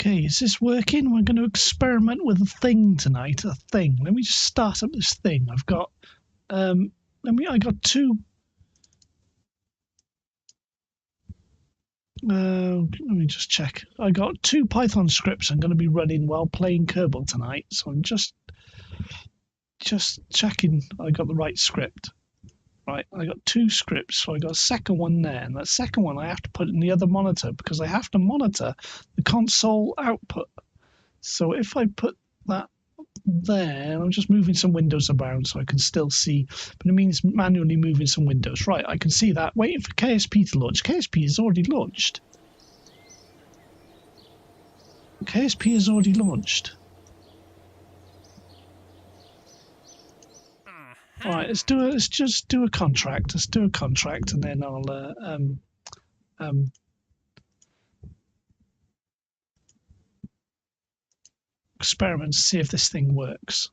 Okay, is this working? We're going to experiment with a thing tonight. A thing. Let me just start up this thing. I've got I got two. Let me just check. I got two Python scripts I'm going to be running while playing Kerbal tonight. So I'm just checking I got the right script. Right, I got two scripts, so I got a second one there, and that second one I have to put in the other monitor because I have to monitor the console output. So if I put that there, I'm just moving some windows around so I can still see, but it means manually moving some windows. Right, I can see that. Waiting for KSP to launch. KSP is already launched. KSP is already launched. All right, let's just do a contract. Let's do a contract, and then I'll experiment to see if this thing works.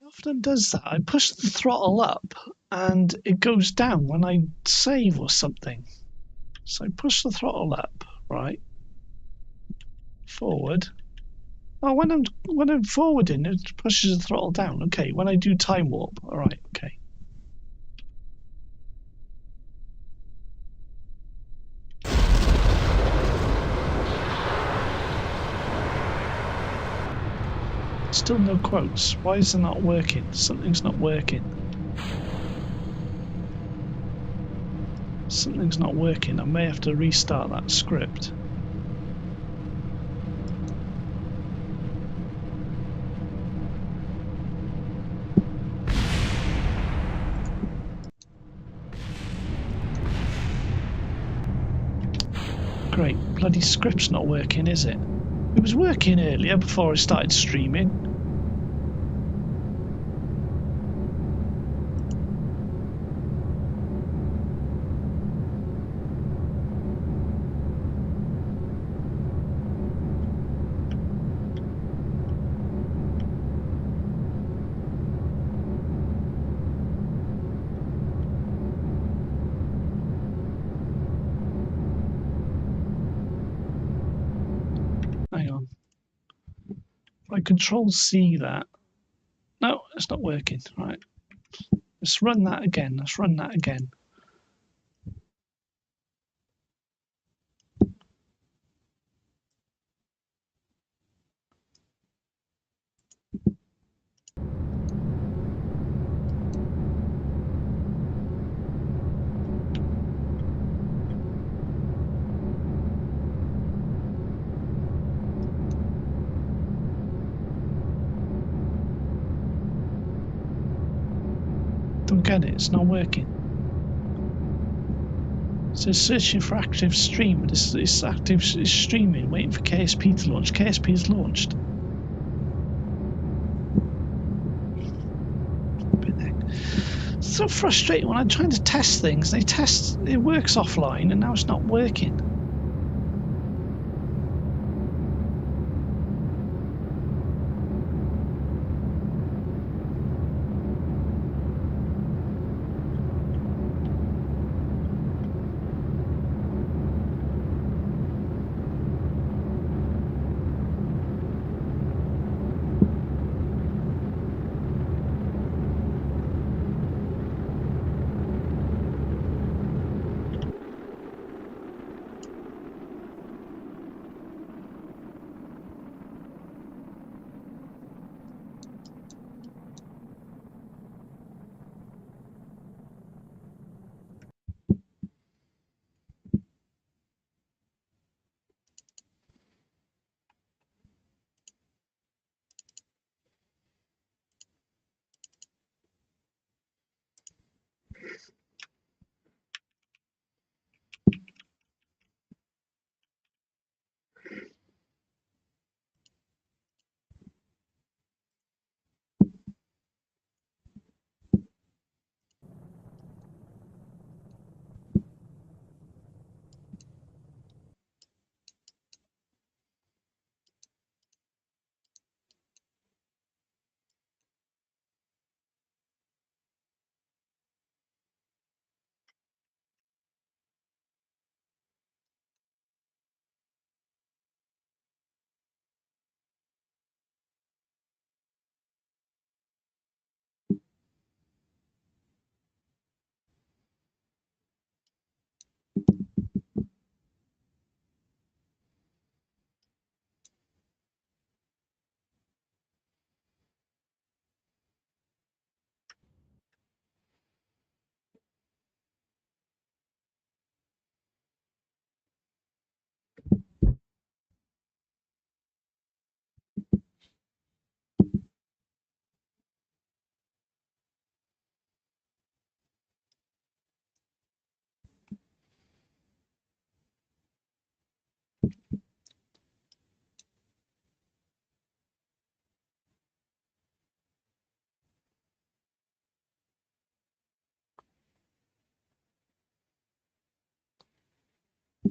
Often does that. I push the throttle up and it goes down when I save or something. So I push the throttle up, right? Forward. Oh, when I'm forwarding, it pushes the throttle down. Okay, when I do time warp, all right, okay. Still no quotes. Why is it not working? Something's not working. Something's not working. I may have to restart that script. Great, bloody script's not working, is it? It was working earlier before I started streaming. Hang on. I control C that. No, it's not working. Right. Let's run that again. Let's run that again. Don't get it. It's not working. So it's searching for active stream, but it's active. It's streaming, waiting for KSP to launch. KSP is launched. So frustrating when I'm trying to test things. It works offline, and now it's not working.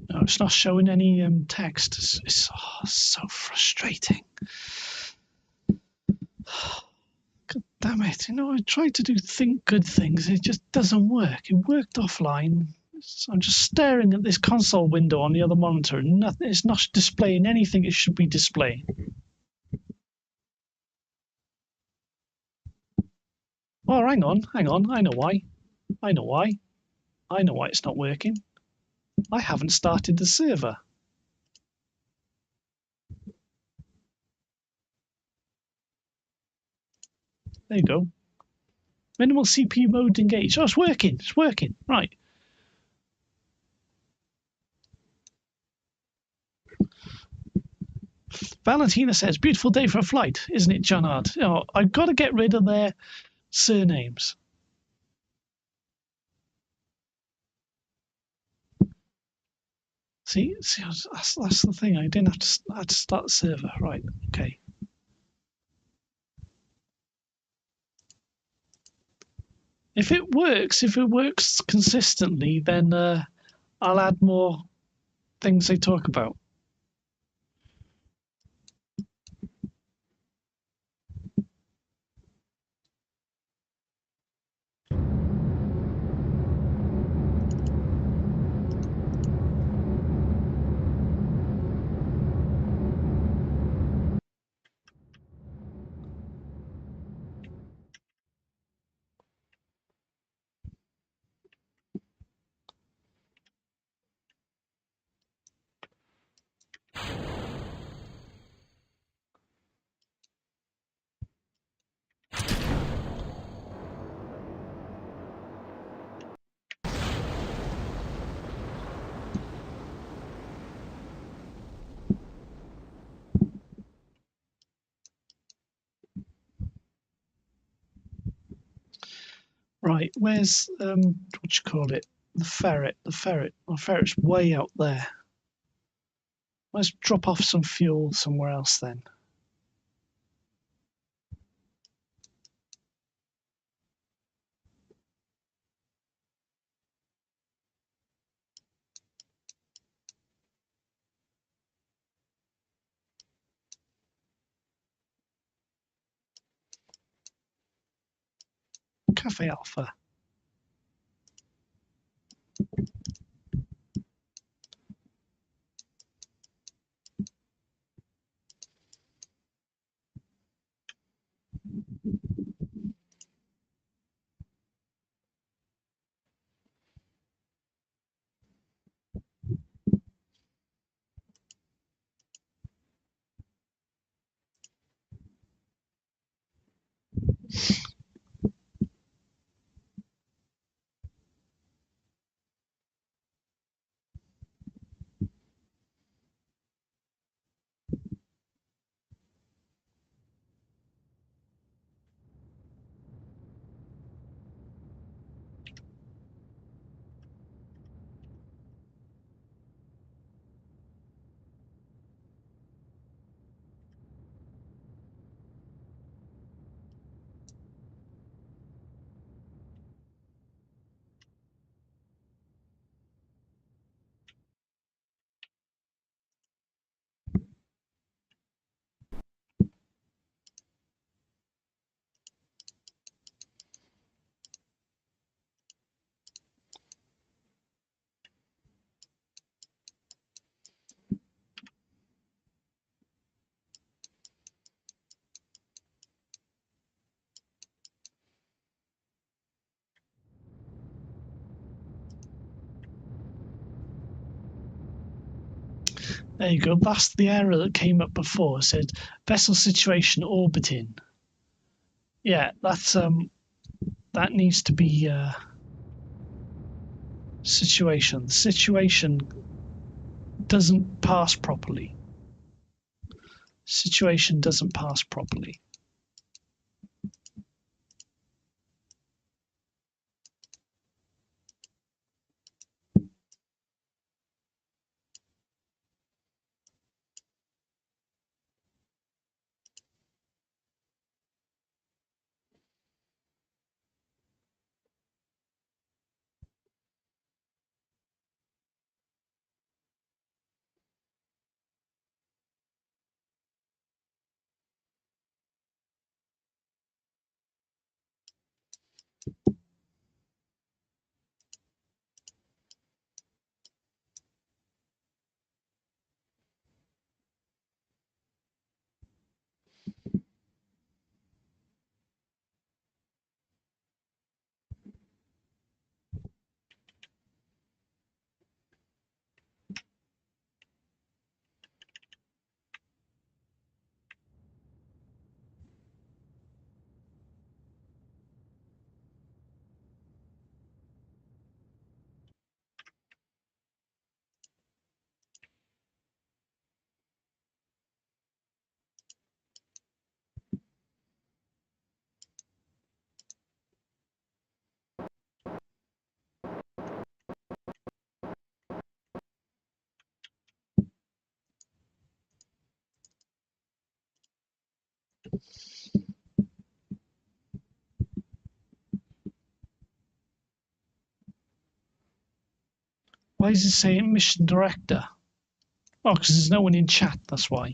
No, it's not showing any text. It's so frustrating. God damn it! I tried to think good things. It just doesn't work. It worked offline. So I'm just staring at this console window on the other monitor, and nothing. It's not displaying anything it should be displaying. Oh, hang on. I know why. I know why. I know why it's not working. I haven't started the server. There you go. Minimal CPU mode engaged. Oh, it's working. It's working. Right. Valentina says, beautiful day for a flight, isn't it, John Hart? Oh, I've got to get rid of their surnames. See, that's the thing. I didn't have to start the server. Right. Okay. If it works consistently, then I'll add more things they talk about. Right, where's what you call it? The ferret. The ferret. The ferret's way out there. Let's drop off some fuel somewhere else then. Cafe Alpha. There you go. That's the error that came up before. It said vessel situation orbiting. Yeah, that's that needs to be situation. The situation doesn't pass properly. Situation doesn't pass properly. Why is it saying mission director? Oh, because there's no one in chat, that's why.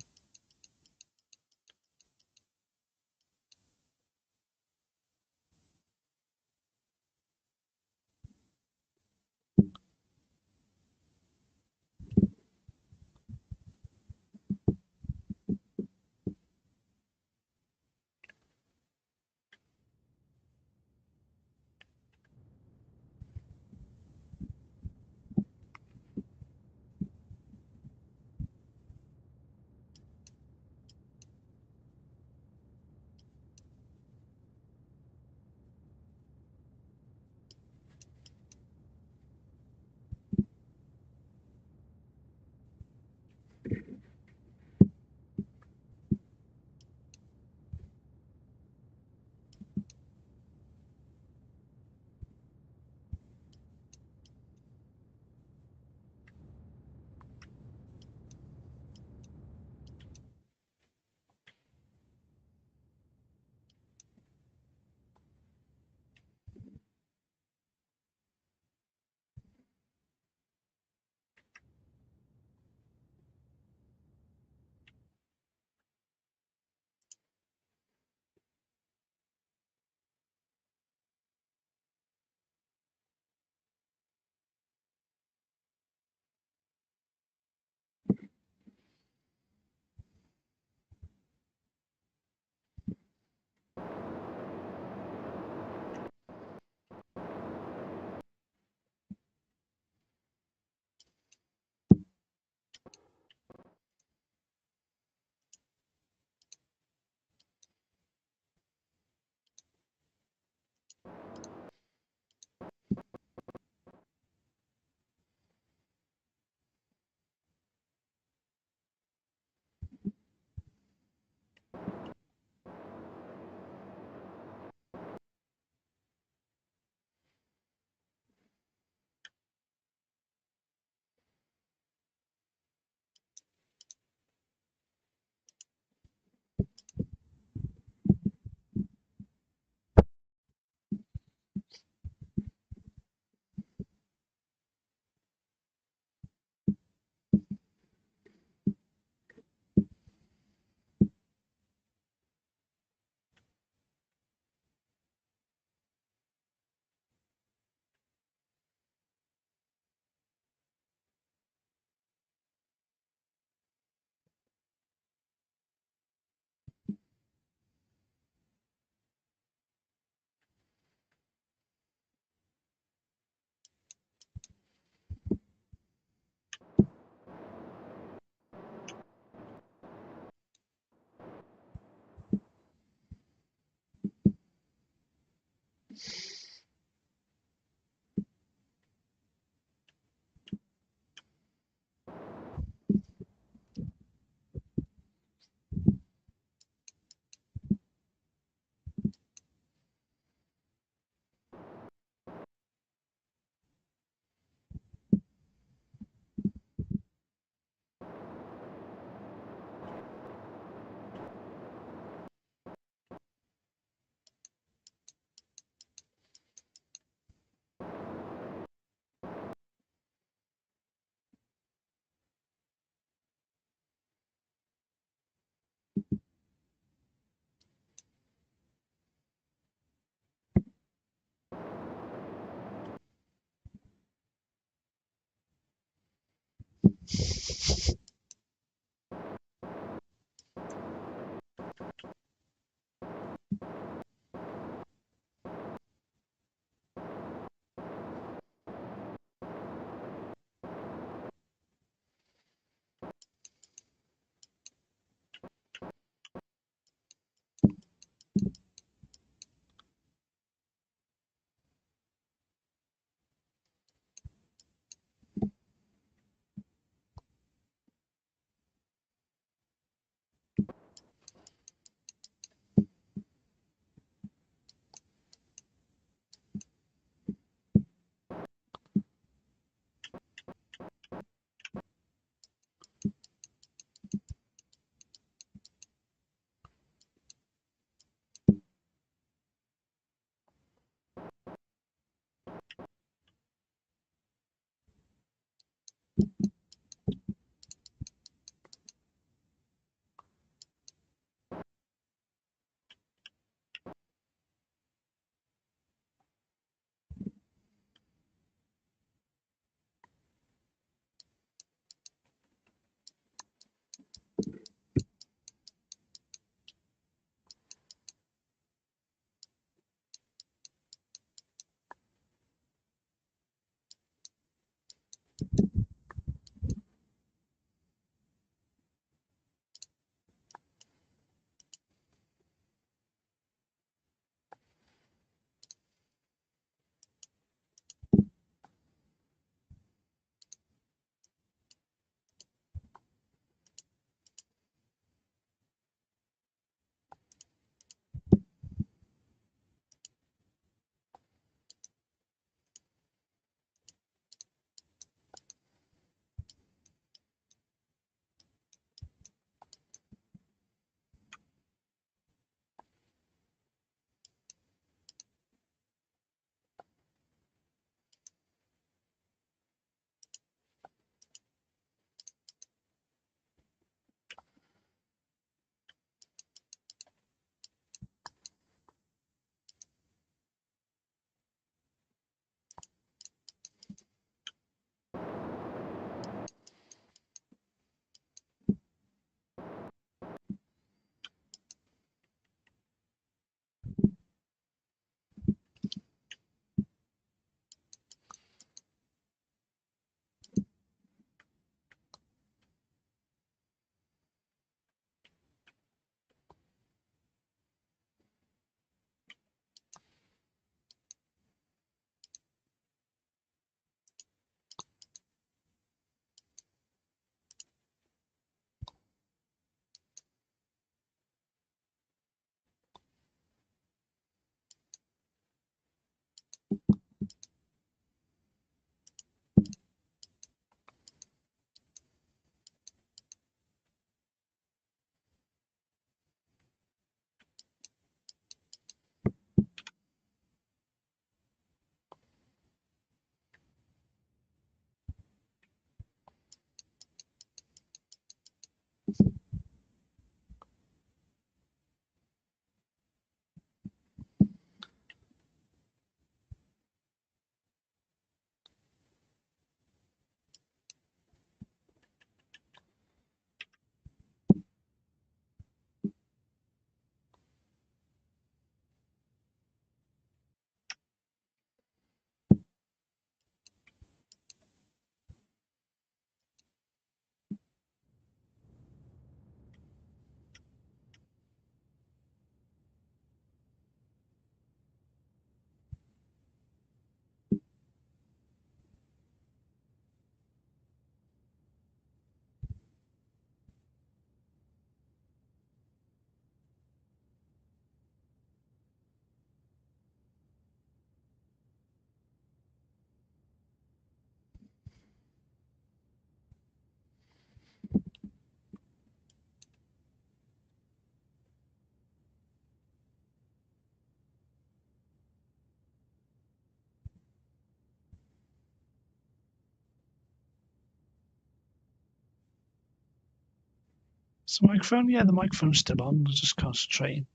So microphone, yeah, the microphone's still on. I'm just concentrating.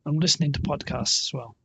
I'm listening to podcasts as well.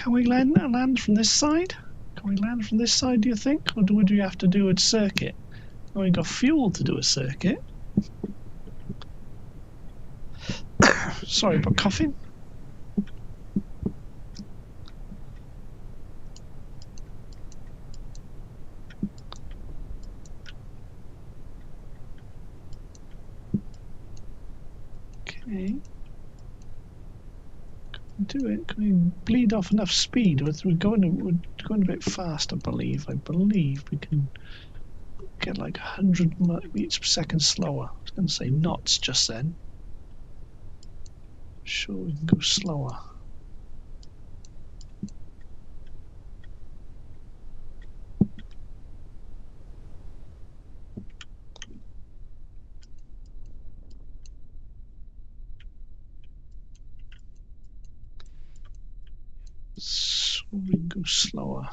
Can we land from this side? Can we land from this side, do you think? Or would we have to do a circuit? Oh, we got fuel to do a circuit. Sorry about coughing. Okay. Do it. Can we bleed off enough speed? We're going a bit fast, I believe. I believe we can get like 100 meters per second slower. I was going to say knots just then. Sure, we can go slower. So we can go slower.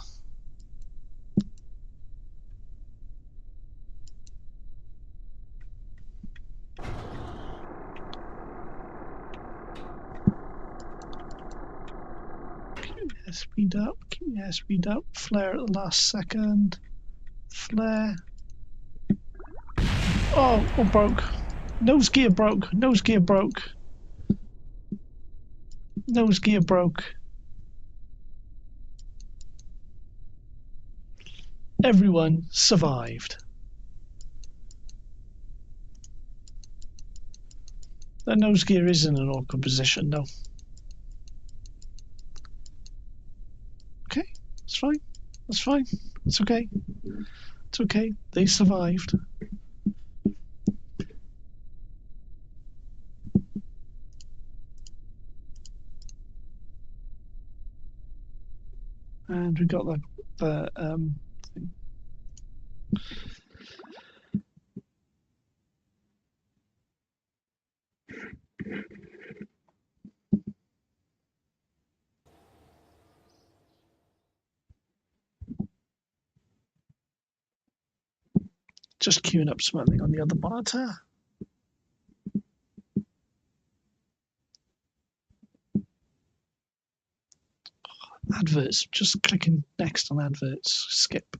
Speed up, keep your speed up, flare at the last second, flare. Oh, broke. Nose gear broke, nose gear broke. Nose gear broke. Everyone survived. That nose gear is in an awkward position though. Okay, it's fine. That's fine. It's okay. It's okay. They survived. And we got the thing. Just queuing up something on the other monitor. Adverts. Just clicking next on adverts. Skip.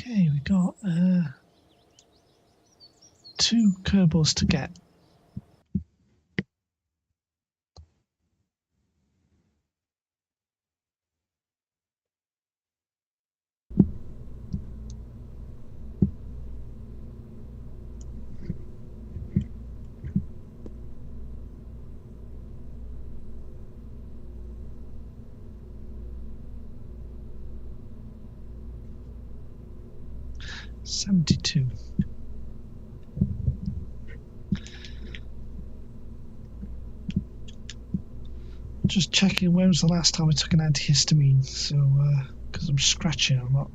Okay, we got 2 Kerbals to get. $72. Just checking when was the last time I took an antihistamine, so because I'm scratching a lot.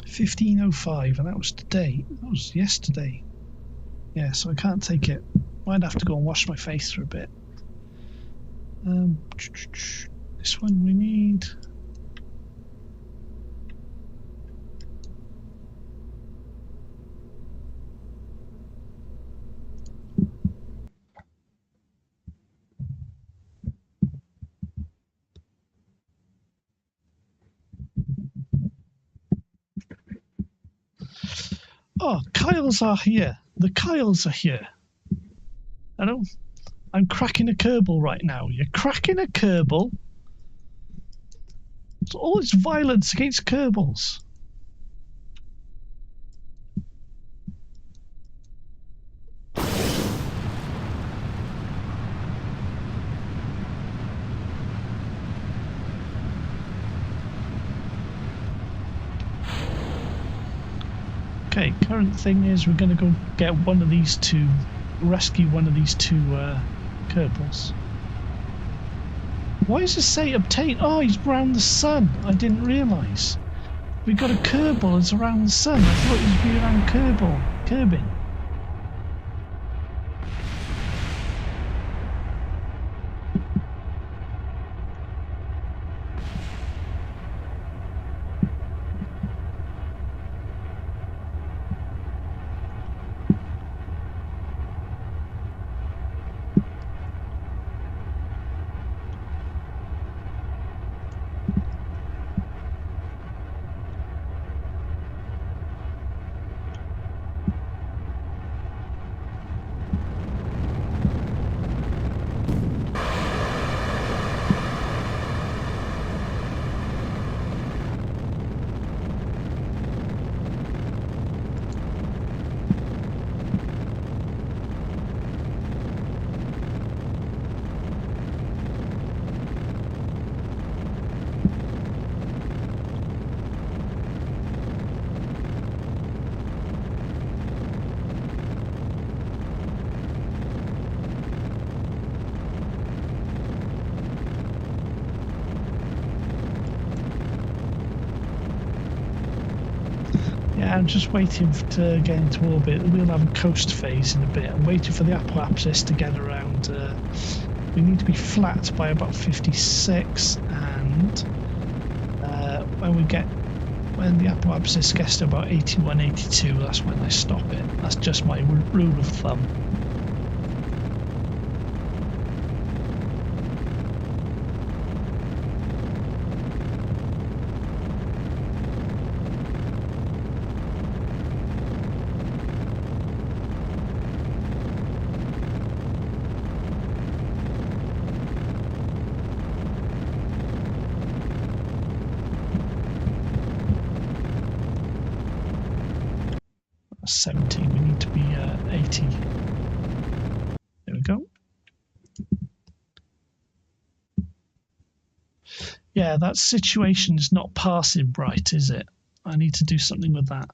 $15.05, and that was today. That was yesterday. Yeah, so I can't take it. Might have to go and wash my face for a bit. This one we need. Oh, Kyles are here. The Kyles are here. Hello. I'm cracking a Kerbal right now. You're cracking a Kerbal? It's all this violence against Kerbals. Okay, current thing is we're going to go get one of these two, rescue one of these two Kerbals. Why does it say obtain? Oh, he's round the sun. I didn't realise. We got a Kerbal that's around the sun. I thought it would be around Kerbin. Yeah, I'm just waiting to get into orbit. We'll have a coast phase in a bit. I'm waiting for the apoapsis to get around. We need to be flat by about 56, and when the apoapsis gets to about 81, 82, that's when I stop it. That's just my rule of thumb. That's 70. We need to be 80. There we go. Yeah, that situation's not passing right, is it? I need to do something with that.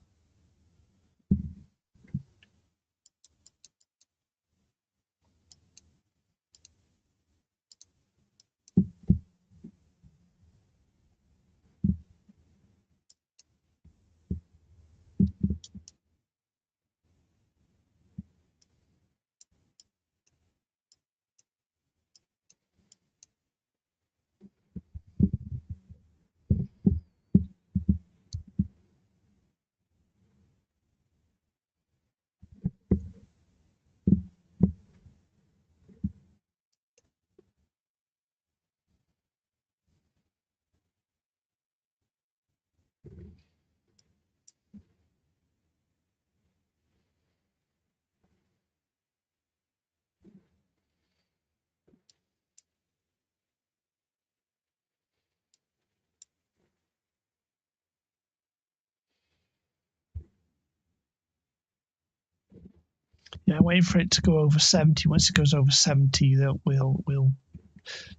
Yeah, wait for it to go over 70. Once it goes over 70, we'll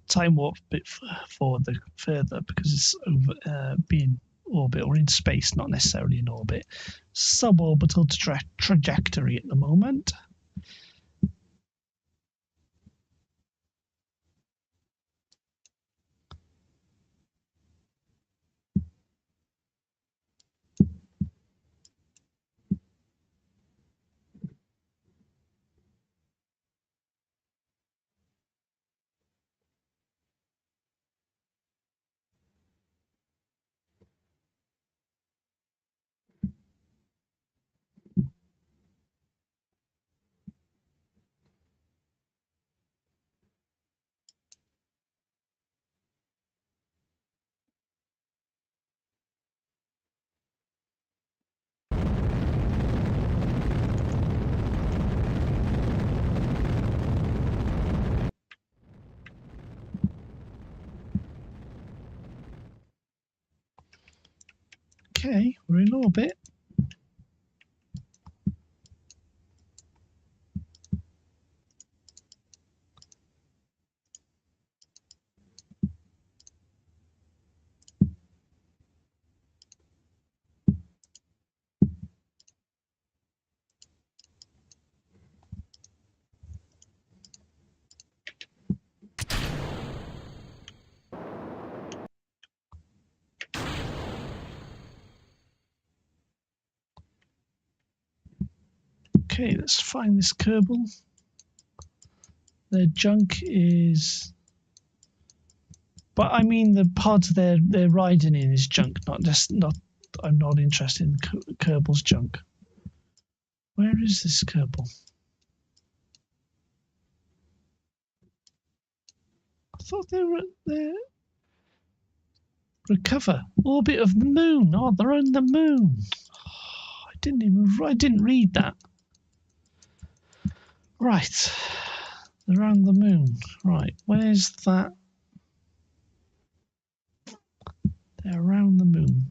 time warp a bit further because it's over being orbit or in space, not necessarily in orbit. Suborbital trajectory at the moment. Okay, we're in orbit. Okay, let's find this Kerbal. Their junk is, but I mean the pods they're riding in is junk, not just not. I'm not interested in Kerbal's junk. Where is this Kerbal? I thought they were there. Recover orbit of the moon. Oh, they're on the moon. Oh, I didn't read that. Right, they're on the moon. Right, where's that? They're around the moon.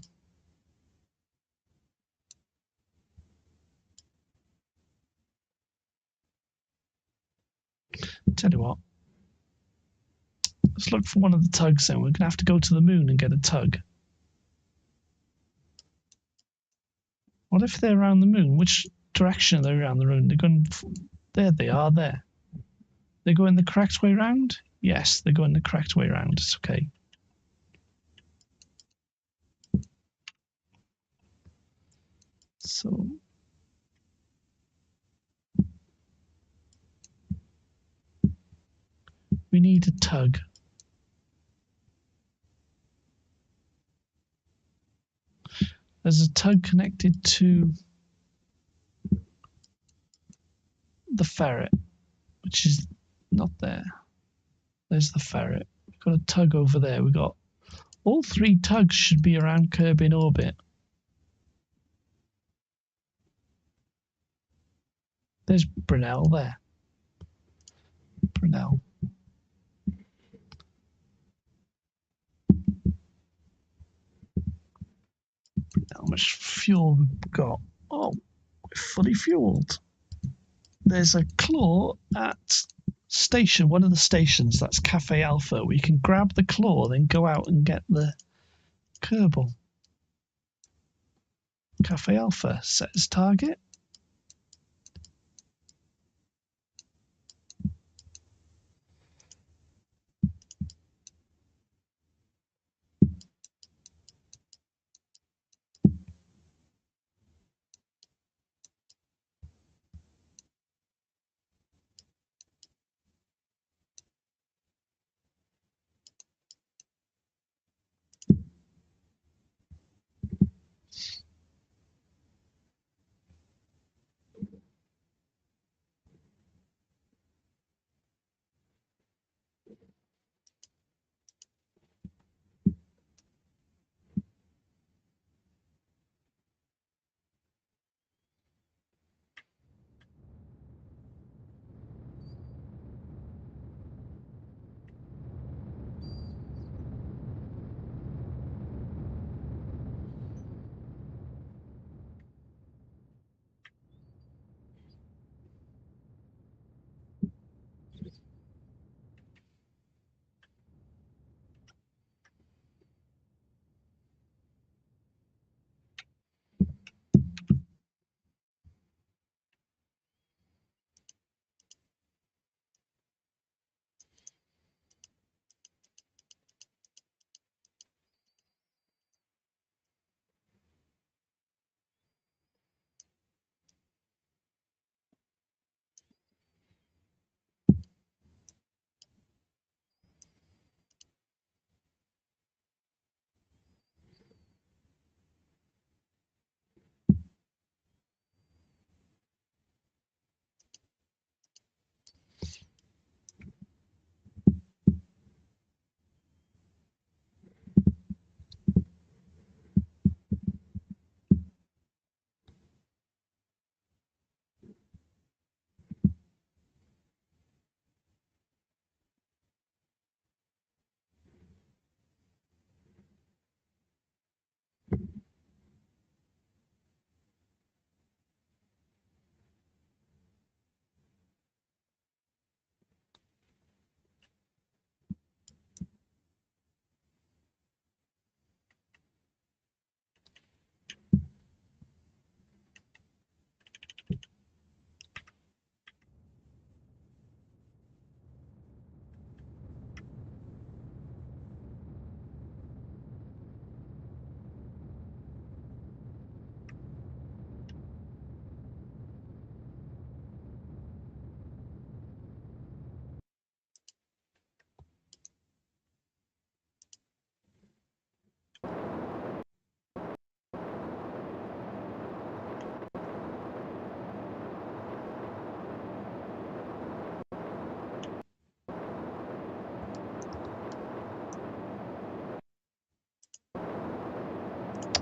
Tell you what, let's look for one of the tugs then. We're gonna have to go to the moon and get a tug. What if they're around the moon? Which direction are they around the moon? They're going. There they are. There. They go in the correct way round. Yes, they go in the correct way round. It's okay. So we need a tug. There's a tug connected to the ferret, which is not there. There's the ferret. We've got a tug over there. We've got all three tugs should be around Kerbin orbit. There's Brunel there. Brunel. How much fuel we've got? Oh, we're fully fueled. There's a claw at station, one of the stations, that's Cafe Alpha. We can grab the claw, then go out and get the Kerbal. Cafe Alpha, set as target.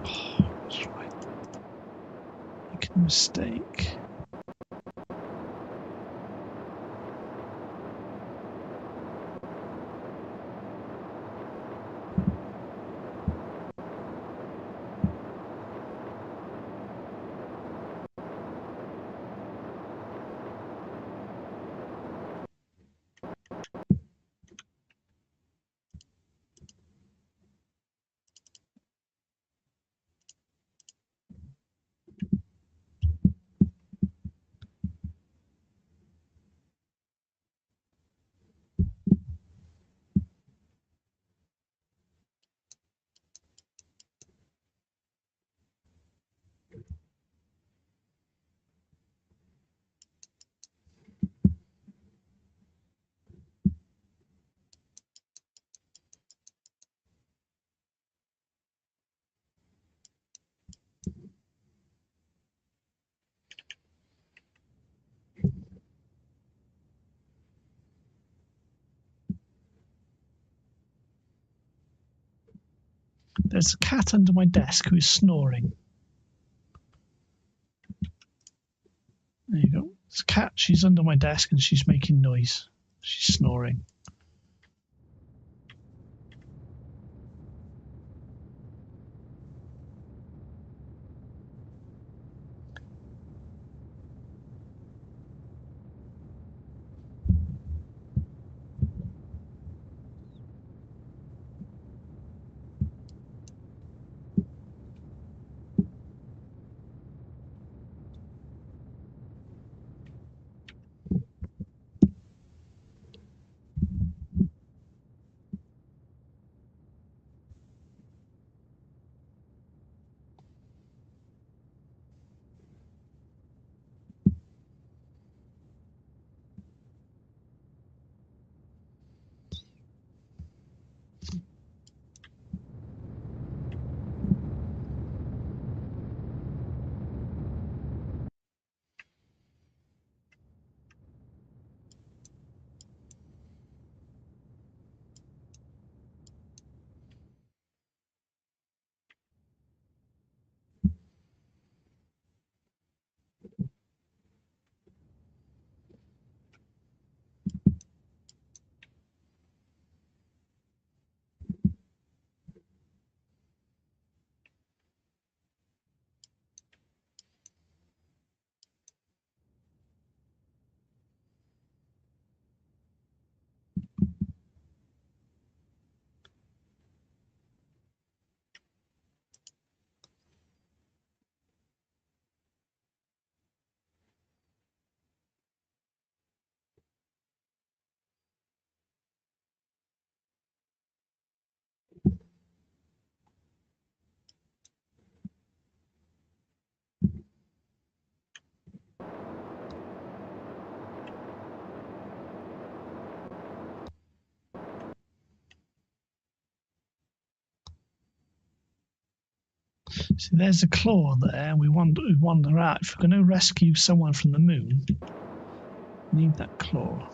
Oh, that's right. Making a mistake. There's a cat under my desk who is snoring. There you go. It's a cat. She's under my desk and she's making noise. She's snoring. See, there's a claw there. We wander out. If we're going to rescue someone from the moon, we need that claw.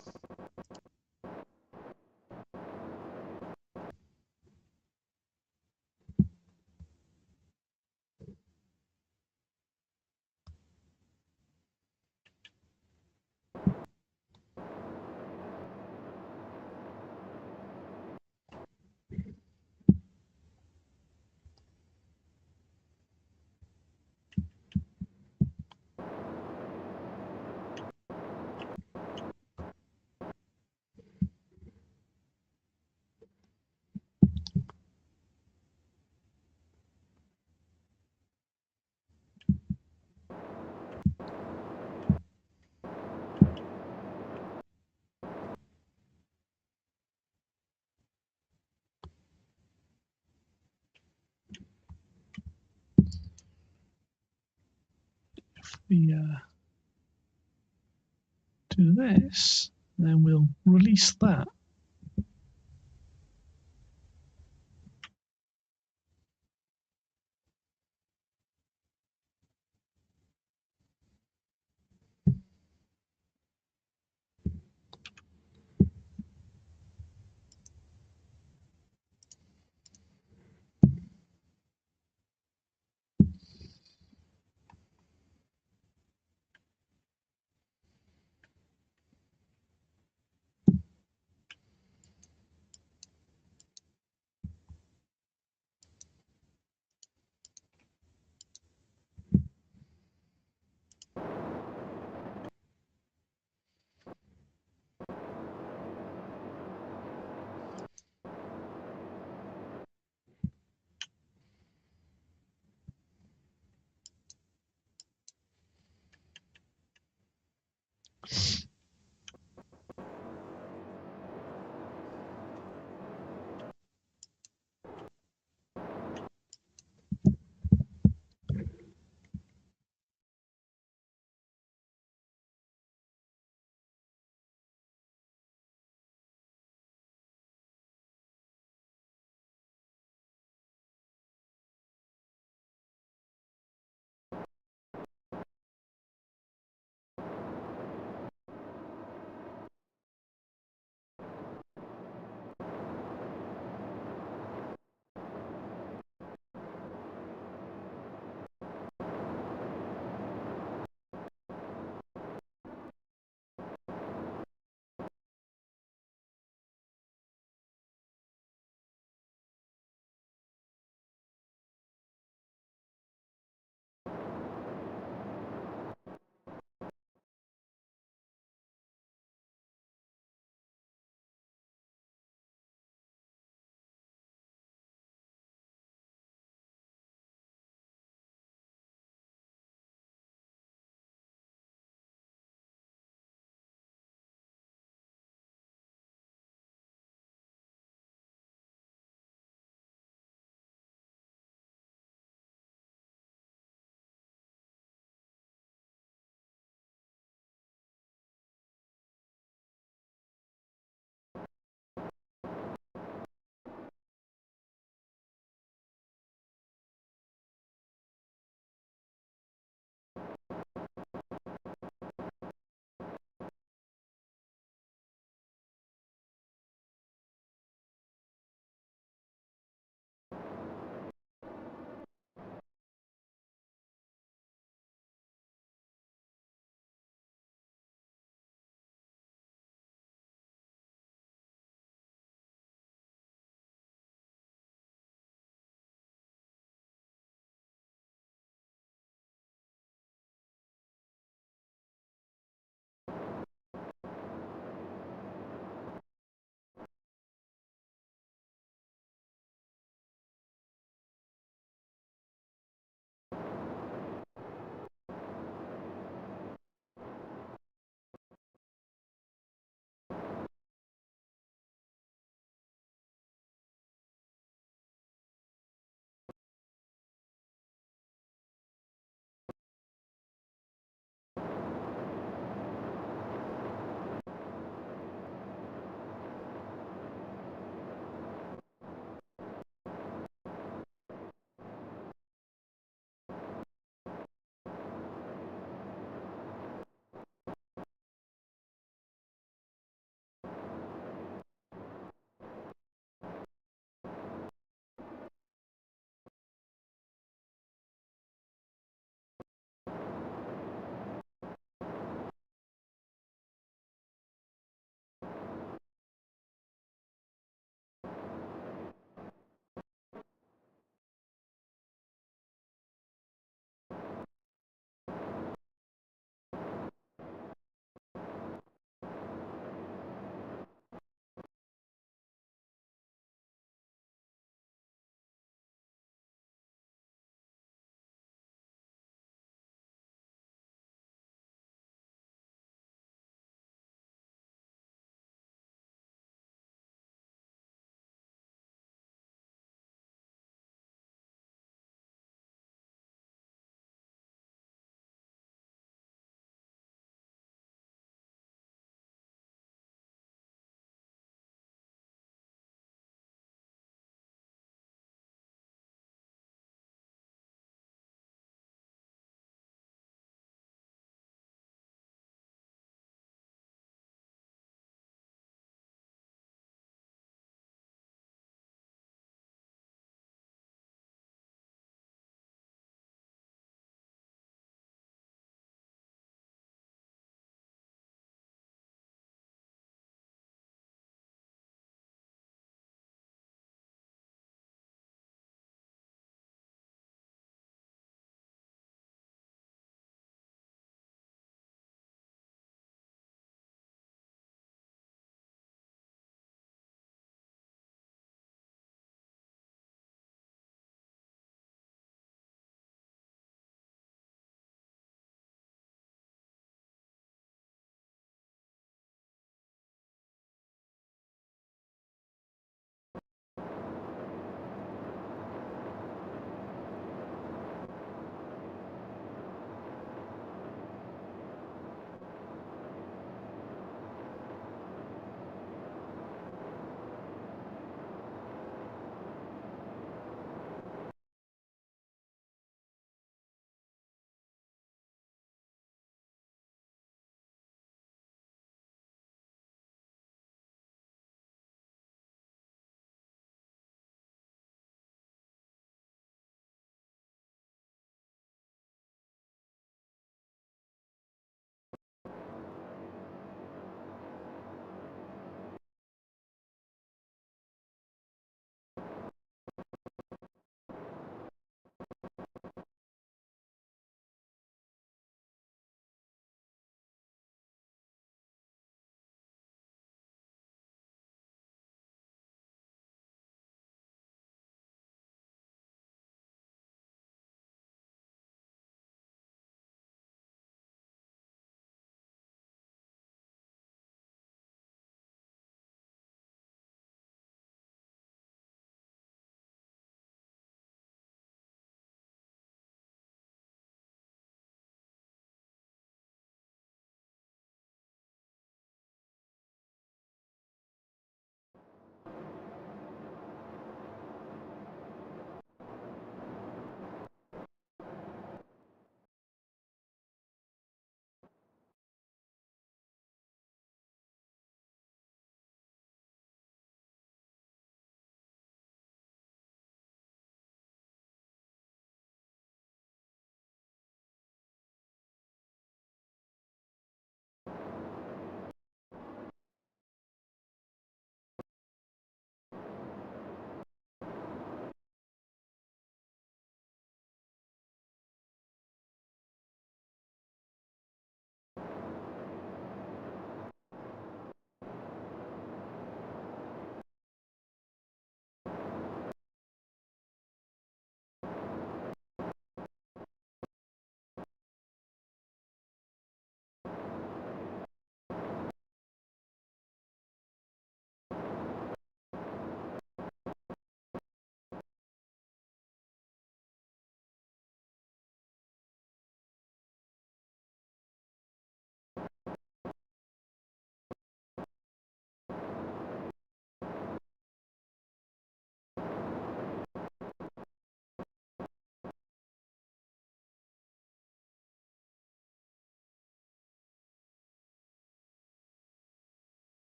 If we do this, then we'll release that.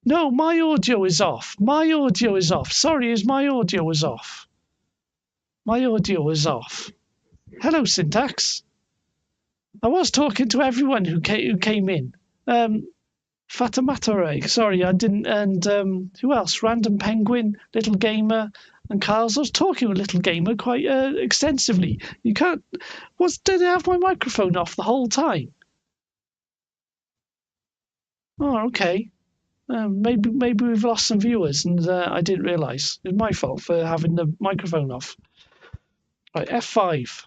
No, my audio is off. My audio is off. Sorry, my audio was off. My audio was off. Hello, Syntax. I was talking to everyone who came in. Fatamatare, sorry, I didn't. And who else? Random Penguin, Little Gamer, and Carl's. I was talking with Little Gamer quite extensively. You can't. Did I have my microphone off the whole time? Oh, okay. Maybe we've lost some viewers, and I didn't realise. It's my fault for having the microphone off. Right, F5.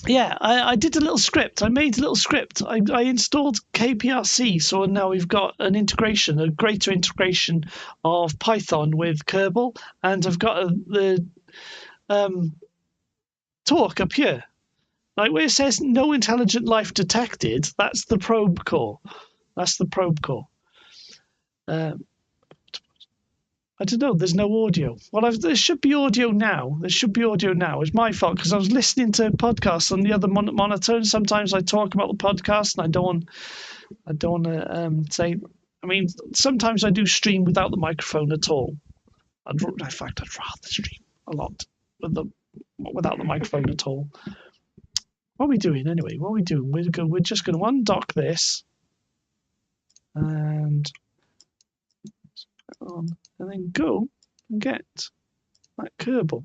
Yeah, I did a little script. I made a little script. I installed KPRC, so now we've got an integration, a greater integration of Python with Kerbal, and I've got the talk up here. Like where it says no intelligent life detected, that's the probe core. That's the probe core. I don't know. There's no audio. Well, there should be audio now. There should be audio now. It's my fault because I was listening to podcasts on the other monitor, and sometimes I talk about the podcast, and I don't want to say. I mean, sometimes I do stream without the microphone at all. In fact, I'd rather stream a lot without the microphone at all. What are we doing anyway? What are we doing? We're just going to undock this, and then go and get that Kerbal.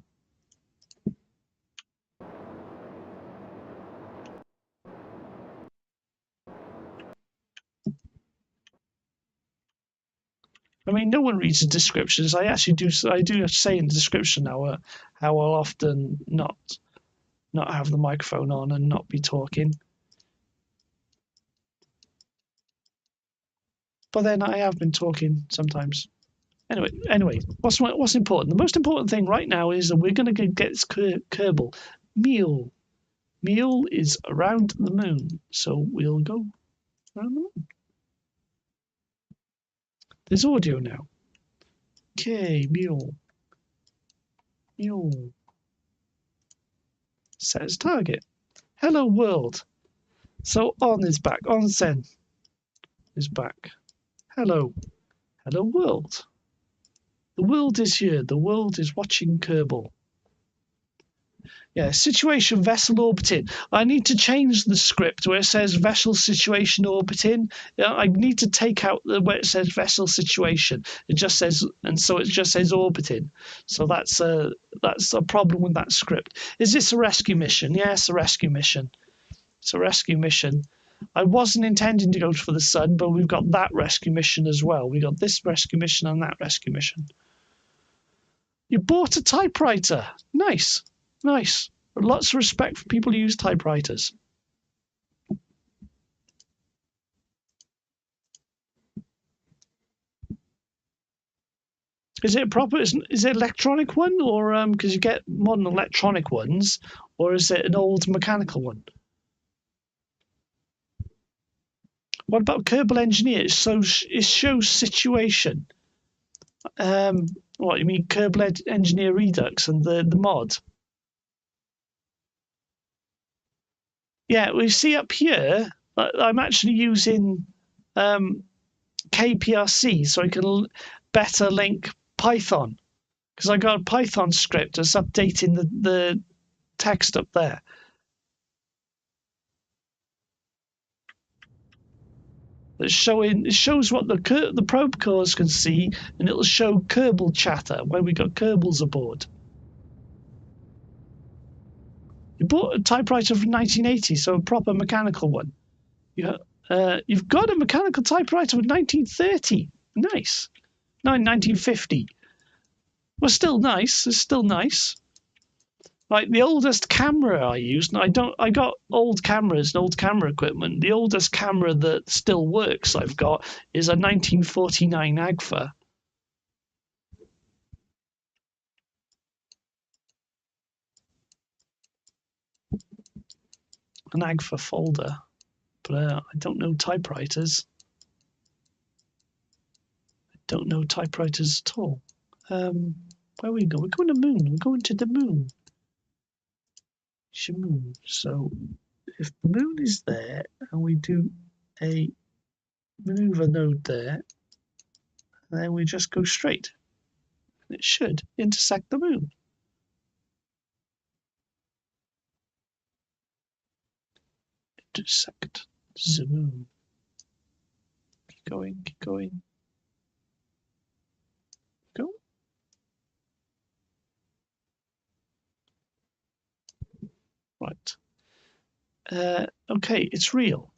I mean, no one reads the descriptions. I actually do. I do say in the description now how I'll often not have the microphone on and not be talking. But then I have been talking sometimes. Anyway, what's important? The most important thing right now is that we're going to get this Kerbal. Meal is around the moon, so we'll go around the moon. There's audio now. Okay, Meal. Set as target. Hello world. So on is back. Onsen is back. Hello world. The world is here. The world is watching Kerbal. Yeah, situation vessel orbiting. I need to change the script where it says vessel situation orbiting. I need to take out where it says vessel situation. It just says, and so it just says orbiting. So that's a problem with that script. Is this a rescue mission? Yes, a rescue mission. It's a rescue mission. I wasn't intending to go for the sun, but we've got that rescue mission as well. We got this rescue mission and that rescue mission. You bought a typewriter. Nice. Lots of respect for people who use typewriters. Is it a proper? Is it an electronic one, or because you get modern electronic ones, or is it an old mechanical one? What about Kerbal Engineer? It shows situation. What you mean, Kerbal Engineer Redux and the mod? Yeah, we see up here. I'm actually using KPRC, so I can better link Python, because I got a Python script that's updating the text up there. It shows what the probe cores can see, and it'll show Kerbal chatter when we got Kerbals aboard. You bought a typewriter from 1980, so a proper mechanical one. You've got a mechanical typewriter from 1930. Nice. No, 1950. Well, still nice. It's still nice. Like the oldest camera I used, and I got old cameras and old camera equipment. The oldest camera that still works I've got is a 1949 Agfa. An Agfa folder. But I don't know typewriters. I don't know typewriters at all. Where we go? We're going to the moon. We're going to the moon. Shamoon. So if the moon is there and we do a maneuver node there, and then we just go straight. And it should intersect the moon. Intersect the moon. Keep going, keep going. Go. Right. Okay, it's real.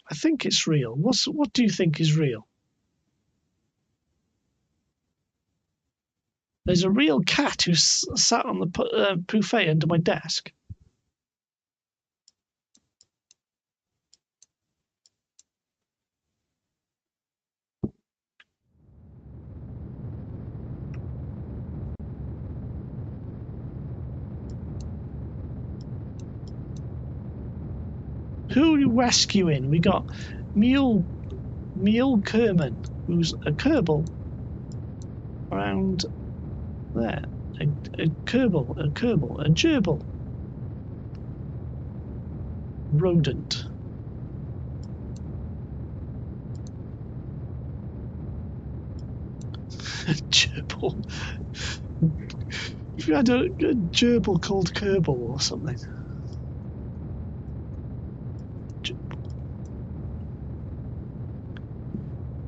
I think it's real. What do you think is real? There's a real cat who sat on the buffet under my desk. Who are you rescuing? We got Mule Kerman, who's a Kerbal around there. A Kerbal, a gerbil. Rodent. A gerbil. If you had a gerbil called Kerbal or something.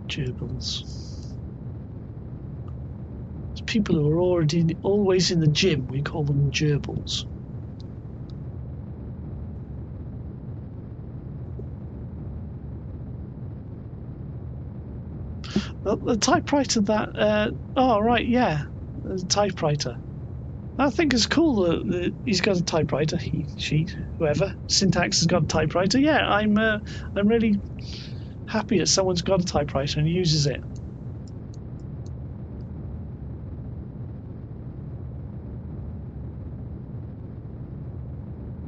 Gerbils. People who are always in the gym, we call them gerbils. The typewriter that oh right, yeah, the typewriter. I think it's cool that he's got a typewriter. He, she, whoever. Syntax has got a typewriter. Yeah, I'm really happy that someone's got a typewriter and uses it.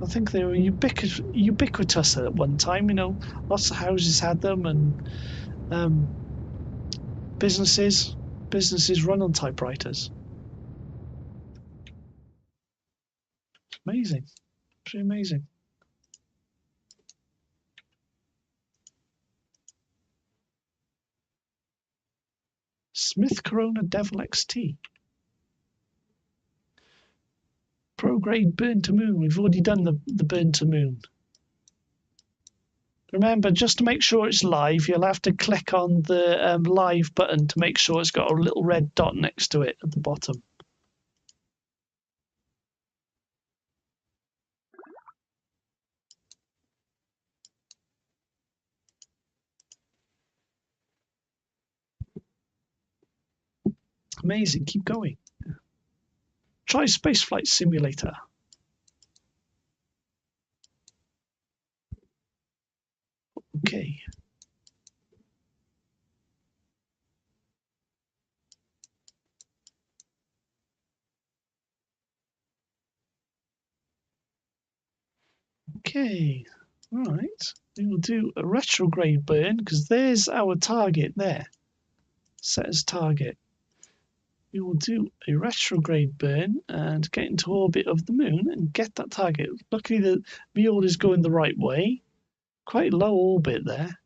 I think they were ubiquitous at one time. You know, lots of houses had them, and um, businesses run on typewriters. It's amazing, pretty amazing. Smith Corona Devil XT. Pro grade burn to moon. We've already done the burn to moon. Remember, just to make sure it's live, you'll have to click on the live button to make sure it's got a little red dot next to it at the bottom. Amazing, keep going. Try Spaceflight Simulator. Okay. Okay, all right. We will do a retrograde burn because there's our target there. Set as target. We will do a retrograde burn and get into orbit of the moon and get that target. Luckily, the mule is going the right way. Quite low orbit there.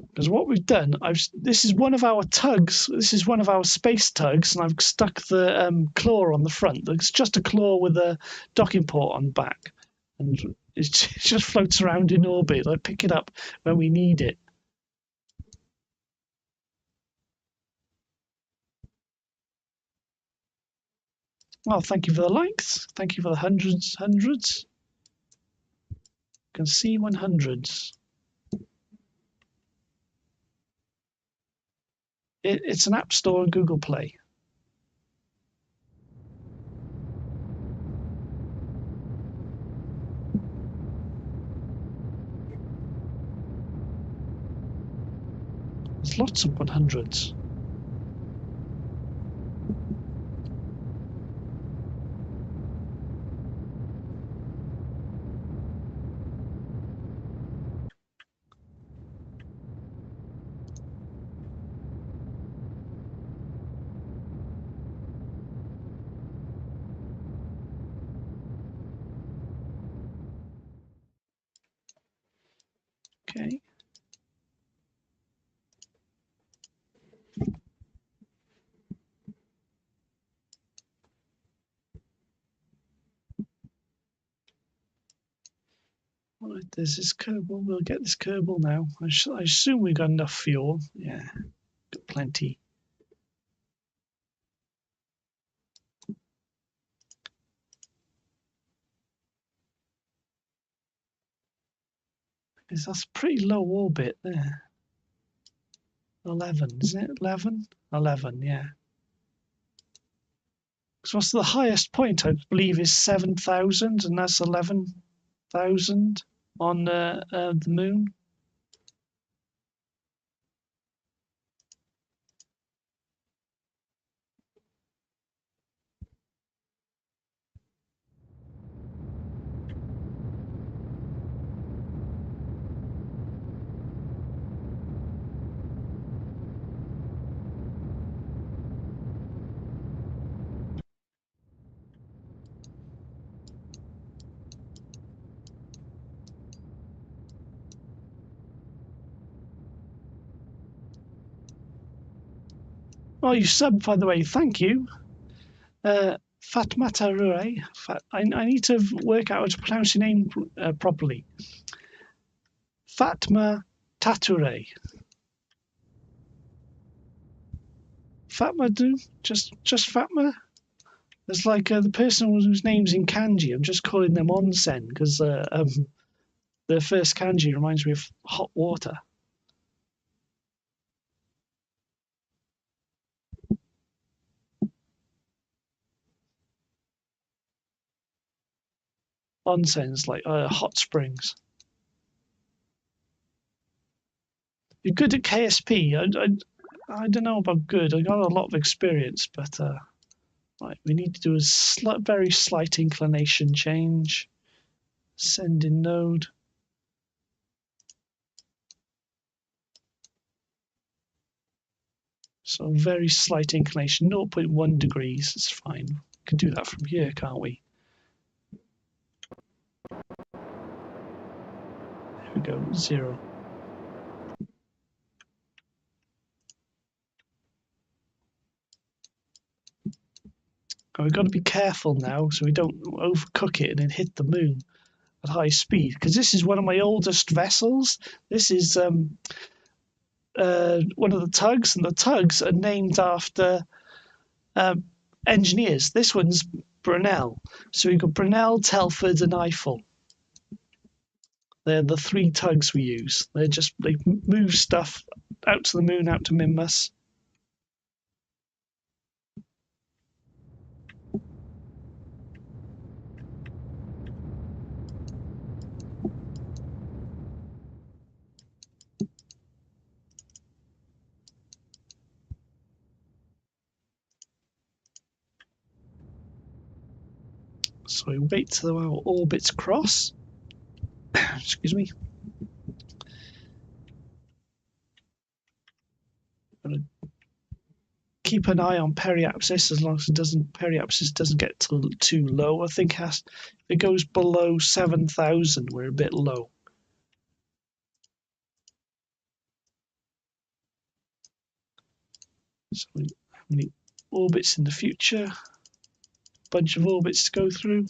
Because what we've done, this is one of our tugs. This is one of our space tugs, and I've stuck the claw on the front. It's just a claw with a docking port on back, and it just floats around in orbit. I pick it up when we need it. Well, thank you for the likes. Thank you for the hundreds. You can see 100s. It's an app store on Google Play. There's lots of 100s. Okay. Right, there's this Kerbal. We'll get this Kerbal now. I assume we've got enough fuel. Yeah, got plenty. That's a pretty low orbit there. 11, isn't it? 11? 11, yeah. So what's the highest point? I believe is 7,000, and that's 11,000 on the moon. Oh, you sub, by the way. Thank you. Fatmata Rure. I need to work out how to pronounce your name properly. Fatma Tature. Fatma do? Just Fatma? It's like the person whose name's in kanji. I'm just calling them onsen because the first kanji reminds me of hot water. Onsen's like hot springs. You're good at KSP. I don't know about good. I got a lot of experience, but right, we need to do a very slight inclination change. Send in node. So very slight inclination, 0.1 degrees. It's fine. We can do that from here, can't we? There we go, 0. And we've got to be careful now so we don't overcook it and then hit the moon at high speed, because this is one of my oldest vessels. This is one of the tugs, and the tugs are named after engineers. This one's Brunel. So we've got Brunel, Telford, and Eiffel. They're the 3 tugs we use. They move stuff out to the moon, out to Minmus. So we wait till our orbits cross. Excuse me. Keep an eye on periapsis as long as periapsis doesn't get too low. I think if it goes below 7,000, we're a bit low. So how many orbits in the future? Bunch of orbits to go through.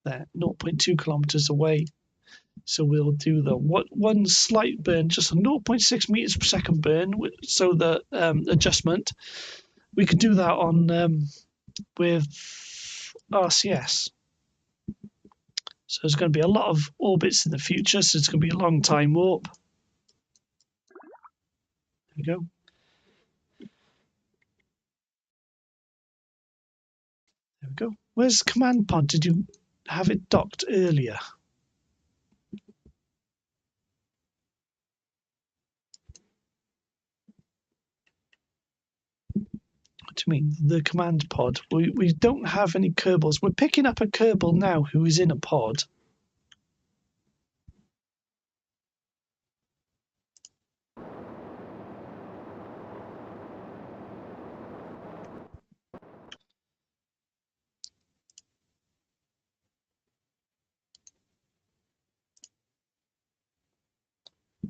There, 0.2 kilometers away. So we'll do the one slight burn, just a 0.6 meters per second burn. So the adjustment, we could do that on with RCS. So there's going to be a lot of orbits in the future. So it's going to be a long time warp. There we go. There we go. Where's the command pod? Did you have it docked earlier? What do you mean? The command pod? We don't have any Kerbals. We're picking up a Kerbal now who is in a pod.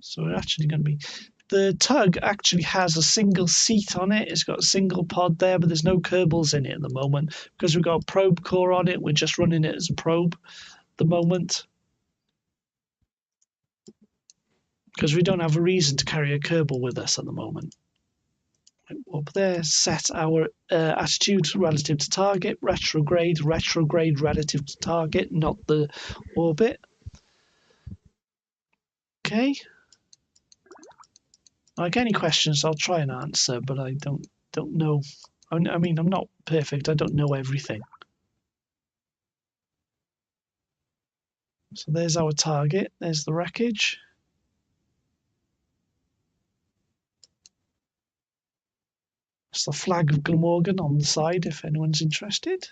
So we're actually going to be... The tug actually has a single seat on it. It's got a single pod there, but there's no Kerbals in it at the moment. Because we've got a probe core on it, we're just running it as a probe at the moment. Because we don't have a reason to carry a Kerbal with us at the moment. Up there, set our attitude relative to target, retrograde relative to target, not the orbit. Okay. Like any questions, I'll try and answer, but I don't know. I mean, I'm not perfect. I don't know everything. So there's our target. There's the wreckage. It's the flag of Glamorgan on the side, if anyone's interested.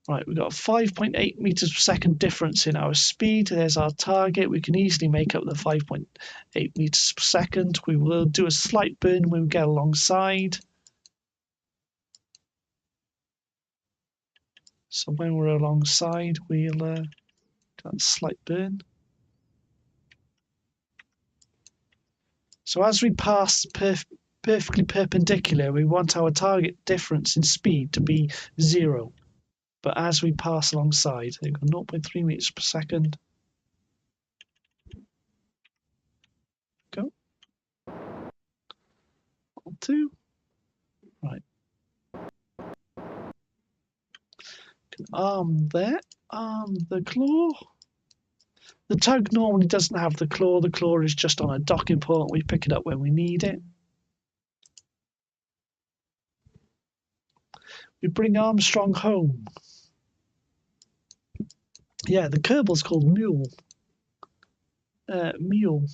Right, we've got a 5.8 meters per second difference in our speed. There's our target. We can easily make up the 5.8 meters per second. We will do a slight burn when we get alongside. So when we're alongside, we'll do a slight burn. So as we pass perfectly perpendicular, we want our target difference in speed to be 0. But as we pass alongside, they've got 0.3 meters per second. Go. 2. Right. Can arm there. Arm the claw. The tug normally doesn't have the claw. The claw is just on a docking port. We pick it up when we need it. We bring Armstrong home. Yeah, the Kerbal's called Mule. Mule.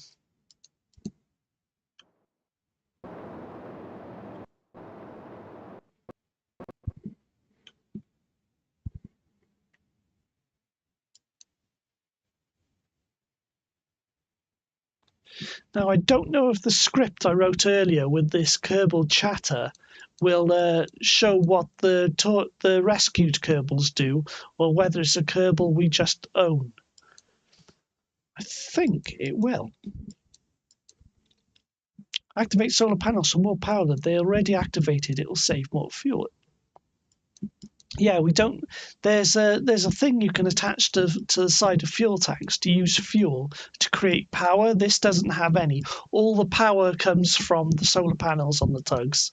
Now, I don't know if the script I wrote earlier with this Kerbal chatter will show what the rescued Kerbals do, or whether it's a Kerbal we just own. I think it will. Activate solar panels for more power that they already activated. It will save more fuel. Yeah, we don't. There's a thing you can attach to the side of fuel tanks to use fuel to create power. This doesn't have any. All the power comes from the solar panels on the tugs.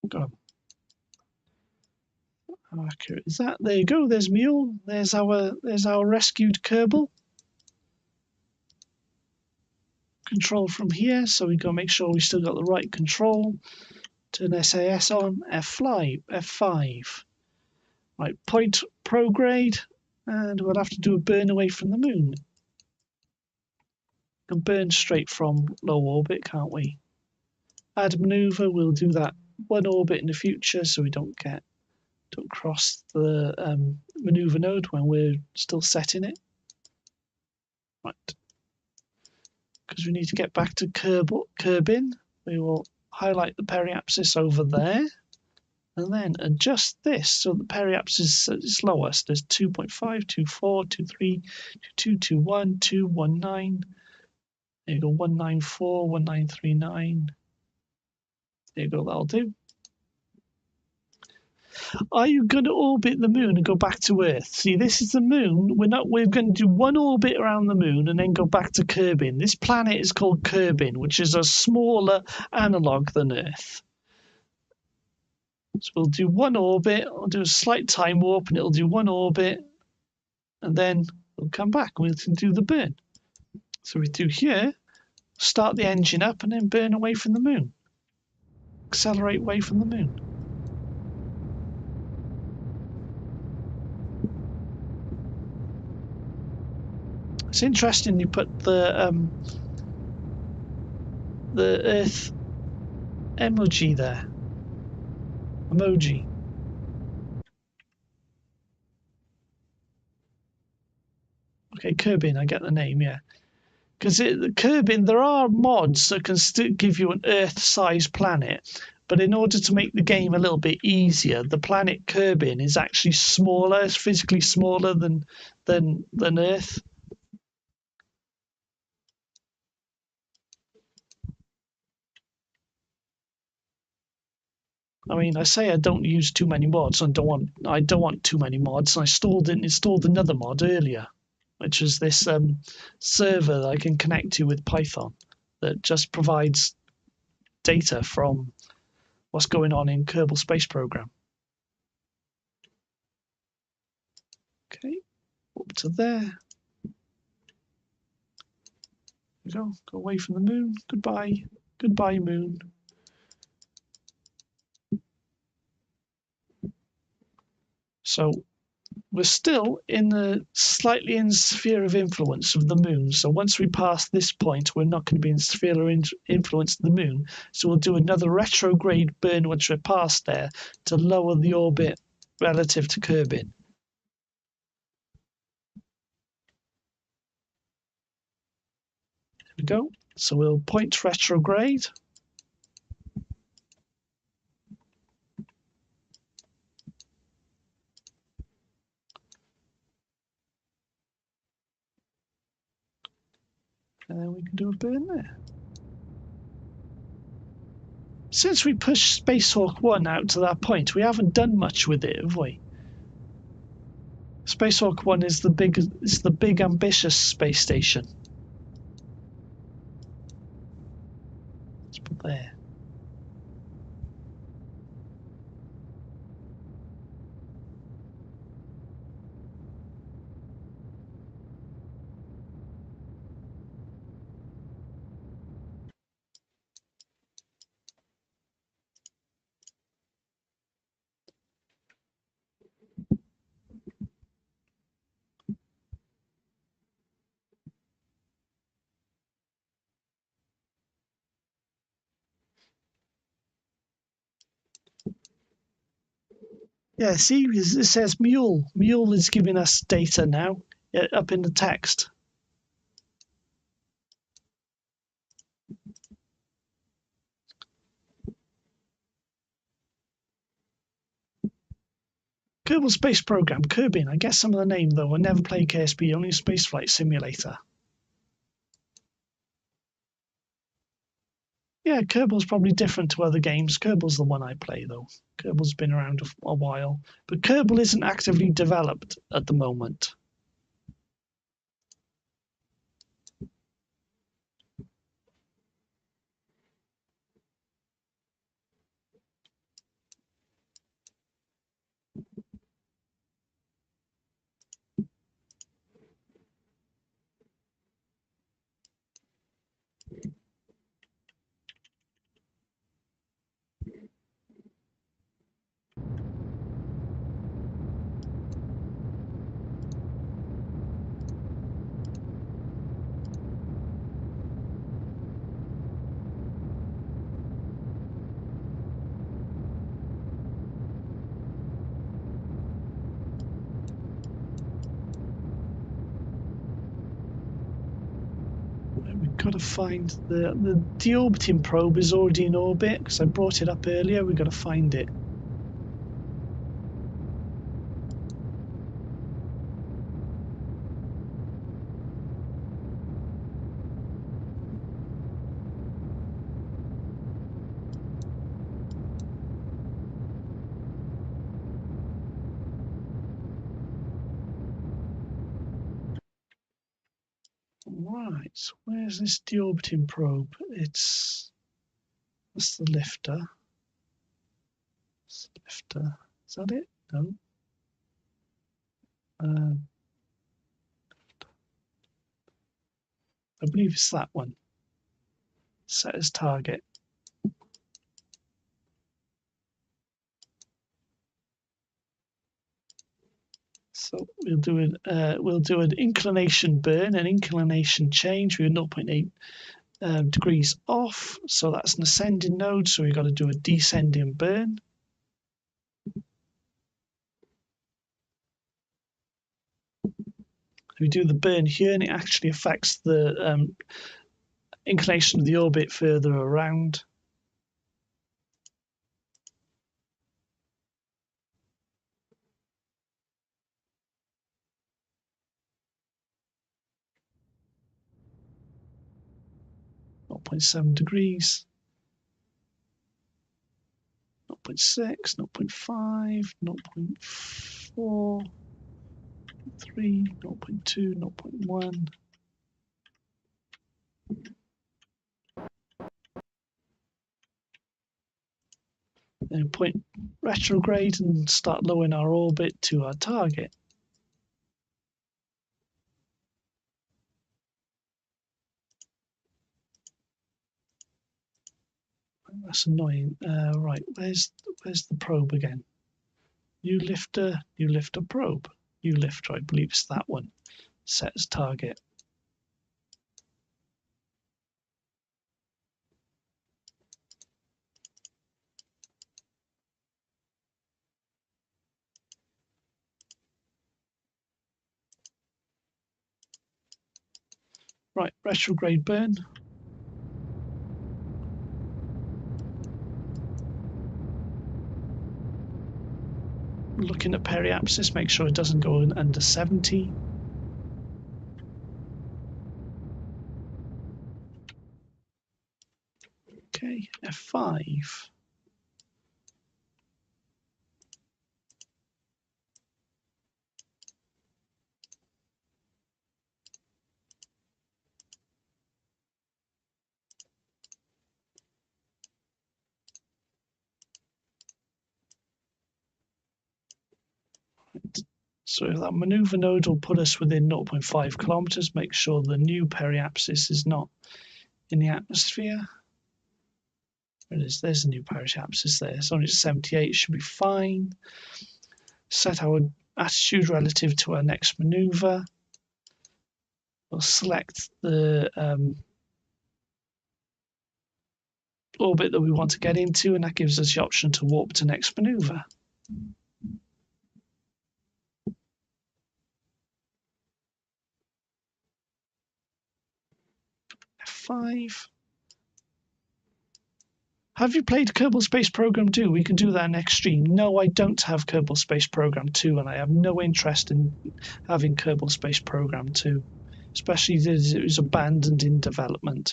Got 'em. How accurate is that? There you go. There's Mule. There's our rescued Kerbal. Control from here, so we got to make sure we still got the right control. Turn SAS on. F5. Right, point prograde, and we'll have to do a burn away from the moon. We can burn straight from low orbit, can't we? Add maneuver. We'll do that one orbit in the future, so we don't cross the maneuver node when we're still setting it. Right. Because we need to get back to Kerbin, we will highlight the periapsis over there and then adjust this so the periapsis is lowest. There's 2.5, 2.4, 2.3, 2.2, 2.1, 2.19. There you go, 194, 1939. There you go, that'll do. Are you going to orbit the moon and go back to Earth? See, this is the moon. We're going to do one orbit around the moon and then go back to Kerbin. This planet is called Kerbin, which is a smaller analog than Earth. So we'll do one orbit, I'll do a slight time warp, and it'll do one orbit, and then we'll come back and we can do the burn. So we do here, start the engine up, and then burn away from the moon. Accelerate away from the moon. It's interesting you put the Earth emoji there. Emoji. Okay, Kerbin, I get the name, yeah. Because Kerbin, there are mods that can still give you an Earth-sized planet, but in order to make the game a little bit easier, the planet Kerbin is actually smaller. It's physically smaller than Earth. I mean, I say I don't use too many mods. I don't want too many mods. I installed another mod earlier, which is this server that I can connect to with Python that just provides data from what's going on in Kerbal Space Program. Okay, up to there. We go away from the moon. Goodbye, goodbye, moon. So we're still slightly in sphere of influence of the moon. So once we pass this point, we're not going to be in sphere of influence of the moon. So we'll do another retrograde burn once we're past there to lower the orbit relative to Kerbin. There we go. So we'll point retrograde. And then we can do a burn there. Since we pushed Spacehawk 1 out to that point, we haven't done much with it, have we? Spacehawk 1 is the big ambitious space station. Let's put there. Yeah, see, it says mule. Mule is giving us data now, up in the text. Kerbal Space Program, Kerbin. I get some of the name though. I never played KSP, only Spaceflight Simulator. Yeah, Kerbal's probably different to other games. Kerbal's the one I play though. Kerbal's been around a while, but Kerbal isn't actively developed at the moment. We've got to find the deorbiting probe is already in orbit because I brought it up earlier. We've got to find it. Right, where's this deorbiting probe? That's the lifter. Lifter. Is that it? No. I believe it's that one. Set as target. So we'll do an inclination burn, an inclination change. We're 0.8 degrees off, so that's an ascending node. So we've got to do a descending burn. We do the burn here, and it actually affects the inclination of the orbit further around. Zero 0.7 degrees. 0.6, 0.5, 0.4, 3, 0.2, 0.1. Then point retrograde and start lowering our orbit to our target. That's annoying. Right, where's the probe again? You lift a probe. You lifter, I believe it's that one. Set as target. Right, retrograde burn. Looking at periapsis, make sure it doesn't go under 70. Okay, F5. So that maneuver node will put us within 0.5 kilometers. Make sure the new periapsis is not in the atmosphere. There it is. There's the new periapsis there. It's only at 78. Should be fine. Set our attitude relative to our next maneuver. We'll select the orbit that we want to get into, and that gives us the option to warp to next maneuver. F5. Have you played Kerbal Space Program 2? We can do that next stream. No, I don't have Kerbal Space Program 2, and I have no interest in having Kerbal Space Program 2, especially as it was abandoned in development.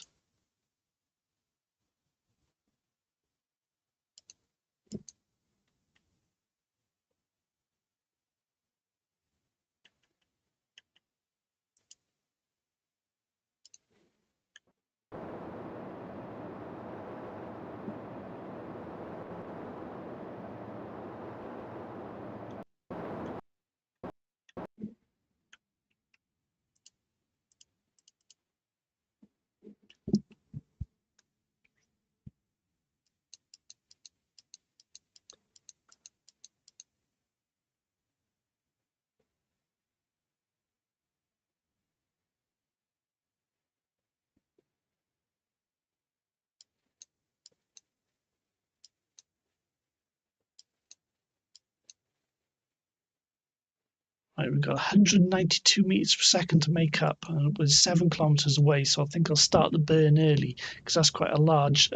Right, we've got 192 meters per second to make up, and we're 7 kilometers away. So I think I'll start the burn early because that's quite a large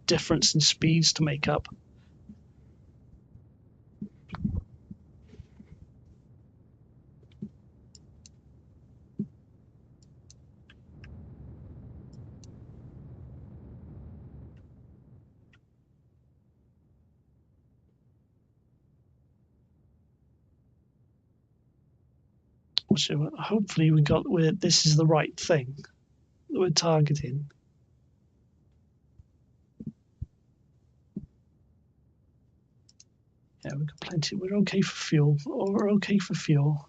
difference in speeds to make up. So hopefully this is the right thing that we're targeting. Yeah, we've got plenty. We're okay for fuel. Oh, we're okay for fuel.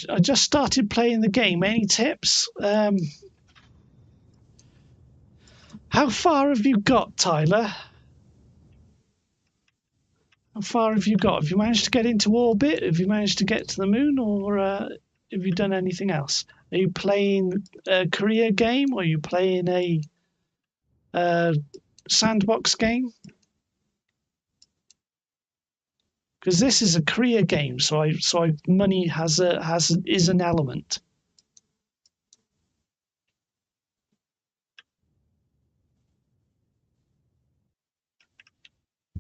I just started playing the game. Any tips? How far have you got, Tyler? How far have you got? Have you managed to get into orbit? Have you managed to get to the moon, or have you done anything else? Are you playing a career game, or are you playing a sandbox game? Because this is a career game, so money is an element.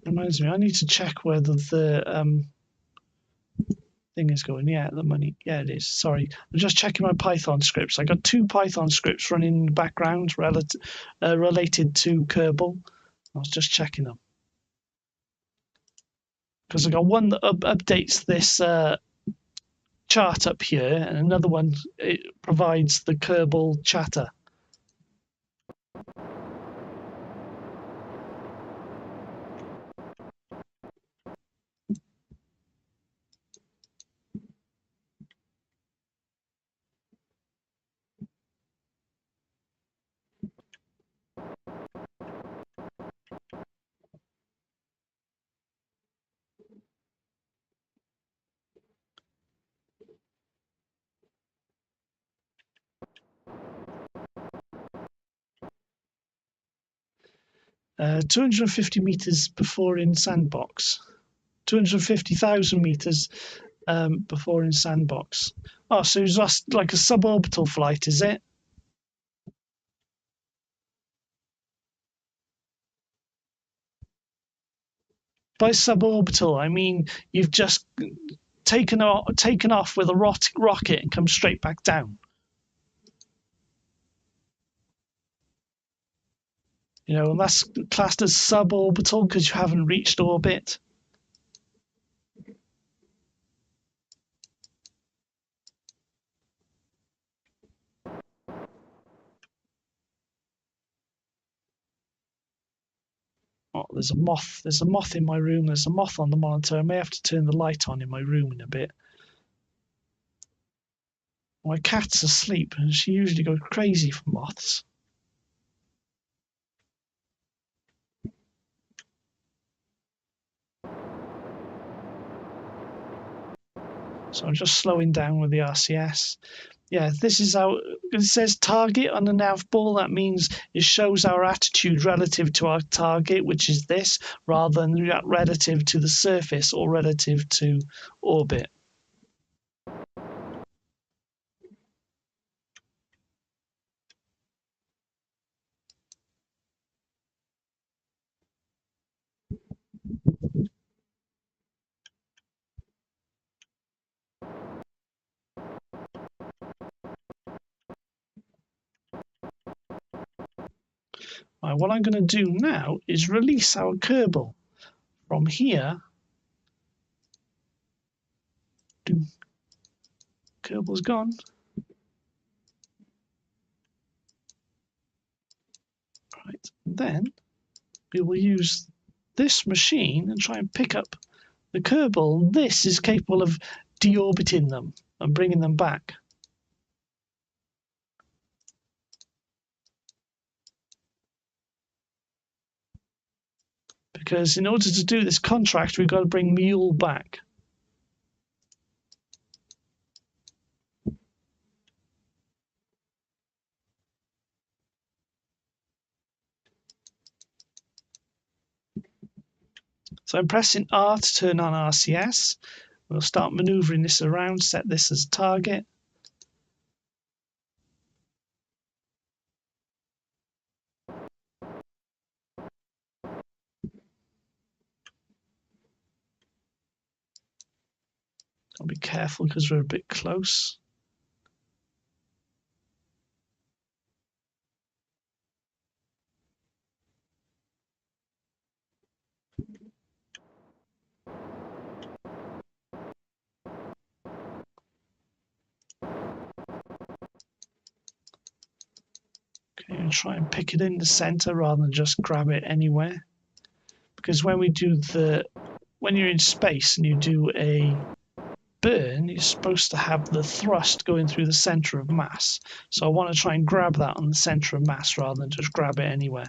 Reminds me, I need to check whether the thing is going. Yeah, the money. Yeah, it is. Sorry, I'm just checking my Python scripts. I got 2 Python scripts running in the background related to Kerbal. I was just checking them because I got one that updates this chart up here, and another one it provides the Kerbal chatter. Uh, 250 meters before in sandbox. 250,000 meters before in sandbox. Oh, so it's just like a suborbital flight, is it? By suborbital, I mean you've just taken off with a rocket and come straight back down. You know, and that's classed as suborbital because you haven't reached orbit. Oh, there's a moth. There's a moth in my room. There's a moth on the monitor. I may have to turn the light on in my room in a bit. My cat's asleep, and she usually goes crazy for moths. So I'm just slowing down with the RCS. Yeah, this is how it says target on the nav ball. That means it shows our attitude relative to our target, which is this, rather than relative to the surface or relative to orbit. Right, what I'm going to do now is release our Kerbal from here. Kerbal's gone. Right, then we will use this machine and try and pick up the Kerbal. This is capable of deorbiting them and bringing them back. Because in order to do this contract, we've got to bring Mule back. So I'm pressing R to turn on RCS. We'll start maneuvering this around, set this as target. I'll be careful because we're a bit close. Okay, and try and pick it in the center rather than just grab it anywhere. Because when you're in space and you do a burn, you're supposed to have the thrust going through the center of mass. So I want to try and grab that on the center of mass rather than just grab it anywhere.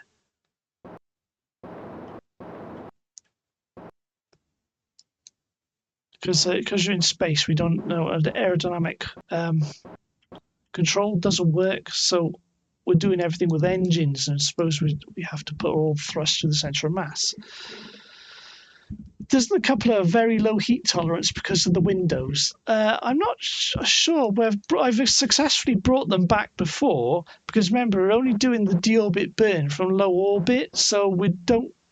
Because you're in space, we don't know the aerodynamic control doesn't work. So we're doing everything with engines, and I suppose we have to put all thrust through the center of mass. There's a couple of very low heat tolerance because of the windows. I'm not sure where I've successfully brought them back before, because remember we're only doing the deorbit burn from low orbit, so we're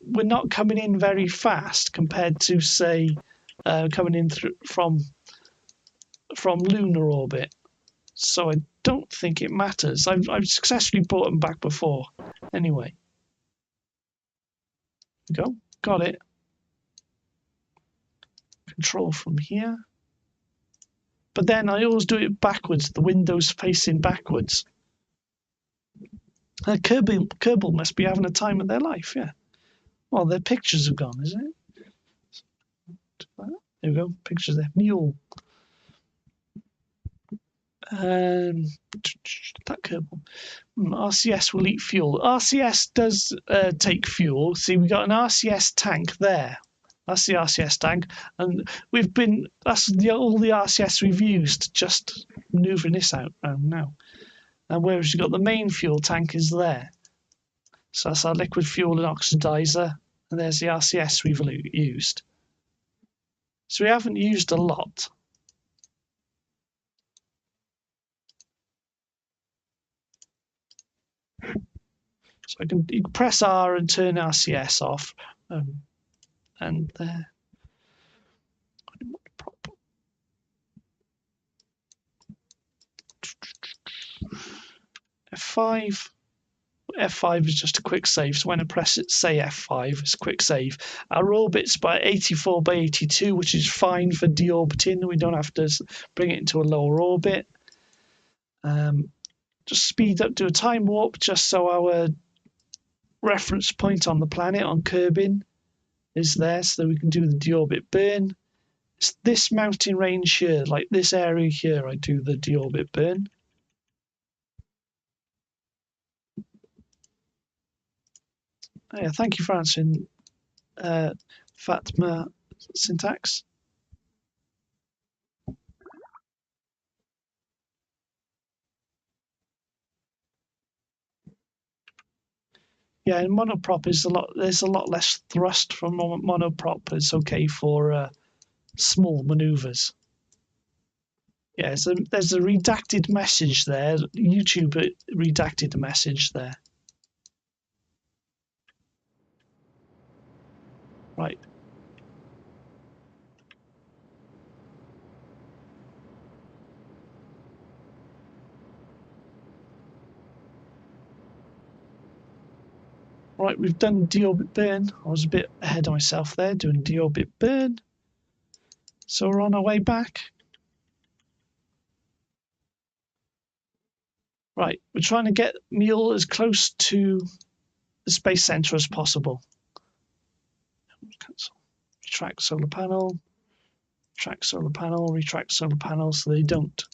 not coming in very fast compared to say coming in from lunar orbit. So I don't think it matters. I've successfully brought them back before. Anyway, go, got it. Control from here, but then I always do it backwards, the windows facing backwards. Kerbal must be having a time of their life, yeah. Well, their pictures have gone, isn't it? There we go, pictures there. Mule. That Kerbal. RCS will eat fuel. RCS does take fuel. See, we got an RCS tank there. That's the RCS tank, and that's all the RCS we've used, just manoeuvring this out now. And whereas you've got the main fuel tank is there. So that's our liquid fuel and oxidizer, and there's the RCS we've used. So we haven't used a lot. So you can press R and turn RCS off, and there. F5. F5 is just a quick save, so when I press it, say F5, it's a quick save. Our orbit's by 84 by 82, which is fine for deorbiting. We don't have to bring it into a lower orbit. Just speed up, do a time warp, just so our reference point on the planet, on Kerbin, is there, so that we can do the deorbit burn. It's this mountain range here, like this area here, I do the deorbit burn. Yeah, thank you for answering, Fatma Syntax. Yeah, and monoprop is there's a lot less thrust from monoprop. It's okay for small maneuvers. Yeah, so there's a redacted message there. YouTube redacted the message there. Right. Right, we've done deorbit burn. I was a bit ahead of myself there, doing deorbit burn. So we're on our way back. Right, we're trying to get Mule as close to the space center as possible. Cancel. Retract solar panel. Retract solar panel. Retract solar panel, so they don't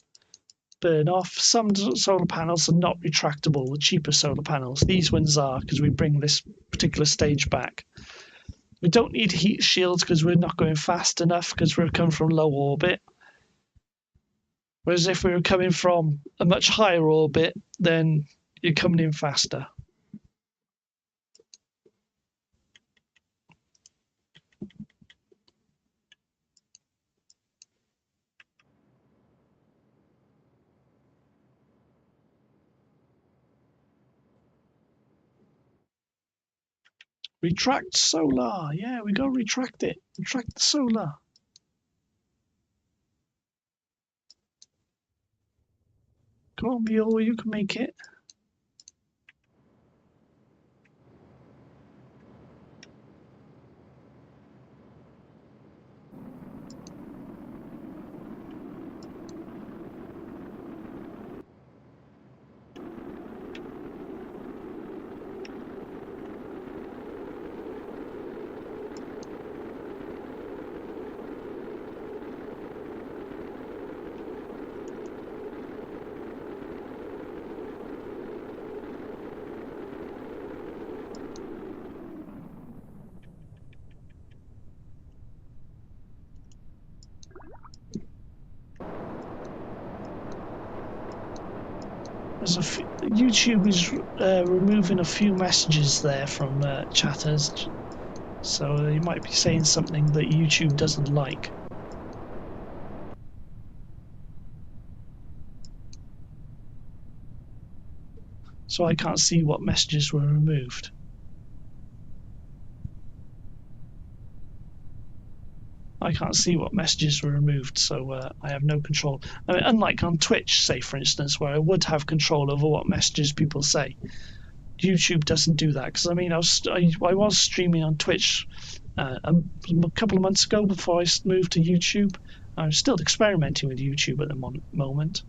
burn off. Some solar panels are not retractable, the cheaper solar panels. These ones are, because we bring this particular stage back. We don't need heat shields because we're not going fast enough, because we're coming from low orbit. Whereas if we were coming from a much higher orbit, then you're coming in faster. Retract solar. Yeah, we got to retract it. Retract the solar. Come on, Mule, you can make it. There's YouTube is removing a few messages there from chatters, so you might be saying something that YouTube doesn't like. So I can't see what messages were removed. I can't see what messages were removed, so I have no control. I mean, unlike on Twitch, say for instance, where I would have control over what messages people say, YouTube doesn't do that. Because I mean, I was streaming on Twitch a couple of months ago before I moved to YouTube. I'm still experimenting with YouTube at the moment.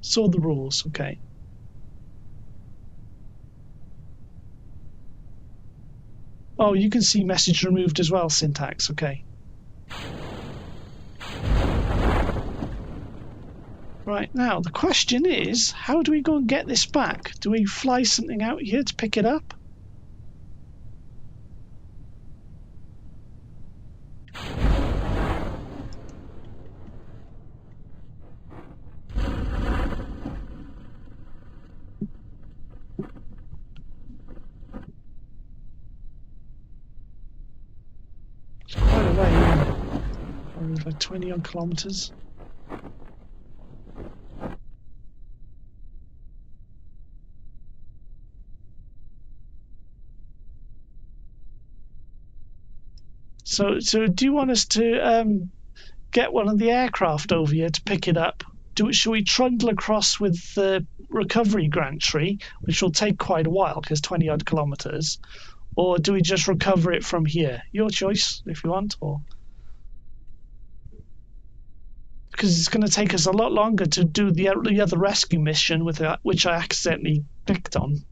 Saw the rules, okay. Oh, you can see message removed as well, syntax, okay. Right, now the question is, how do we go and get this back? Do we fly something out here to pick it up? It's quite a way, isn't it? Probably like 20 odd kilometers. So do you want us to get one of the aircraft over here to pick it up? Should we trundle across with the recovery grant tree, which will take quite a while because 20 odd kilometers, or do we just recover it from here? Your choice, if you want, or because it's going to take us a lot longer to do the other rescue mission with which I accidentally clicked on.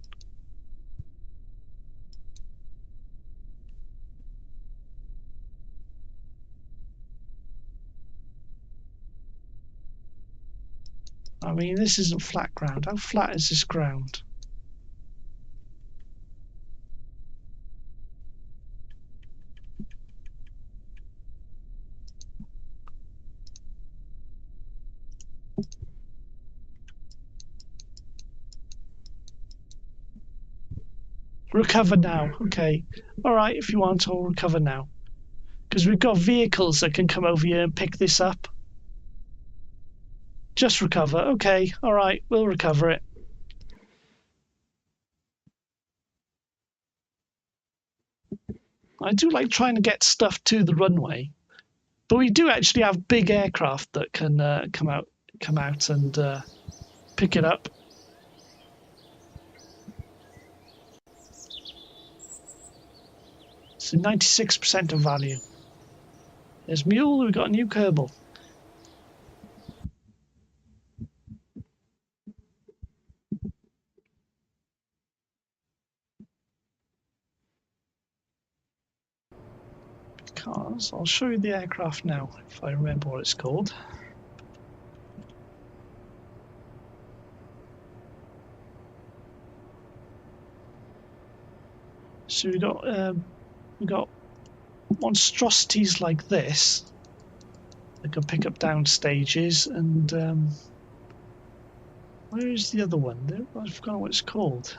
I mean, this isn't flat ground. How flat is this ground? Recover now. Okay. All right, if you want, I'll recover now. Because we've got vehicles that can come over here and pick this up. Just recover. Okay. All right, we'll recover it. I do like trying to get stuff to the runway, but we do actually have big aircraft that can come out and pick it up. So 96% of value. There's Mule. We've got a new Kerbal. Because I'll show you the aircraft now, if I remember what it's called. So we got monstrosities like this that can pick up down stages, and where is the other one? I've forgotten what it's called.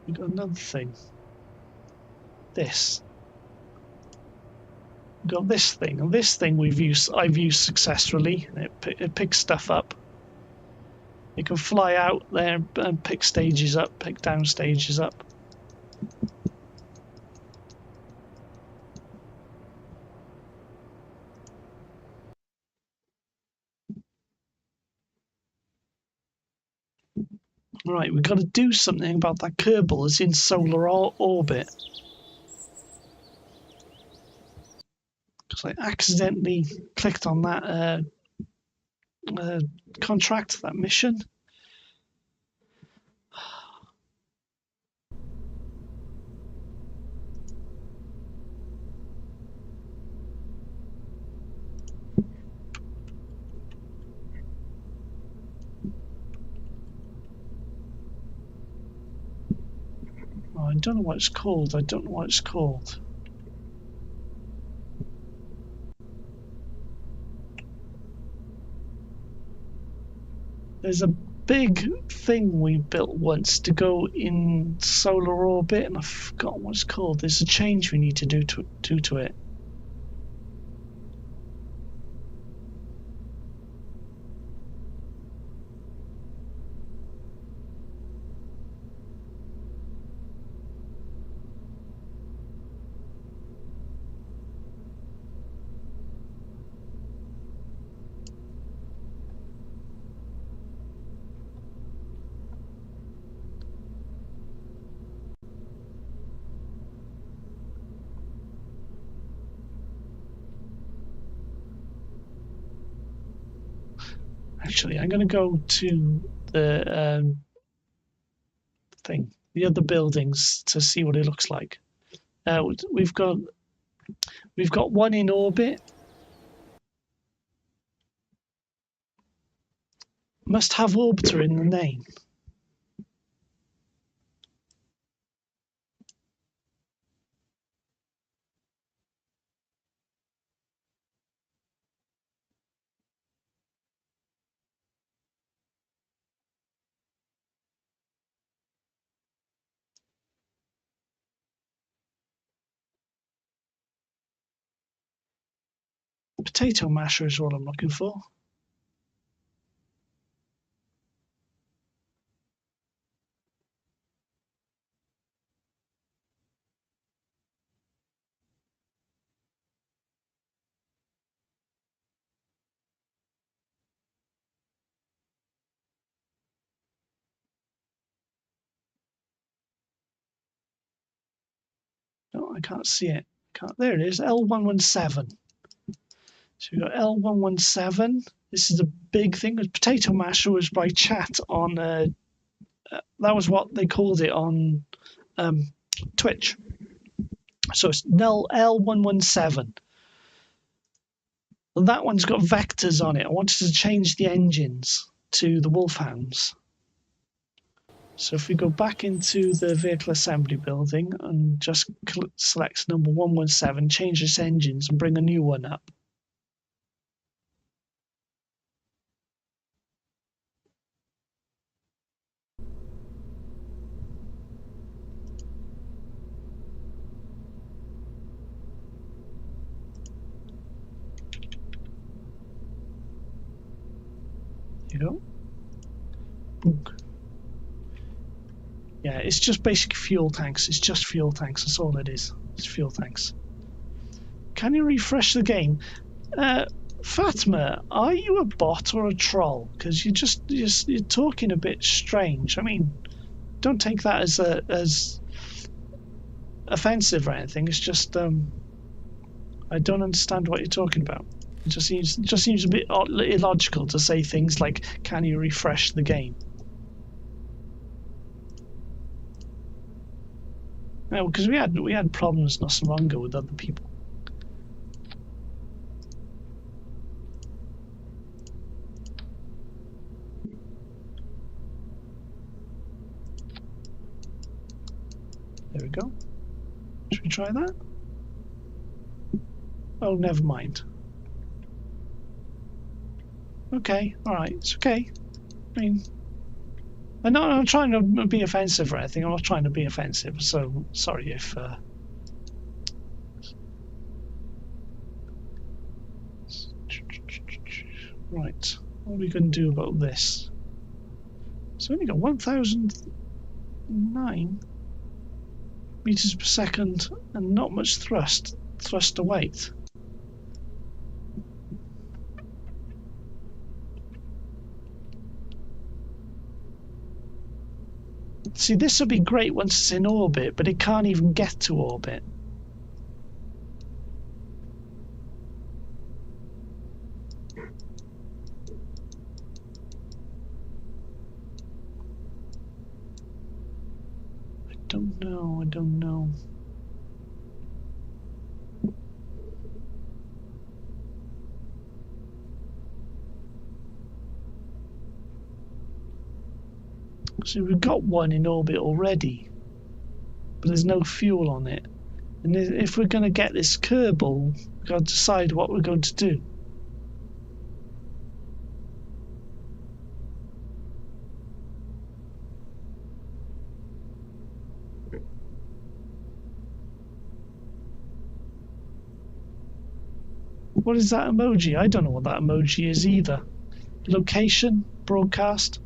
We got another thing. This. We've got this thing, and this thing I've used successfully. It picks stuff up. It can fly out there and pick stages up, pick down stages up. Right, we've got to do something about that Kerbal that's in solar orbit. Because I accidentally clicked on that contract, that mission. Oh, I don't know what it's called. I don't know what it's called. There's a big thing we built once to go in solar orbit, and I've forgotten what it's called. There's a change we need to do to it. Actually, I'm going to go to the thing, the other buildings, to see what it looks like. We've got one in orbit. Must have orbiter in the name. Potato masher is what I'm looking for. No, I can't see it. There it is, L117. So we've got L117. This is a big thing. Potato masher was by chat on. That was what they called it on Twitch. So it's L117. Well, that one's got vectors on it. I wanted to change the engines to the Wolfhounds. So if we go back into the vehicle assembly building and just select number 117, change its engines and bring a new one up. There you go. Boom. Yeah, it's just basic fuel tanks. It's just fuel tanks. That's all it is. It's fuel tanks. Can you refresh the game? Fatma, are you a bot or a troll? Because you're talking a bit strange. I mean, don't take that as offensive or anything. It's just I don't understand what you're talking about. It just seems a bit illogical to say things like, "Can you refresh the game?" No, because we had problems not so long ago with other people. There we go. Should we try that? Oh, never mind. Okay, alright, it's okay. I mean, I'm not trying to be offensive or anything. I'm not trying to be offensive, so sorry if... Right, what are we going to do about this? So we only got 1,009 meters per second and not much thrust to weight. See, this would be great once it's in orbit, but it can't even get to orbit. I don't know. So we've got one in orbit already, but there's no fuel on it. And if we're going to get this Kerbal, we've got to decide what we're going to do. What is that emoji? I don't know what that emoji is either. Location? Broadcast?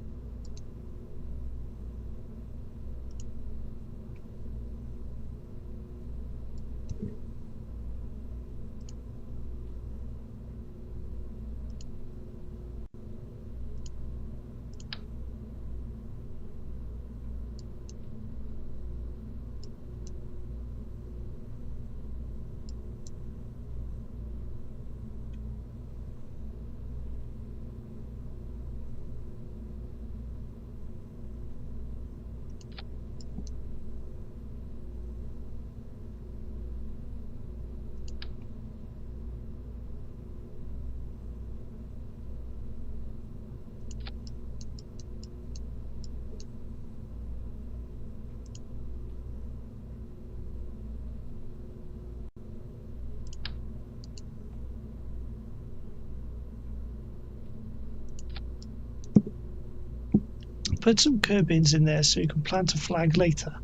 Put some Kerbins in there so you can plant a flag later.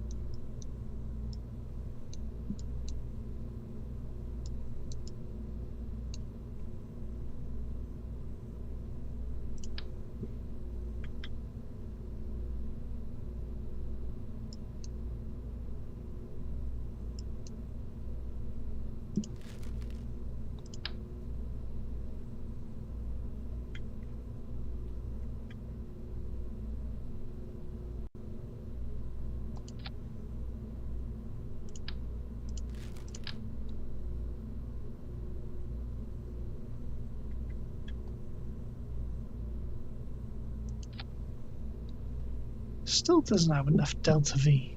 Still doesn't have enough delta V.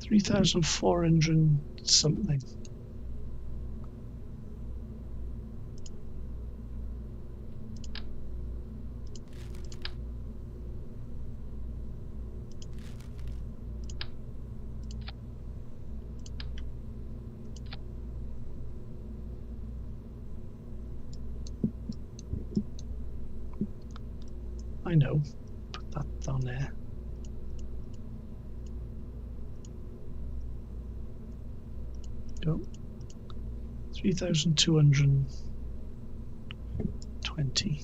$3,400 something. I know. Put that down there. Go. 3,220.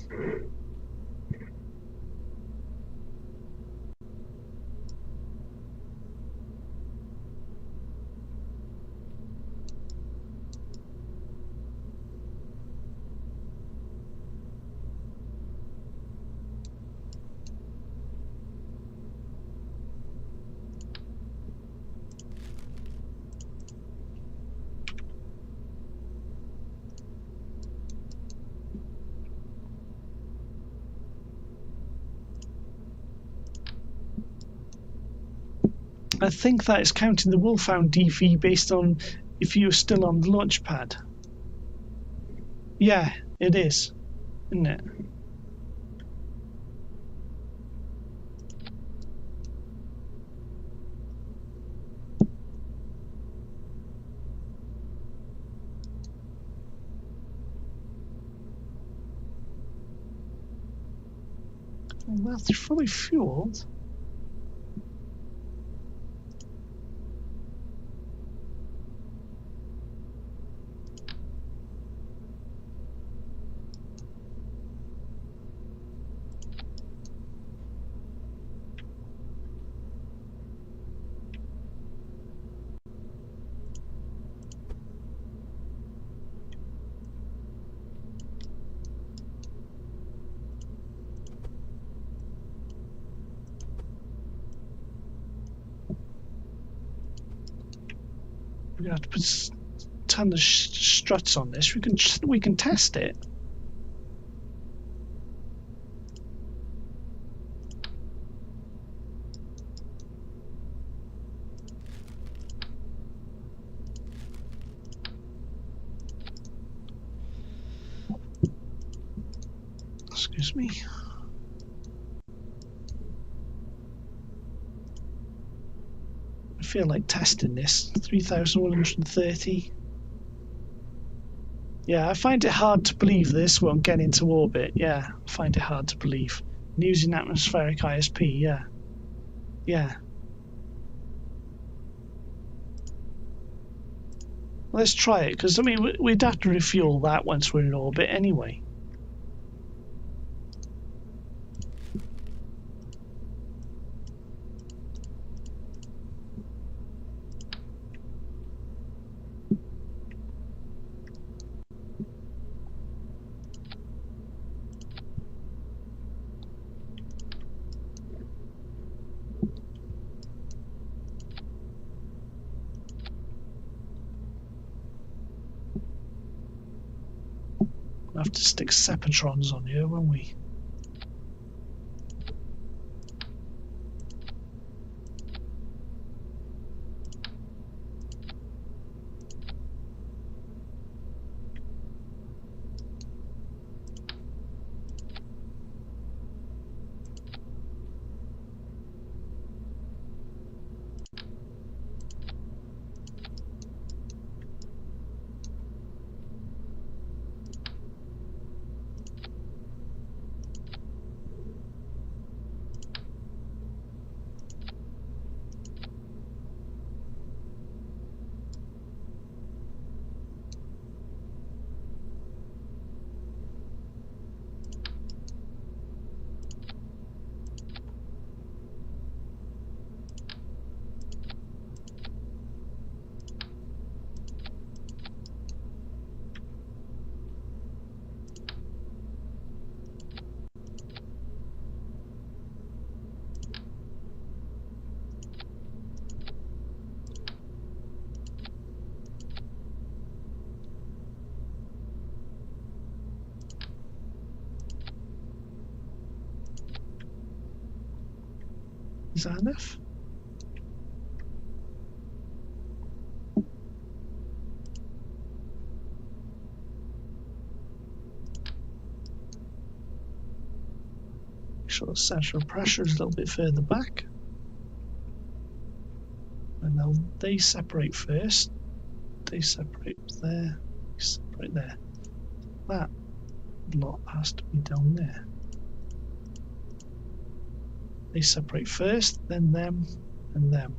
I think that is counting the Wolfhound DV based on if you're still on the launch pad. Yeah, it is, isn't it? Well, they're fully fueled. We're gonna have to put a ton of struts on this. We can test it. Excuse me. I feel like testing this. 3,130. Yeah, I find it hard to believe this won't get into orbit. Yeah, I find it hard to believe. And using atmospheric ISP, yeah. Yeah. Let's try it, because I mean, we'd have to refuel that once we're in orbit anyway. We'll have to stick Sepatrons on here, won't we? Is that enough? Make sure the center of pressure is a little bit further back. And they separate first. They separate there. They separate there. That lot has to be down there. They separate first, then them, and them.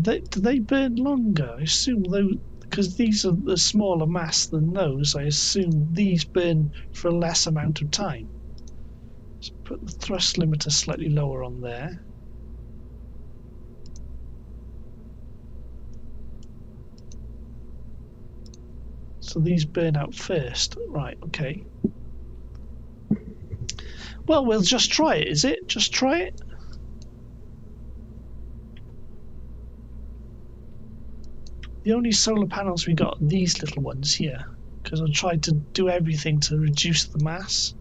Do they burn longer? I assume though, because these are the smaller mass than those, I assume these burn for a less amount of time. So put the thrust limiter slightly lower on there. So these burn out first. Right, okay. Well, we'll just try it, is it? Just try it? The only solar panels we got are these little ones here, because I tried to do everything to reduce the mass.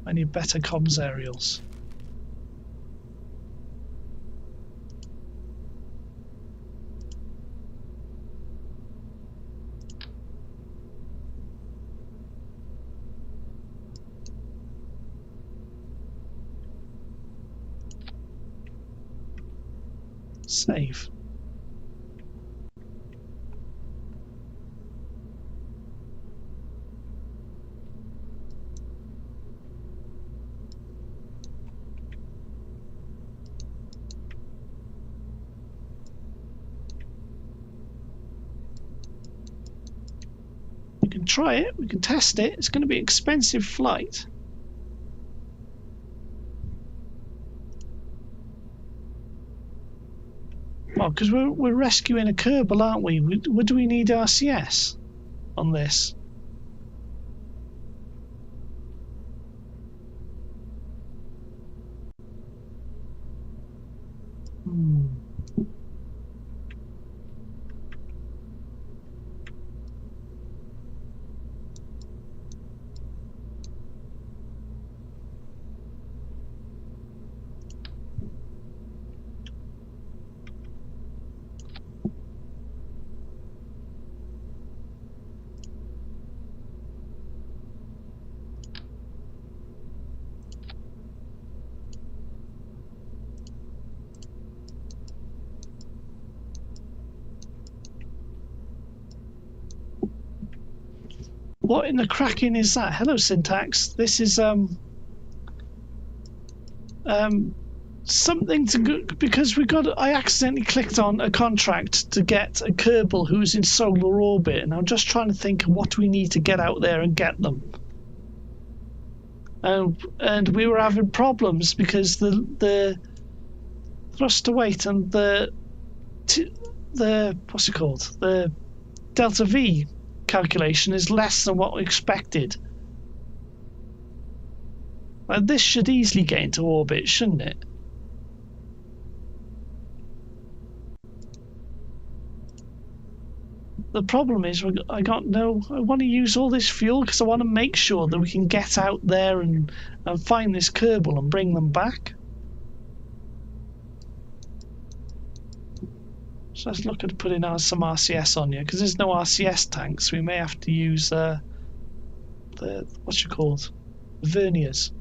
I need better comms aerials. Save. We can try it, we can test it. It's going to be an expensive flight. Well, because we're rescuing a Kerbal, aren't we? Do we need RCS on this? What in the cracking is that? Hello, Syntax. This is something to go, because I accidentally clicked on a contract to get a Kerbal who's in solar orbit, and I'm just trying to think of what we need to get out there and get them. And we were having problems because the thruster weight and the what's it called, the delta V calculation is less than what we expected. Like, this should easily get into orbit, shouldn't it? The problem is I want to use all this fuel because I want to make sure that we can get out there and find this Kerbal and bring them back. So let's look at putting some RCS on here, because there's no RCS tanks. We may have to use the what's it called, the verniers.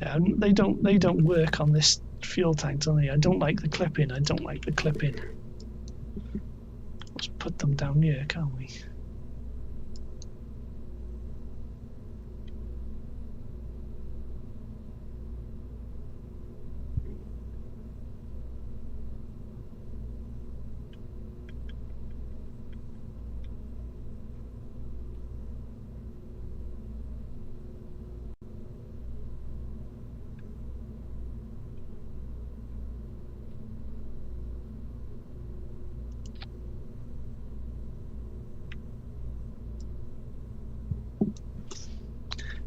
Yeah, they don't work on this fuel tank, do they? I don't like the clipping. I don't like the clipping. Let's put them down here, can't we?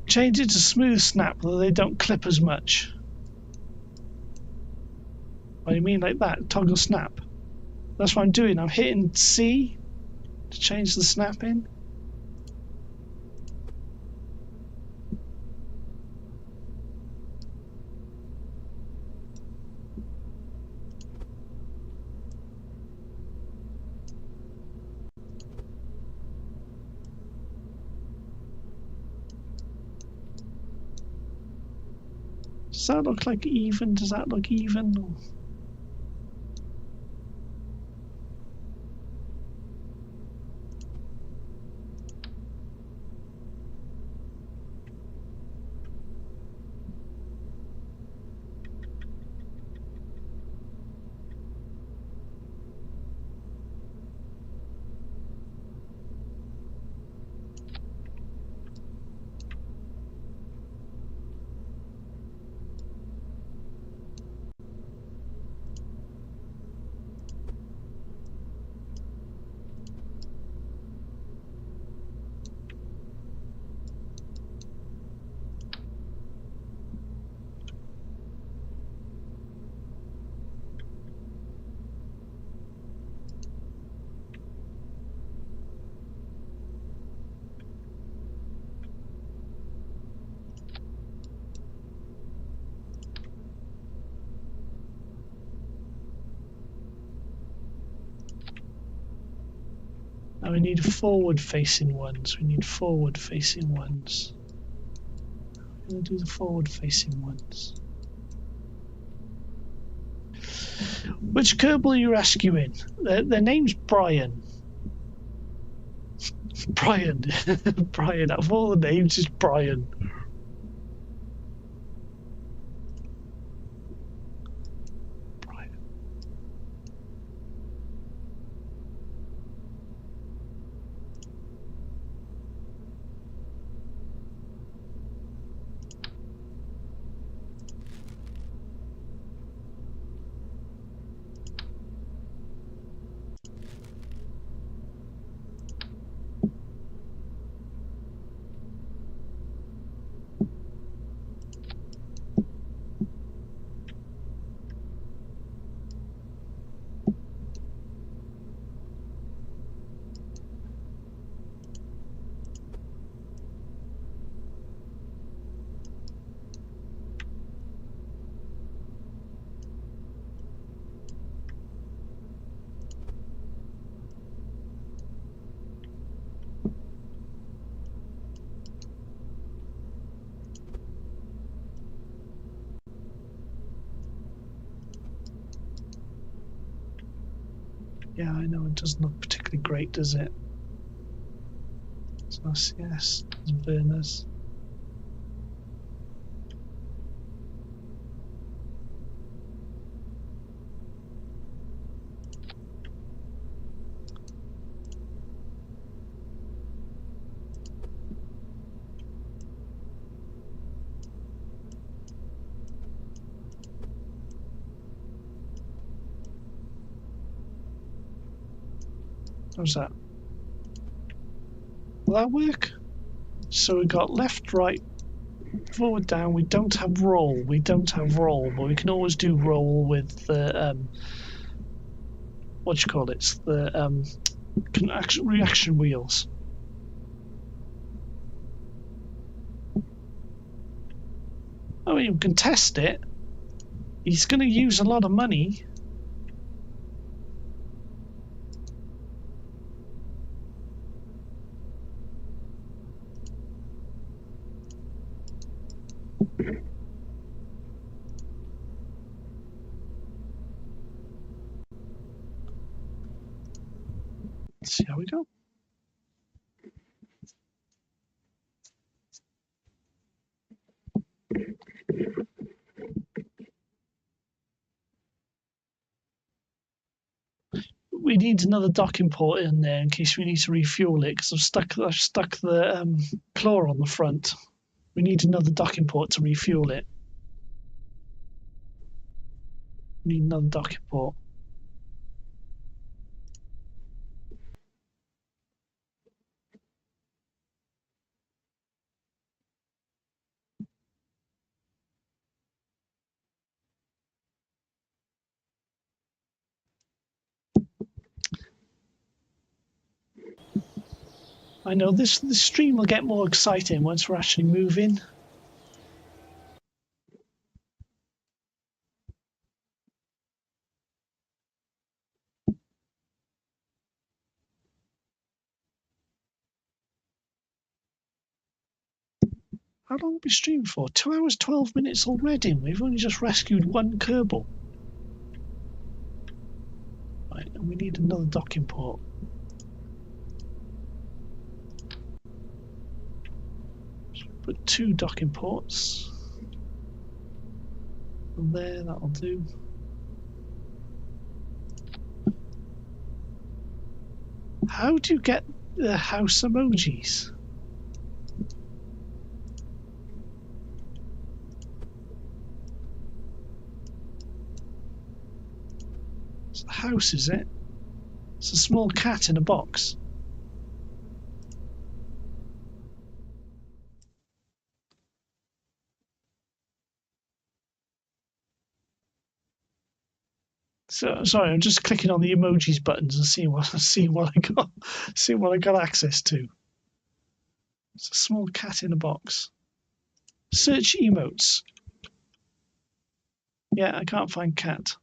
Change it to smooth snap so they don't clip as much. What do you mean, like that? Toggle snap. That's what I'm doing. I'm hitting C to change the snapping. Does that look like even? Does that look even? Now we need forward-facing ones. We need forward-facing ones. I'm going to do the forward-facing ones. Which Kerbal are you rescuing? Their name's Brian. Brian. Brian. Out of all the names, it's Brian. Yeah, I know, it doesn't look particularly great, does it? So yes, there's burners. How's that? Will that work? So we got left, right, forward, down. We don't have roll. We don't have roll, but we can always do roll with the what do you call it? It's the reaction wheels. I mean, we can test it. He's going to use a lot of money. Let's see how we go. We need another docking port in there in case we need to refuel it because I've stuck the claw on the front. We need another docking port to refuel it. We need another docking port. I know this stream will get more exciting once we're actually moving. How long have we streamed for? 2 hours 12 minutes already, and we've only just rescued one Kerbal. Right, and we need another docking port. So put 2 docking ports. And there, that'll do. How do you get the house emojis? It's the house, is it? It's a small cat in a box. So sorry, I'm just clicking on the emojis buttons and seeing what I got access to. It's a small cat in a box. Search emotes. Yeah, I can't find cat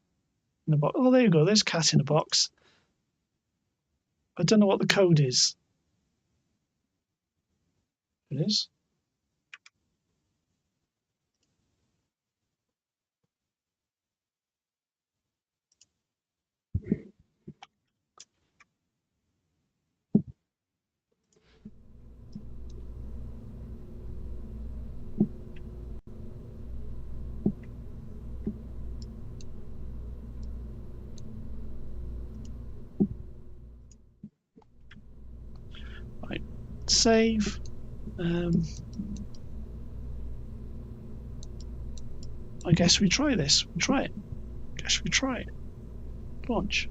in a box. Oh, there you go. There's cat in a box. I don't know what the code is. It is. Right. Save. I guess we try this. We try it. Guess we try it. Launch.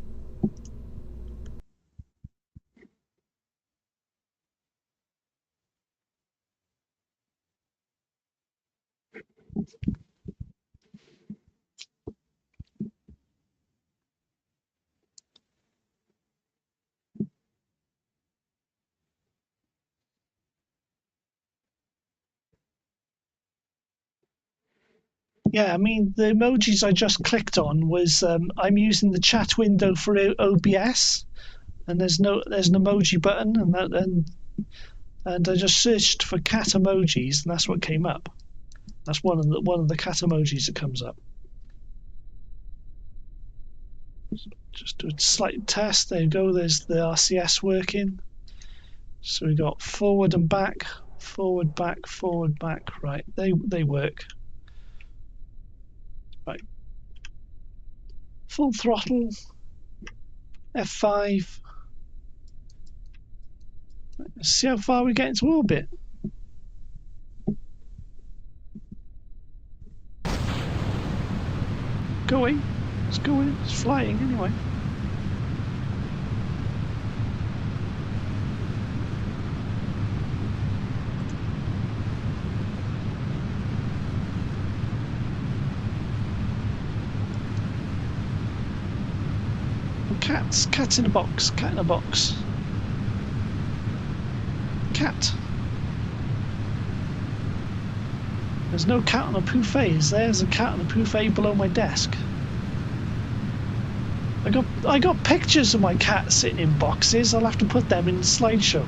Yeah, I mean, the emojis I just clicked on was I'm using the chat window for OBS, and there's an emoji button, and I just searched for cat emojis, and that's what came up. That's one of the cat emojis that comes up. Just do a slight test. There you go. There's the RCS working. So we got forward and back, forward, back, forward, back. Right, they work. Right, full throttle. F5. Let's see how far we get into orbit. Going. It's going. It's flying anyway. Cat in a box, cat in a box. Cat. There's no cat on a buffet. There's a cat on a buffet below my desk. I got pictures of my cat sitting in boxes. I'll have to put them in the slideshow.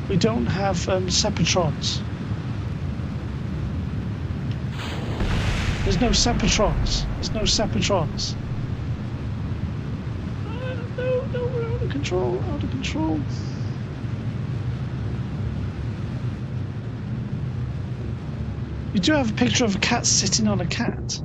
We don't have Separatrons. There's no Separatrons. There's no Separatrons. No, we're out of control, out of control. You do have a picture of a cat sitting on a cat.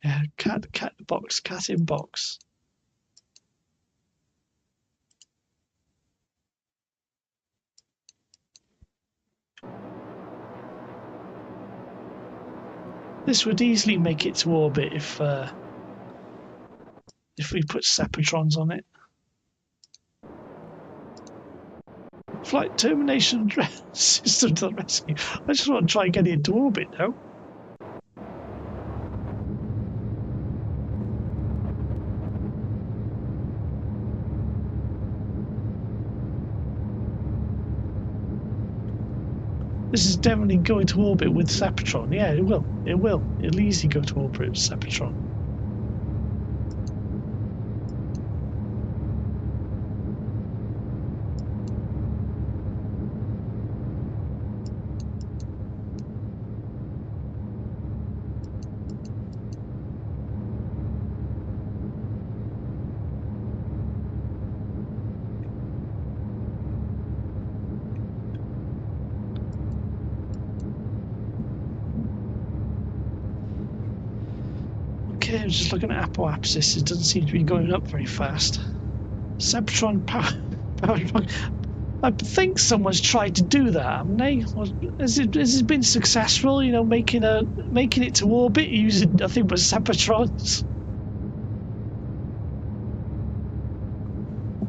Yeah, cat box, cat in box. This would easily make it to orbit if we put Separatrons on it. Flight termination system to the rescue. I just want to try and get it into orbit now. This is definitely going to orbit with Sepatron. Yeah, it will. It will. It'll easily go to orbit with Sepatron. Okay, I'm just looking at apoapsis. It doesn't seem to be going up very fast. Sepatron power. I think someone's tried to do that, haven't they? Has it been successful? You know, making it to orbit using nothing but Sepatrons.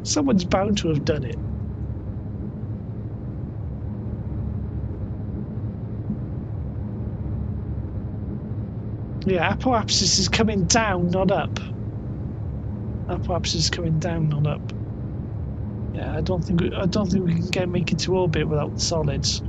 Someone's bound to have done it. Yeah, apoapsis is coming down, not up. Apoapsis is coming down, not up. Yeah, I don't think we can make it to orbit without the solids.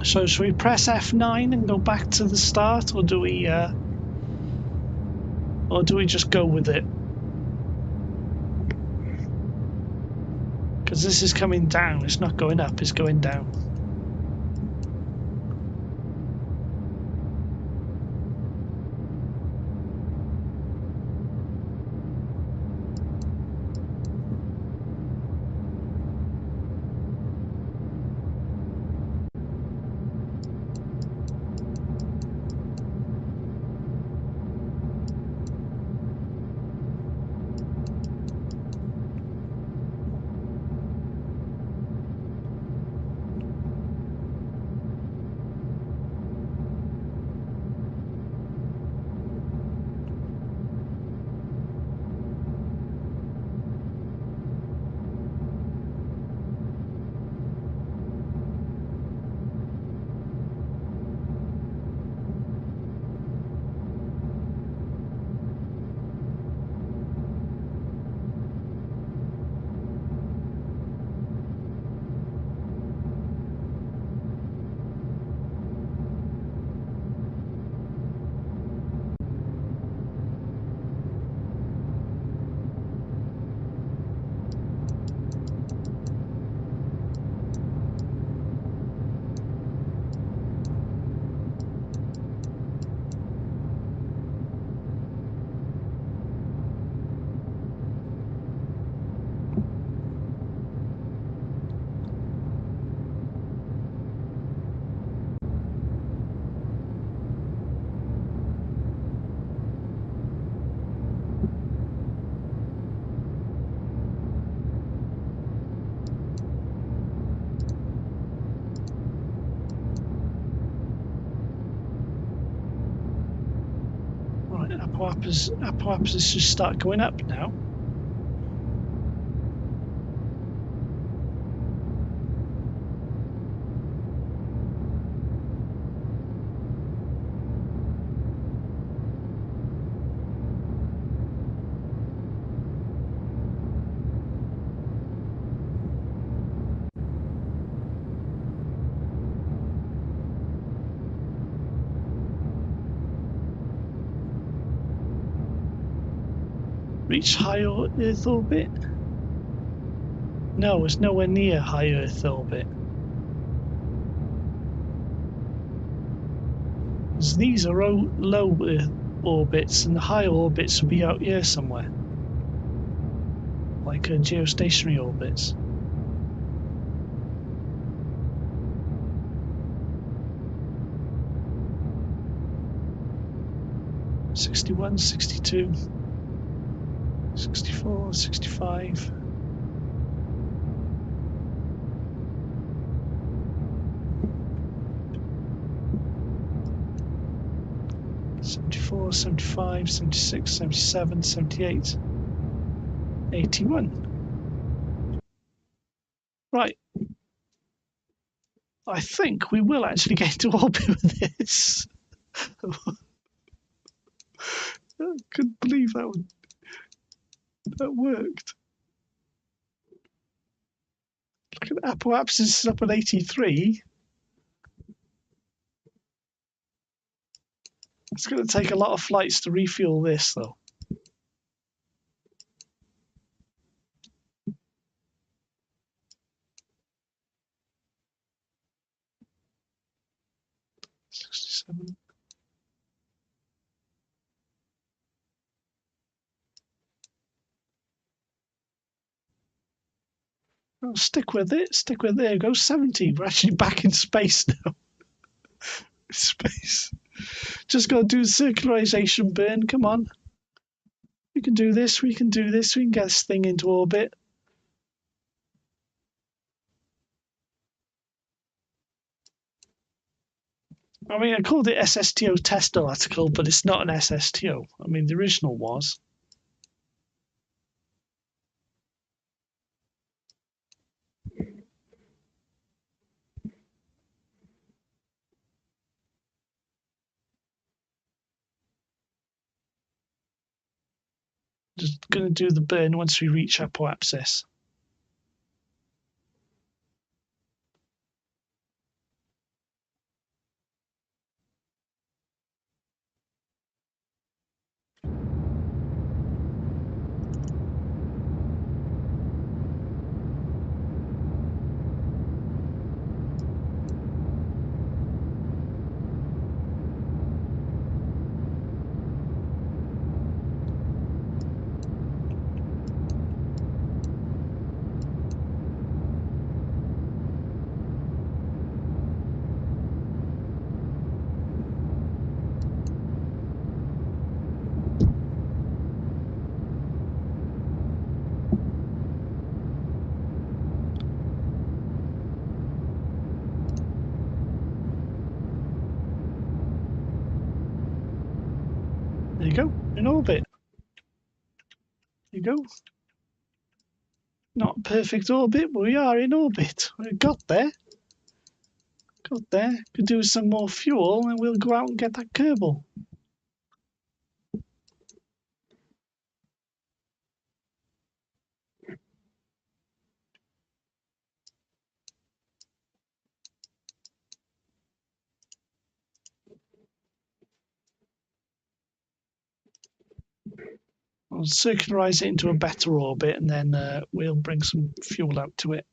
So should we press F9 and go back to the start, or do we just go with it? Because this is coming down. It's not going up. It's going down. Apoapsis should start going up now. Reach high Earth orbit? No, it's nowhere near high Earth orbit. Because these are low Earth orbits, and the high orbits will be out here somewhere, like geostationary orbits. 61, 62, 64, 65. 74, 75, 76, 77, 78, 81. Right. I think we will actually get into orbit with this. I couldn't believe that worked. Look at Apoapsis is up at 83. It's going to take a lot of flights to refuel this, though. '67. Oh, stick with it. Stick with it. There goes 70. We're actually back in space now. Space. Just got to do the circularization burn. Come on. We can do this. We can do this. We can get this thing into orbit. I mean, I called it SSTO test article, but it's not an SSTO. I mean, the original was. Just going to do the burn once we reach apoapsis. There you go, in orbit. There you go. Not perfect orbit, but we are in orbit. We got there. Got there. Could do some more fuel and we'll go out and get that Kerbal. I'll circularize it into a better orbit and then we'll bring some fuel out to it.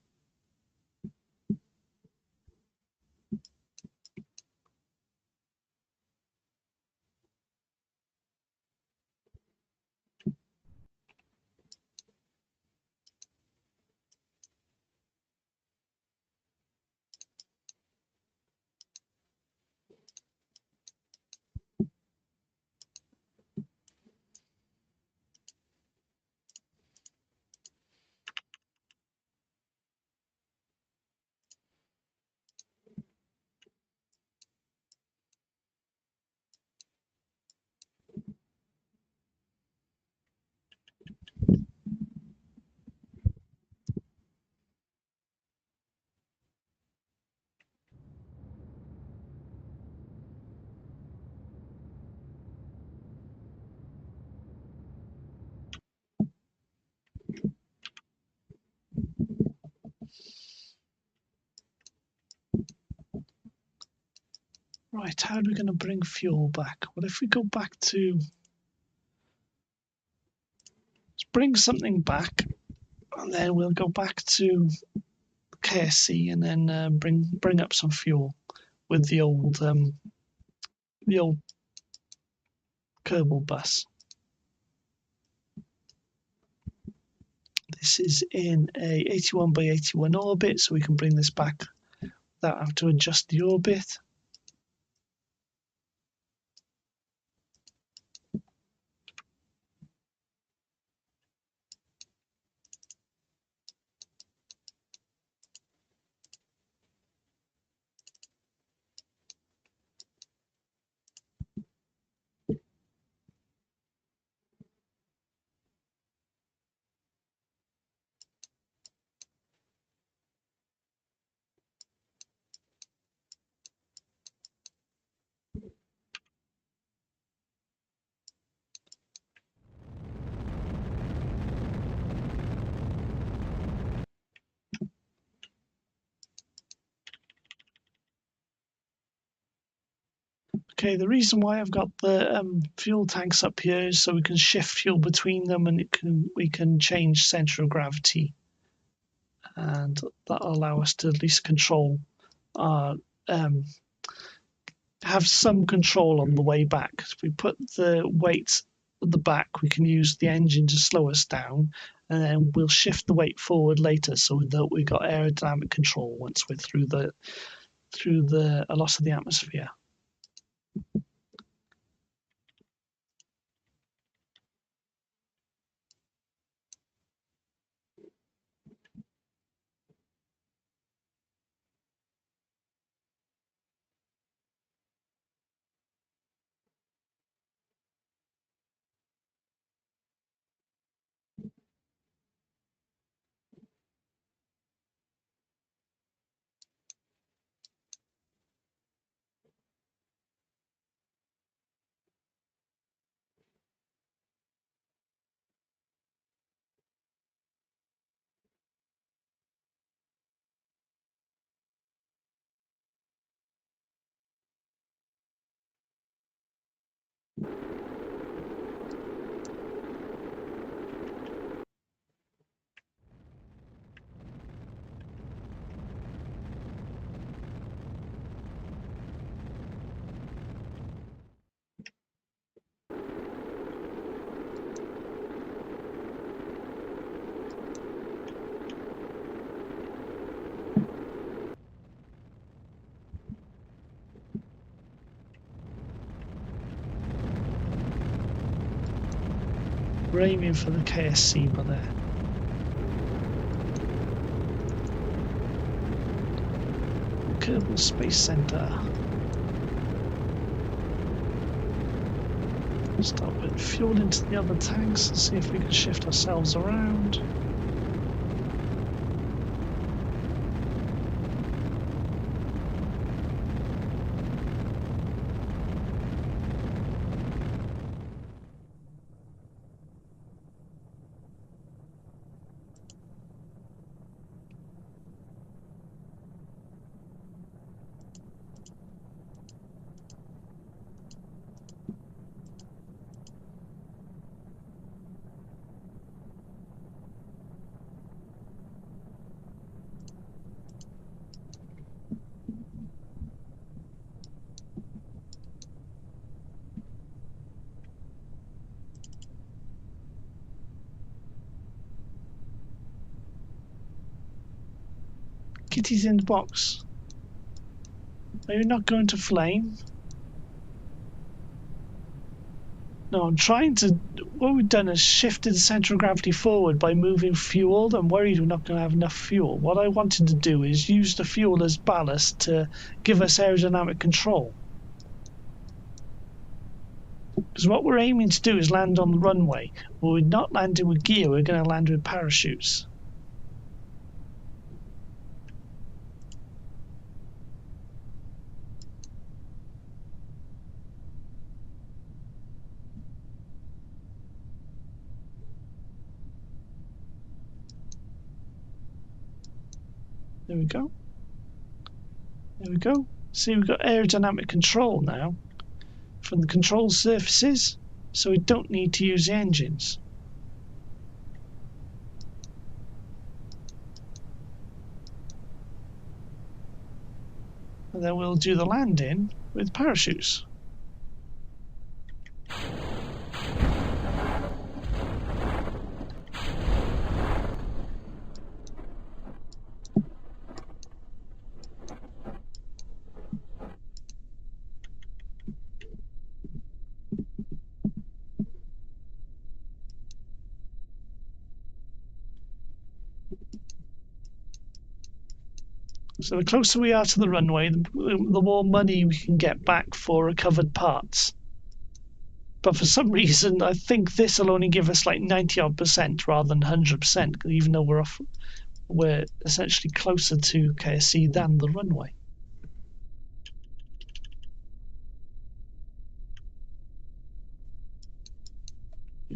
Right, how are we going to bring fuel back? Well, if we go back to... Let's bring something back, and then we'll go back to KSC and then bring up some fuel with the old Kerbal bus. This is in a 81 by 81 orbit, so we can bring this back without having to adjust the orbit. Okay, the reason why I've got the fuel tanks up here is so we can shift fuel between them, and we can change center of gravity, and that'll allow us to at least control our have some control on the way back. If we put the weight at the back, we can use the engine to slow us down, and then we'll shift the weight forward later so that we've got aerodynamic control once we're through a loss of the atmosphere. We're aiming for the KSC by there. Kerbal Space Center. Start putting fuel into the other tanks and see if we can shift ourselves around. Kitty's in the box. Are you not going to flame? No, I'm trying to... What we've done is shifted the centre of gravity forward by moving fuel. I'm worried we're not going to have enough fuel. What I wanted to do is use the fuel as ballast to give us aerodynamic control. Because what we're aiming to do is land on the runway. Well, we're not landing with gear, we're going to land with parachutes. There we go. There we go. See, we've got aerodynamic control now from the control surfaces, so we don't need to use the engines. And then we'll do the landing with parachutes. So the closer we are to the runway, the more money we can get back for recovered parts. But for some reason, I think this will only give us like 90% rather than 100%, even though we're essentially closer to KSC than the runway.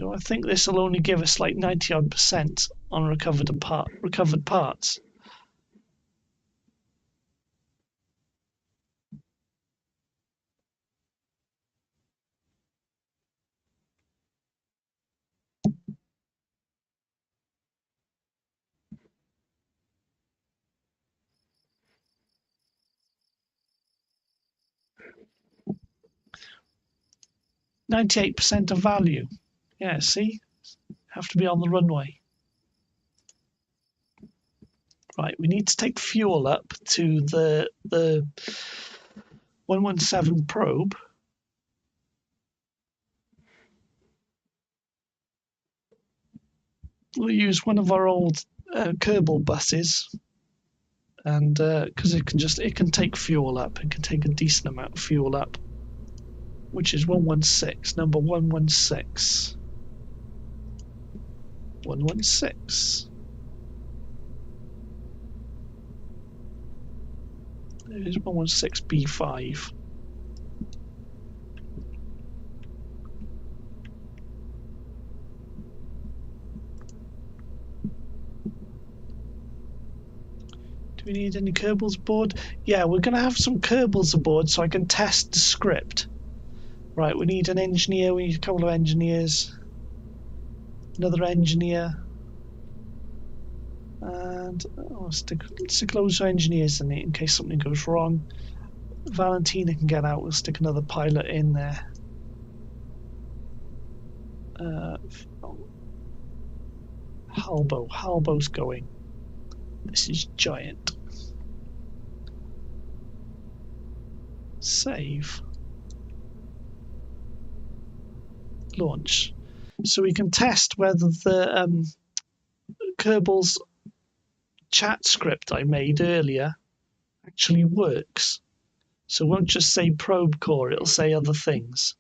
I think this will only give us like 90% on recovered parts. %98 of value. Yeah, see? Have to be on the runway. Right, we need to take fuel up to the 117 probe. We'll use one of our old Kerbal buses, and because it can take fuel up, it can take a decent amount of fuel up, which is 116, number 116. 116. It is 116B5. Do we need any Kerbals aboard? Yeah, we're going to have some Kerbals aboard so I can test the script. Right, we need an engineer, we need a couple of engineers. Another engineer. And stick loads of engineers in it in case something goes wrong. Valentina can get out, we'll stick another pilot in there. Halbo's going. This is giant. Save. Launch. So we can test whether the Kerbal's chat script I made earlier actually works. So it won't just say probe core, it'll say other things.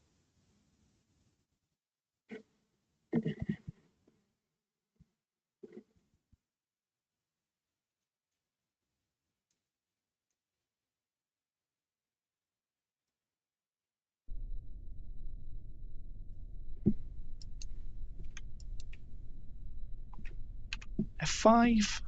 F5.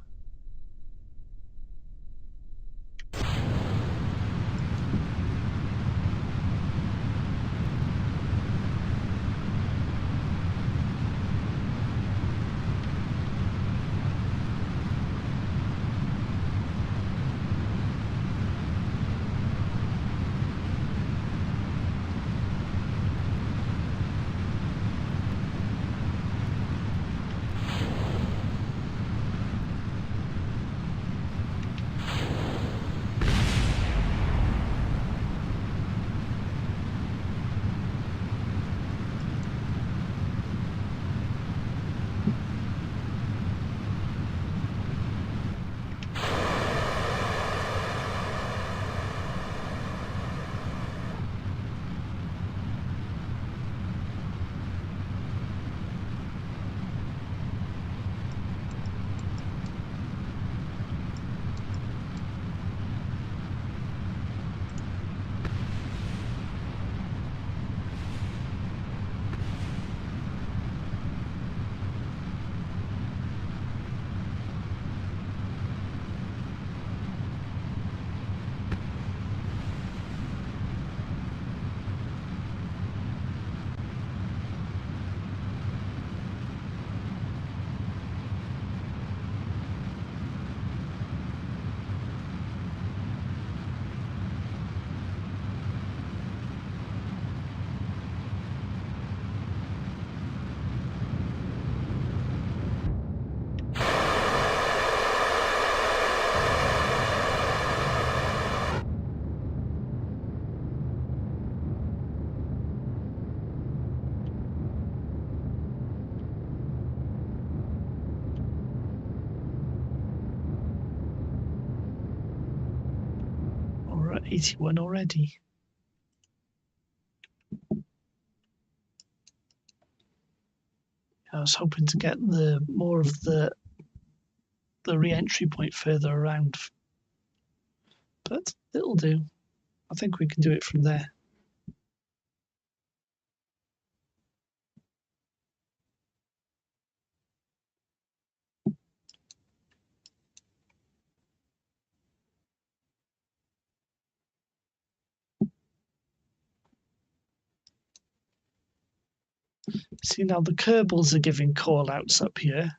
at 81 already. I was hoping to get more of the re-entry point further around, but it'll do. I think we can do it from there. See, now the Kerbals are giving call outs up here.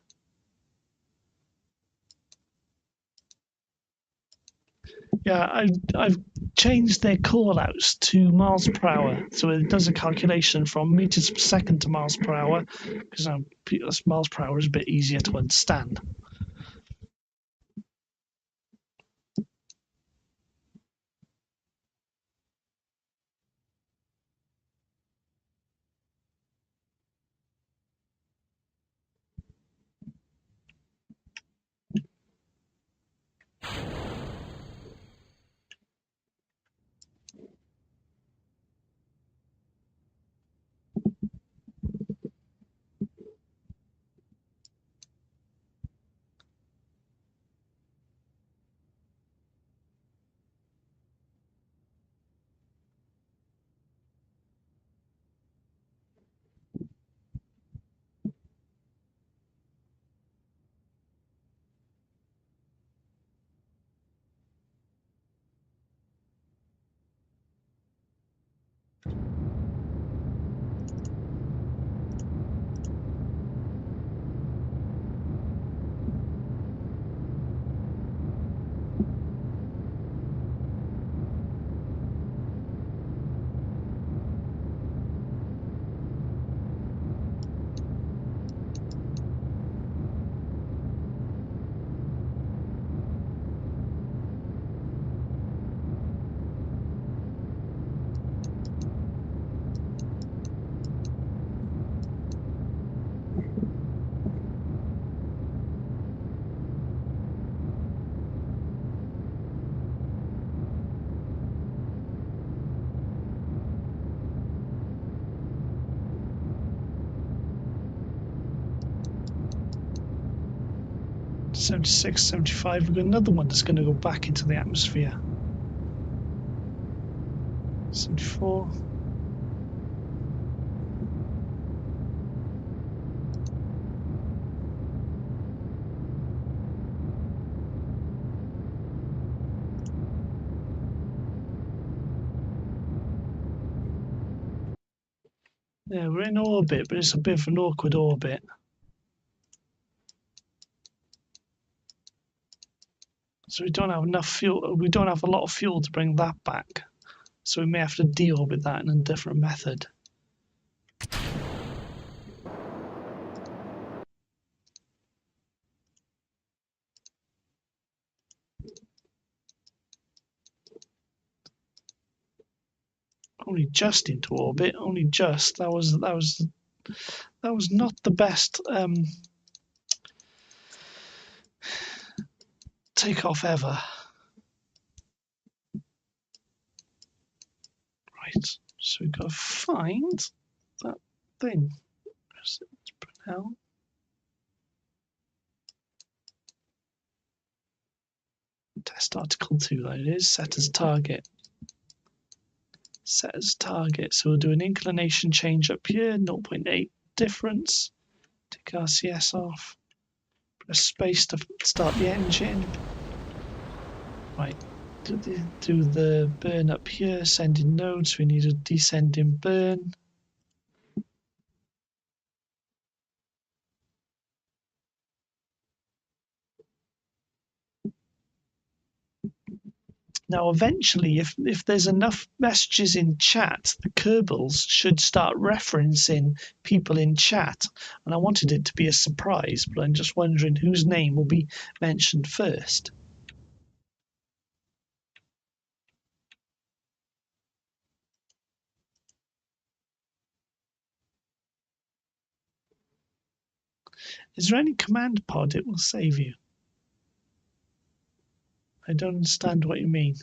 Yeah, I've changed their call outs to miles per hour, so it does a calculation from meters per second to miles per hour, because miles per hour is a bit easier to understand. '76, '75. We've got another one that's going to go back into the atmosphere. '74. Yeah, we're in orbit, but it's a bit of an awkward orbit. So we don't have enough fuel. We don't have a lot of fuel to bring that back. So we may have to deal with that in a different method. Only just into orbit. Only just. That was not the best takeoff ever. Right. So we've got to find that thing. Where's it? Now. Test article 2, that it is. Set as target. Set as target. So we'll do an inclination change up here, 0.8 difference. Take RCS off. Press space to start the engine. Right. Do the burn up here, sending nodes. We need a descending burn. Now, eventually, if there's enough messages in chat, the Kerbals should start referencing people in chat. And I wanted it to be a surprise, but I'm just wondering whose name will be mentioned first. Is there any command pod it will save you? I don't understand what you mean.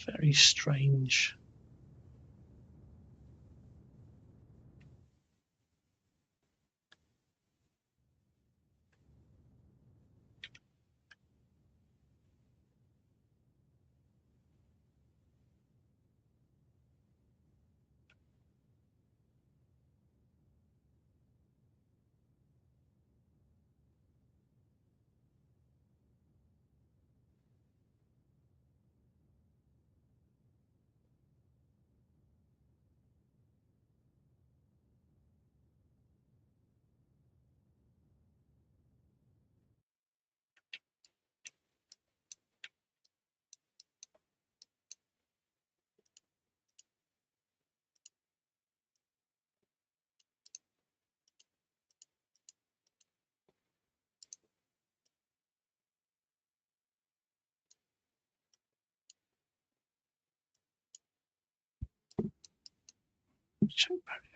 Very strange.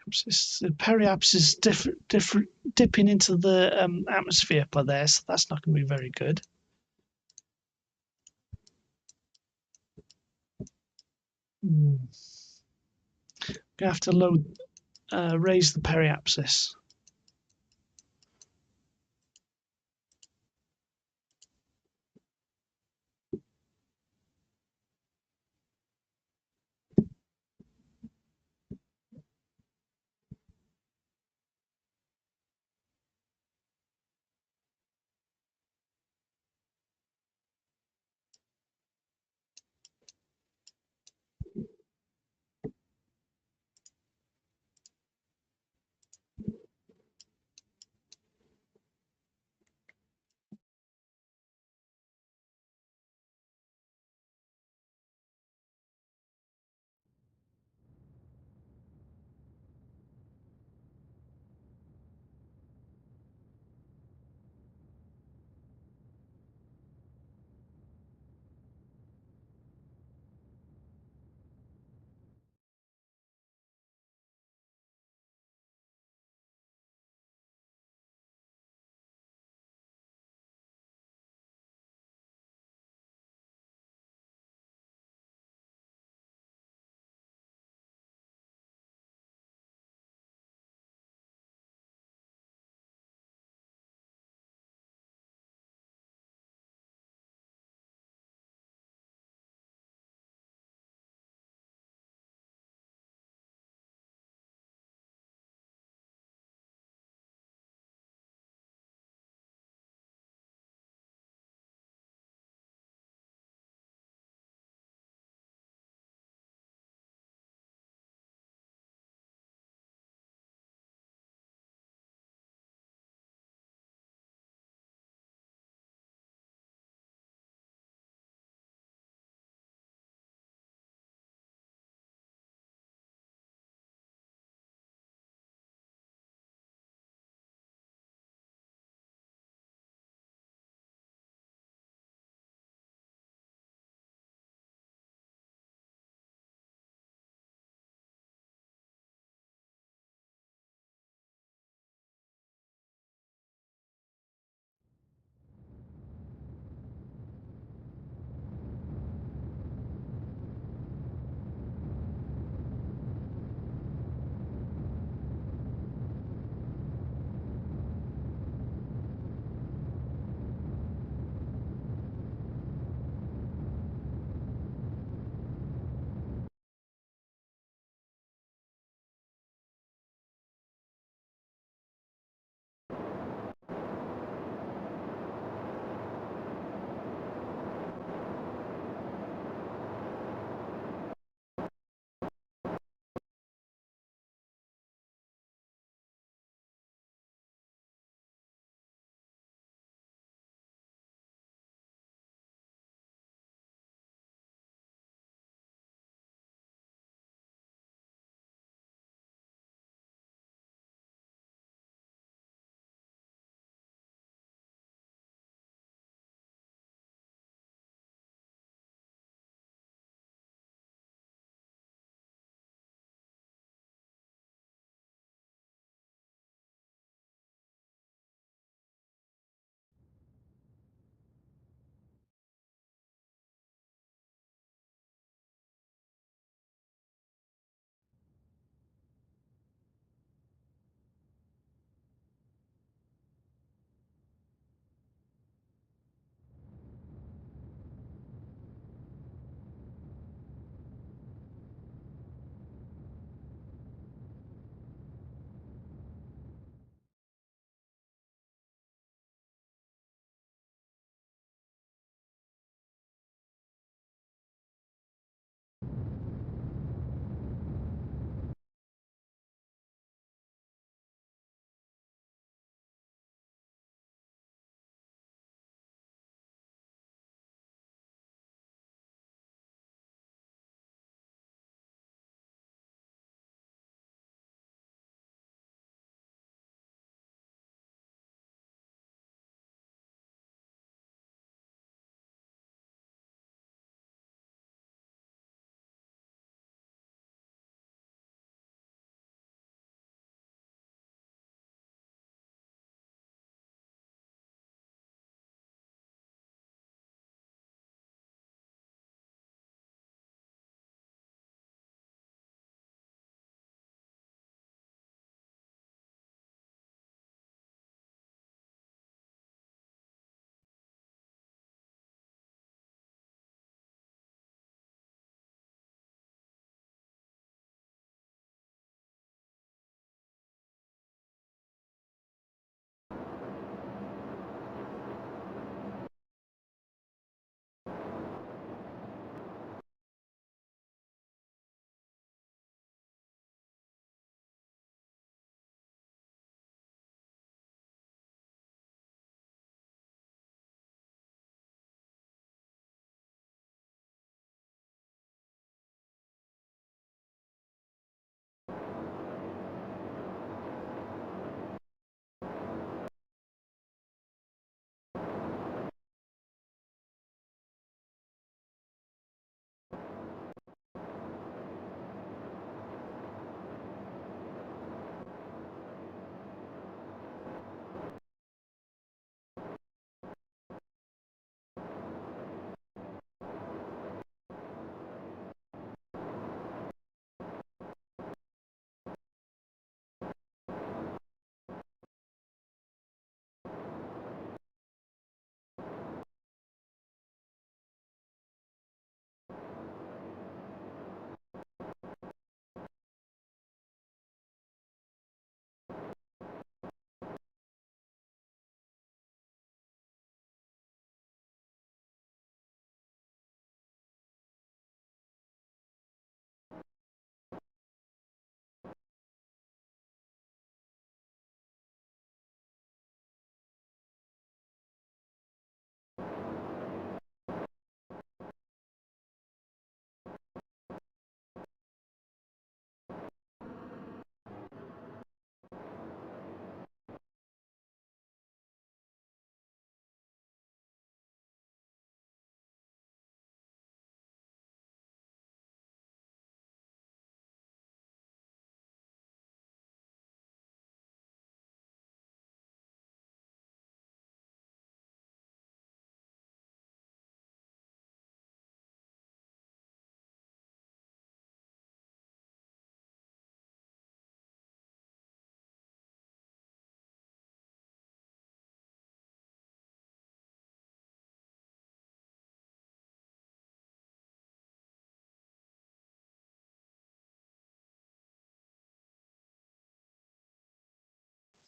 Periapsis. The periapsis is different, dipping into the atmosphere by there, so that's not going to be very good. Gonna have to raise the periapsis.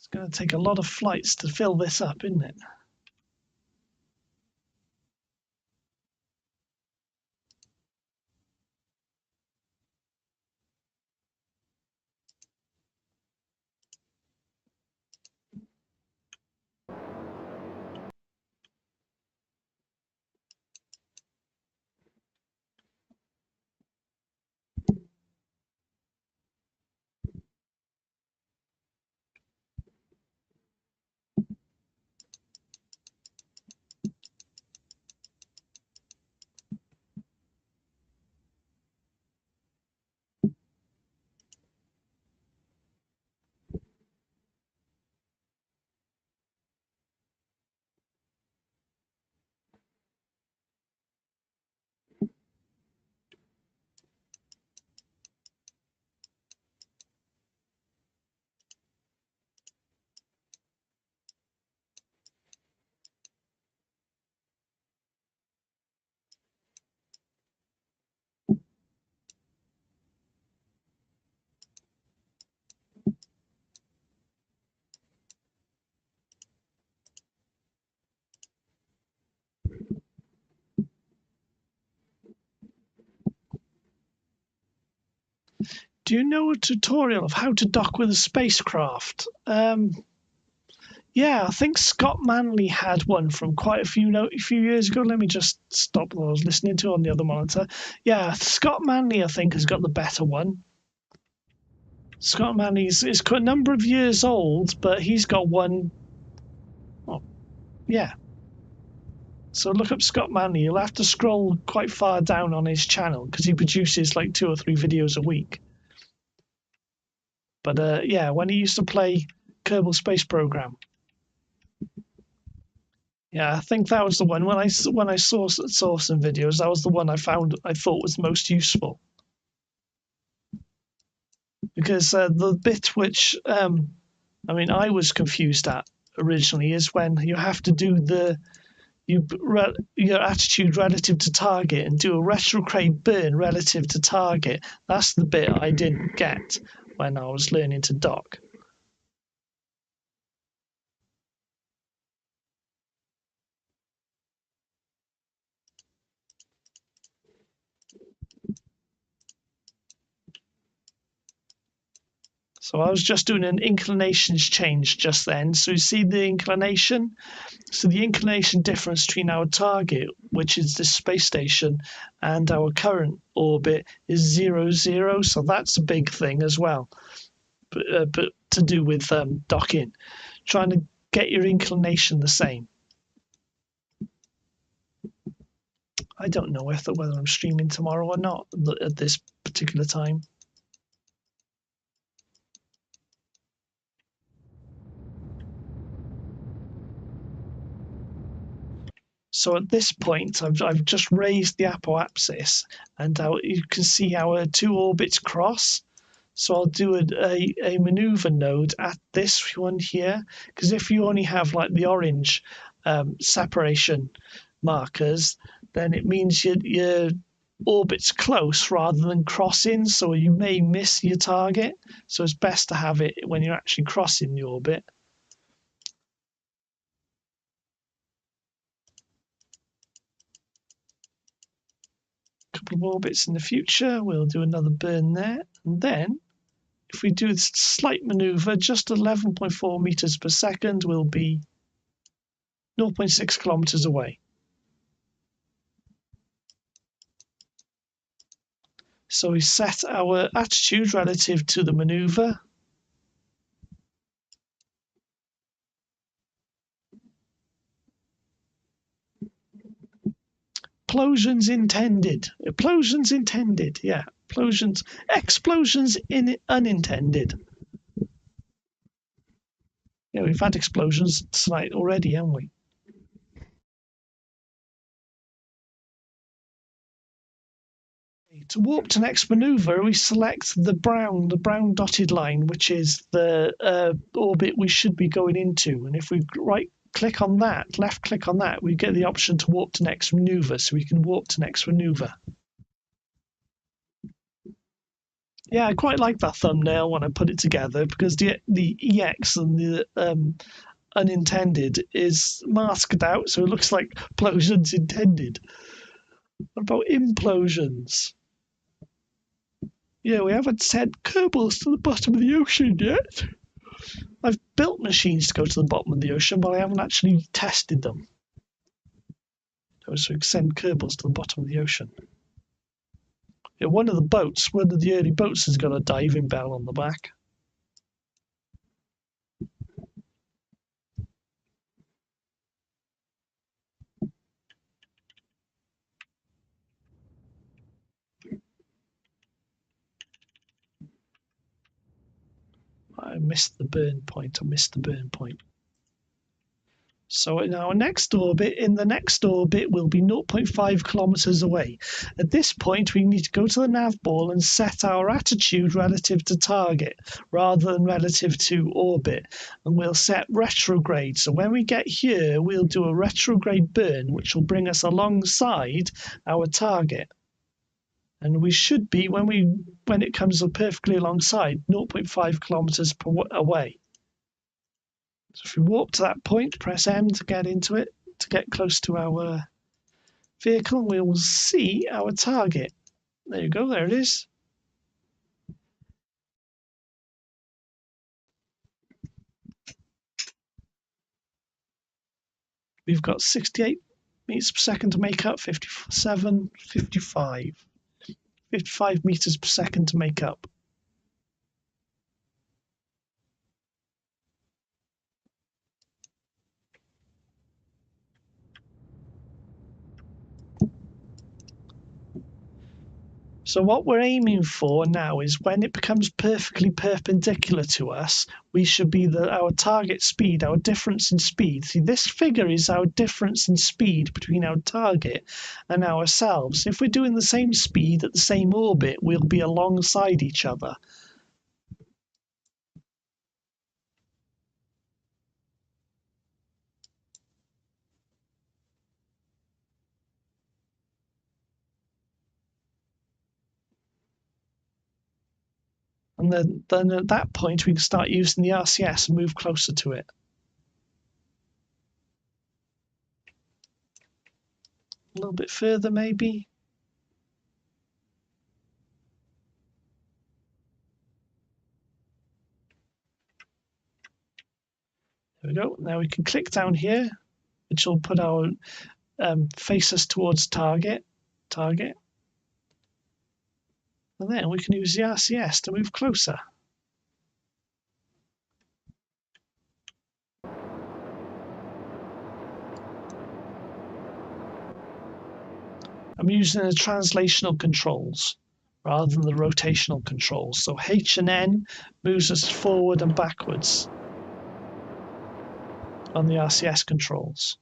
It's going to take a lot of flights to fill this up, isn't it? Do you know a tutorial of how to dock with a spacecraft? Yeah, I think Scott Manley had one from quite a few years ago. Let me just stop what I was listening to on the other monitor. Yeah, Scott Manley, I think, has got the better one. Scott Manley's is quite a number of years old, but he's got one. Oh, yeah. So look up Scott Manley. You'll have to scroll quite far down on his channel because he produces like 2 or 3 videos a week. But yeah, when he used to play Kerbal Space Program. Yeah, I think that was the one. When I saw some videos, that was the one I thought was most useful. Because the bit which I was confused at originally is when you have to do your attitude relative to target and do a retrograde burn relative to target. That's the bit I didn't get when I was learning to dock. So I was just doing an inclinations change just then. So you see the inclination? So the inclination difference between our target, which is this space station, and our current orbit is 0, 0. So that's a big thing as well. But to do with docking, trying to get your inclination the same. I don't know whether I'm streaming tomorrow or not at this particular time. So at this point, I've just raised the apoapsis, and you can see our 2 orbits cross. So I'll do a maneuver node at this one here, because if you only have like the orange separation markers, then it means your orbit's close rather than crossing, so you may miss your target. So it's best to have it when you're actually crossing the orbit. Couple of orbits in the future, we'll do another burn there, and then if we do this slight maneuver, just 11.4 meters per second, we'll be 0.6 kilometers away. So we set our attitude relative to the maneuver. Explosions intended. Explosions intended. Yeah. Explosions unintended. Yeah, we've had explosions tonight already, haven't we? To warp to next maneuver, we select the brown dotted line, which is the orbit we should be going into. And if we left click on that, we get the option to warp to next maneuver. So we can warp to next maneuver. Yeah, I quite like that thumbnail when I put it together because the EX and the unintended is masked out, so it looks like implosions intended. What about implosions? Yeah, we haven't sent Kerbals to the bottom of the ocean yet. I've built machines to go to the bottom of the ocean, but I haven't actually tested them. So we can send Kerbals to the bottom of the ocean. Yeah, one of the early boats has got a diving bell on the back. I missed the burn point. So in our next orbit, we'll be zero point 0.5 kilometers away. At this point, we need to go to the nav ball and set our attitude relative to target rather than relative to orbit. And we'll set retrograde. So when we get here, we'll do a retrograde burn, which will bring us alongside our target. And we should be, when it comes perfectly alongside, 0 0.5 kilometers away. So if we warp to that point, press M to get into it, to get close to our vehicle, and we will see our target. There you go, there it is. We've got 68 meters per second to make up, 57, 55. 55 meters per second to make up. So what we're aiming for now is when it becomes perfectly perpendicular to us, we should be our target speed, our difference in speed. See, this figure is our difference in speed between our target and ourselves. If we're doing the same speed at the same orbit, we'll be alongside each other. And then at that point, we can start using the RCS and move closer to it. A little bit further, maybe. There we go. Now we can click down here, which will put our face us towards target. And then we can use the RCS to move closer. I'm using the translational controls rather than the rotational controls. So H and N moves us forward and backwards on the RCS controls.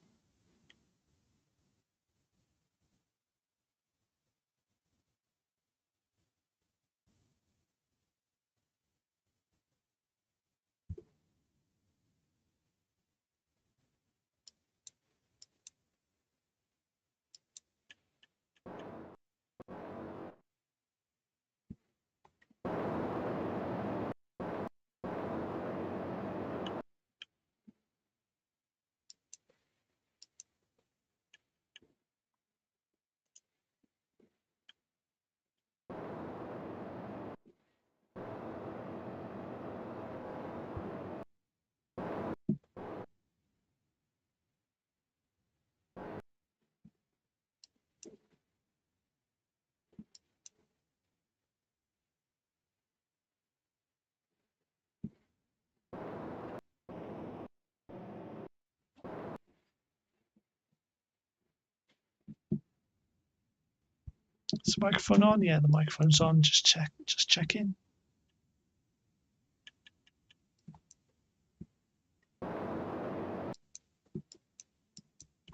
Is the microphone on? Yeah, the microphone's on. Just check in.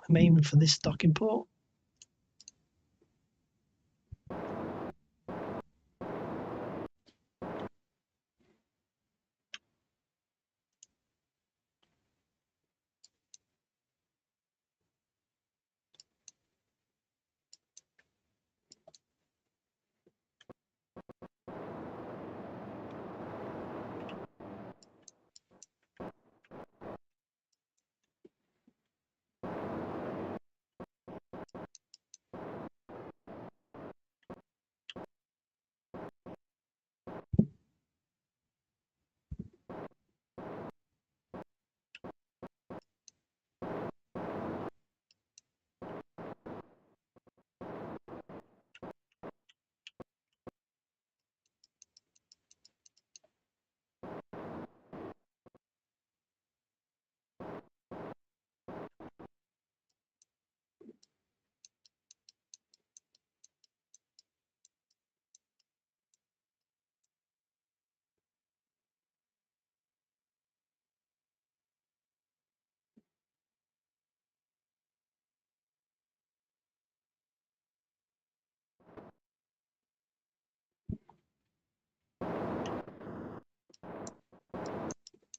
I'm aiming for this docking port.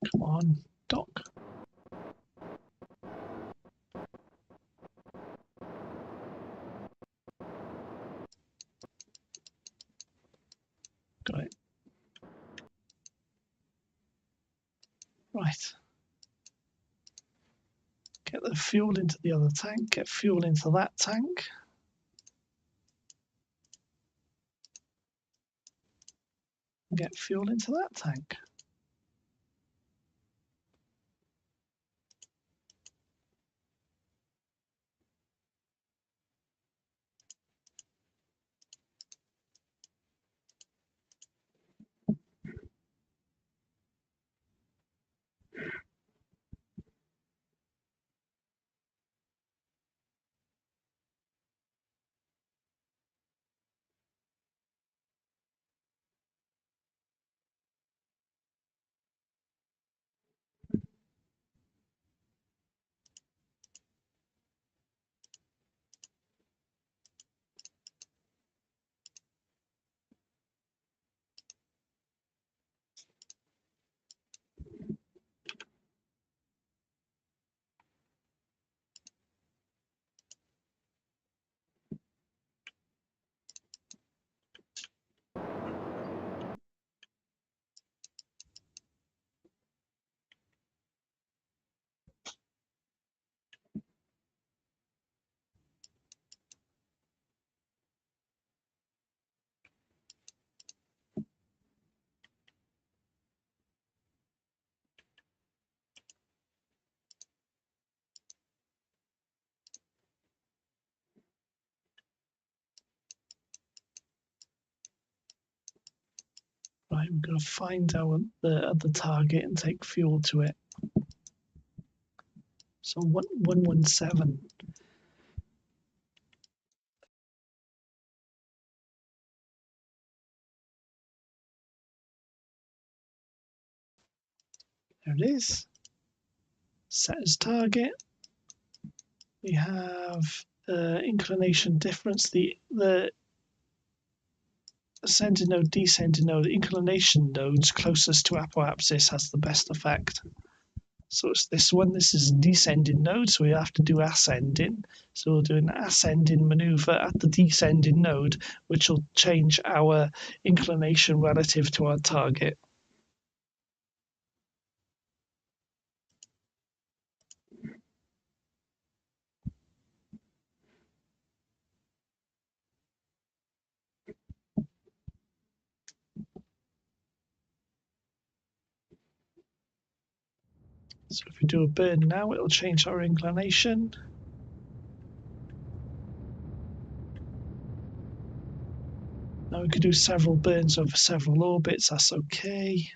Come on, dock. Got it. Right. Get the fuel into the other tank, get fuel into that tank. Get fuel into that tank. Right, we're going to find out the target and take fuel to it. So 117. There it is. Set as target. We have inclination difference. The ascending node, descending node, the inclination nodes closest to apoapsis has the best effect. So it's this one. This is descending node, so we have to do ascending. So we'll do an ascending maneuver at the descending node, which will change our inclination relative to our target. So if we do a burn now, it'll change our inclination. Now we could do several burns over several orbits, that's okay.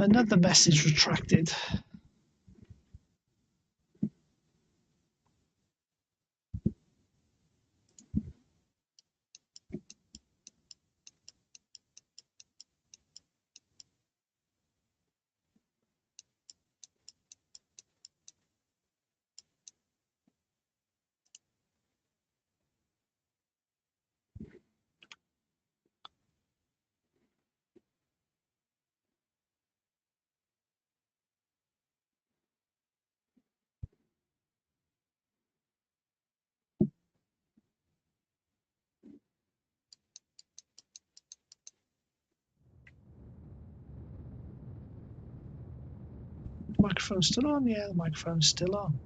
Another message retracted. Microphone's still on? Yeah, the microphone's still on.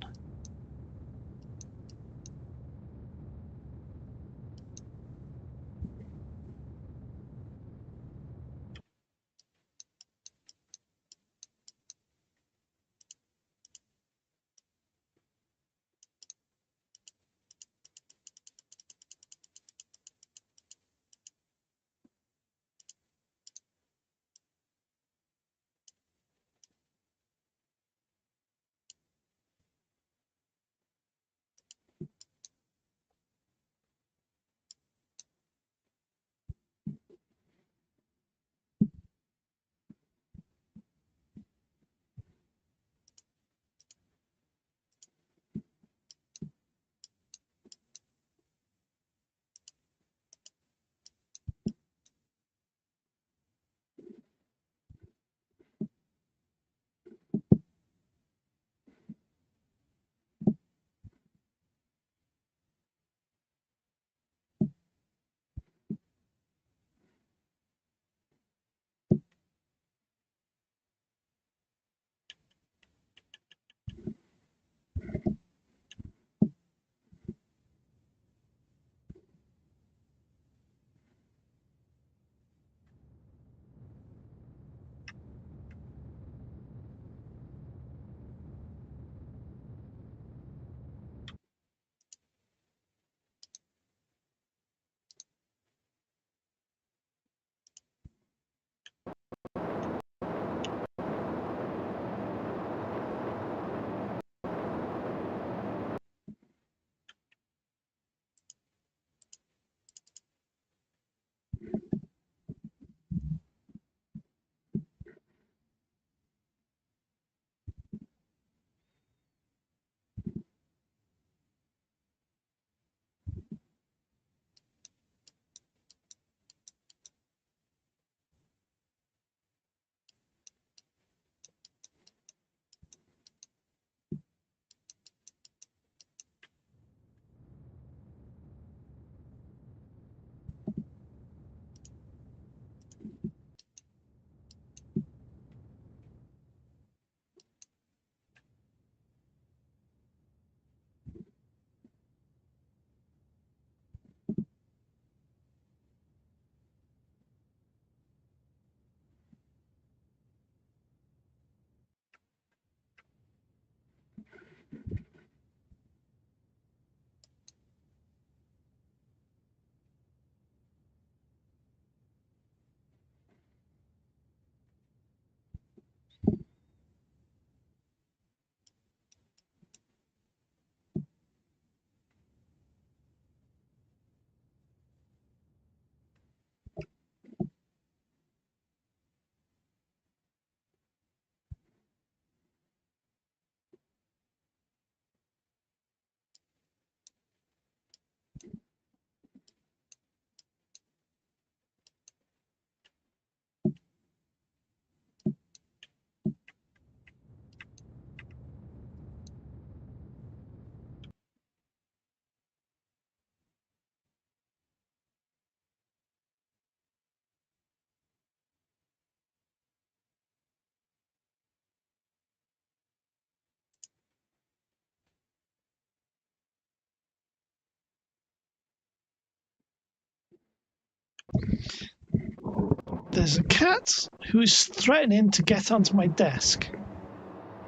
There's a cat who is threatening to get onto my desk.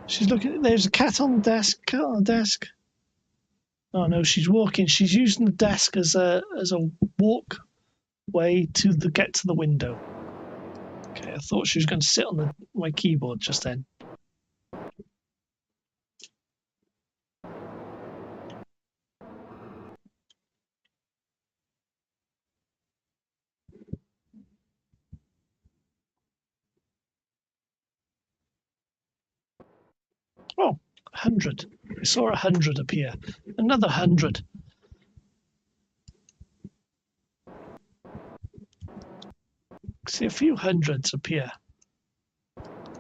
She's looking. There's a cat on the desk. Cat on the desk. Oh no, she's walking. She's using the desk as a walkway to get to the window. Okay, I thought she was going to sit on my keyboard just then. Oh, 100. I saw 100 appear. Another 100. See a few hundreds appear.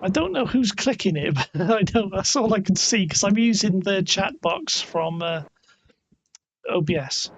I don't know who's clicking it, but I don't. That's all I can see because I'm using the chat box from OBS.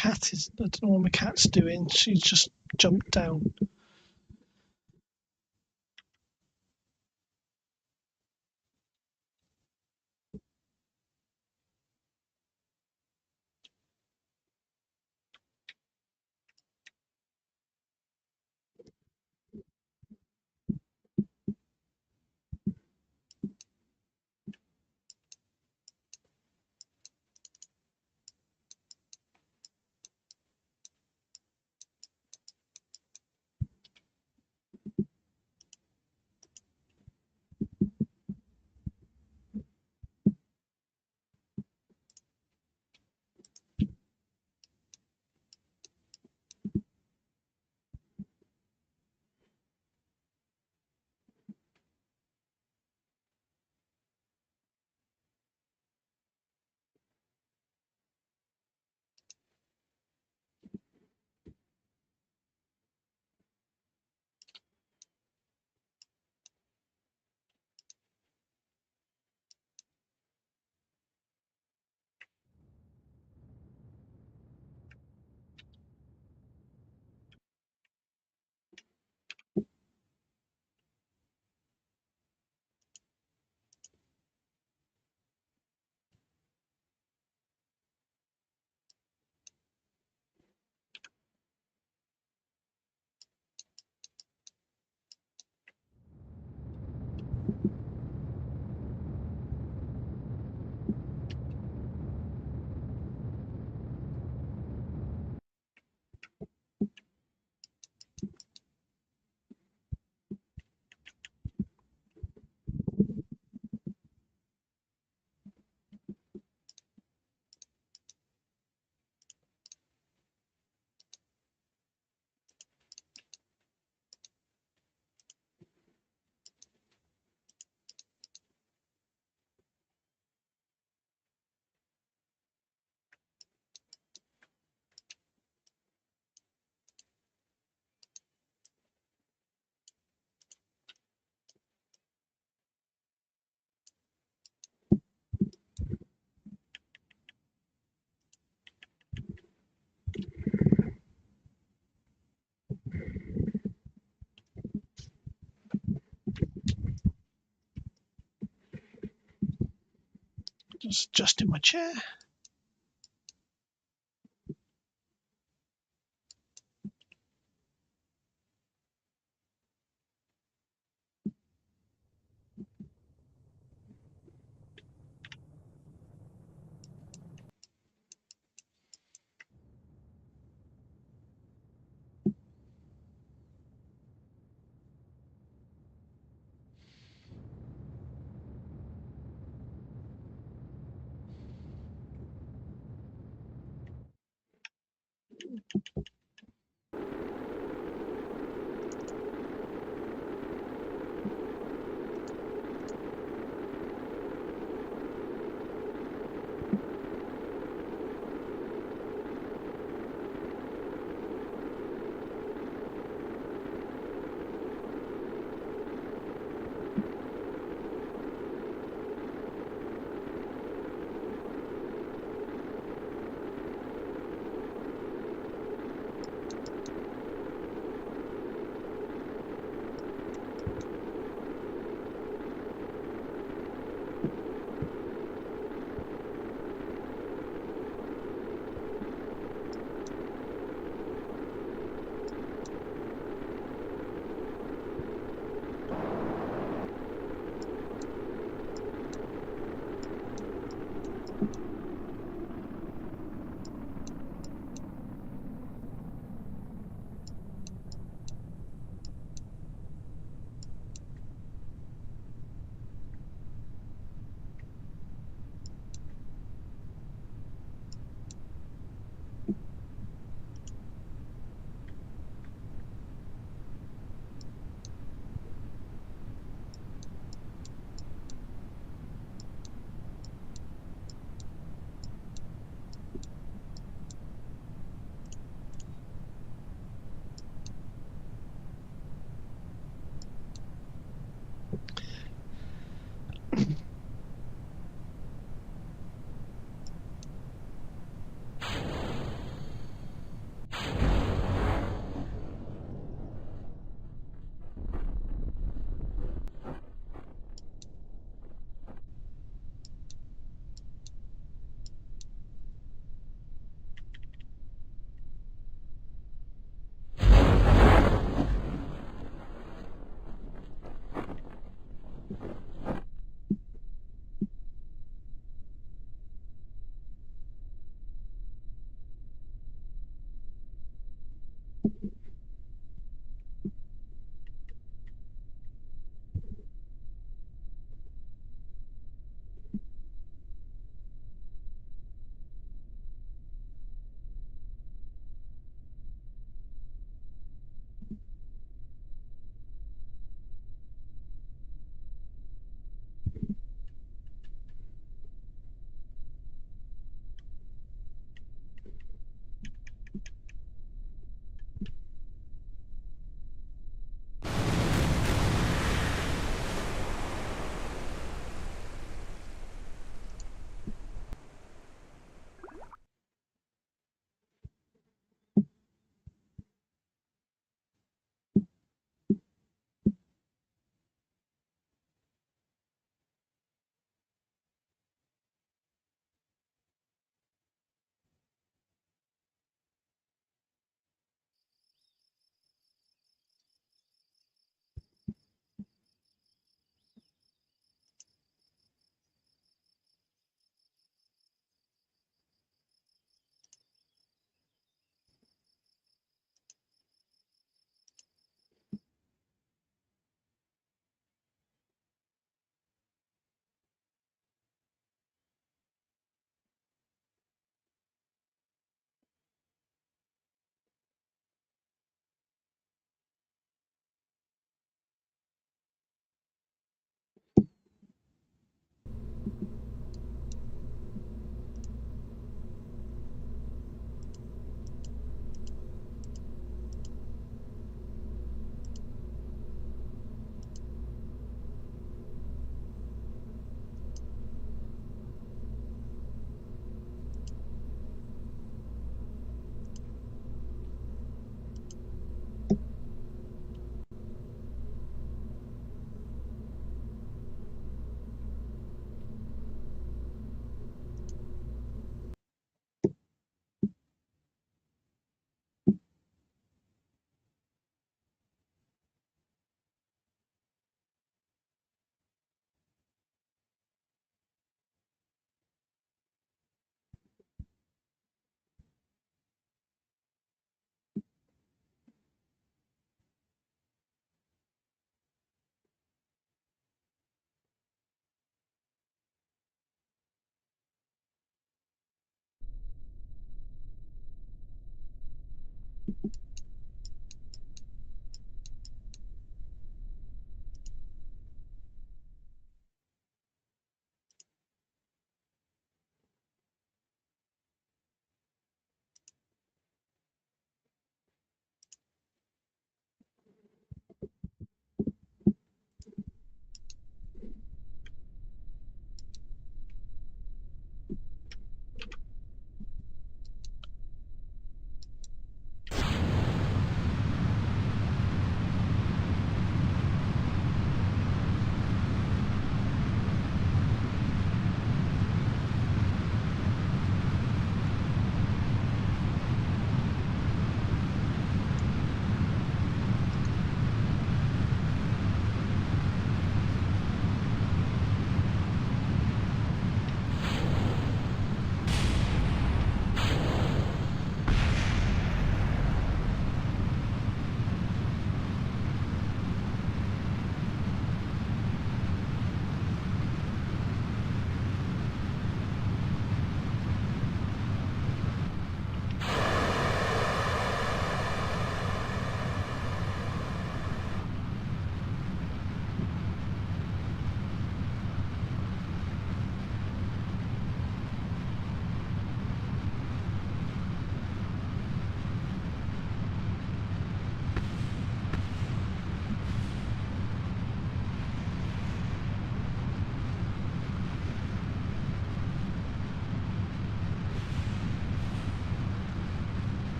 cat is. I don't know what my cat's doing. She just jumped down. Just adjusting my chair.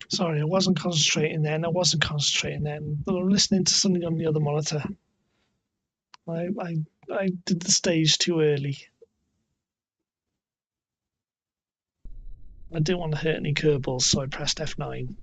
Sorry, I wasn't concentrating then. I wasn't concentrating then. But I'm listening to something on the other monitor. I did the stage too early. I didn't want to hurt any Kerbals, so I pressed F9.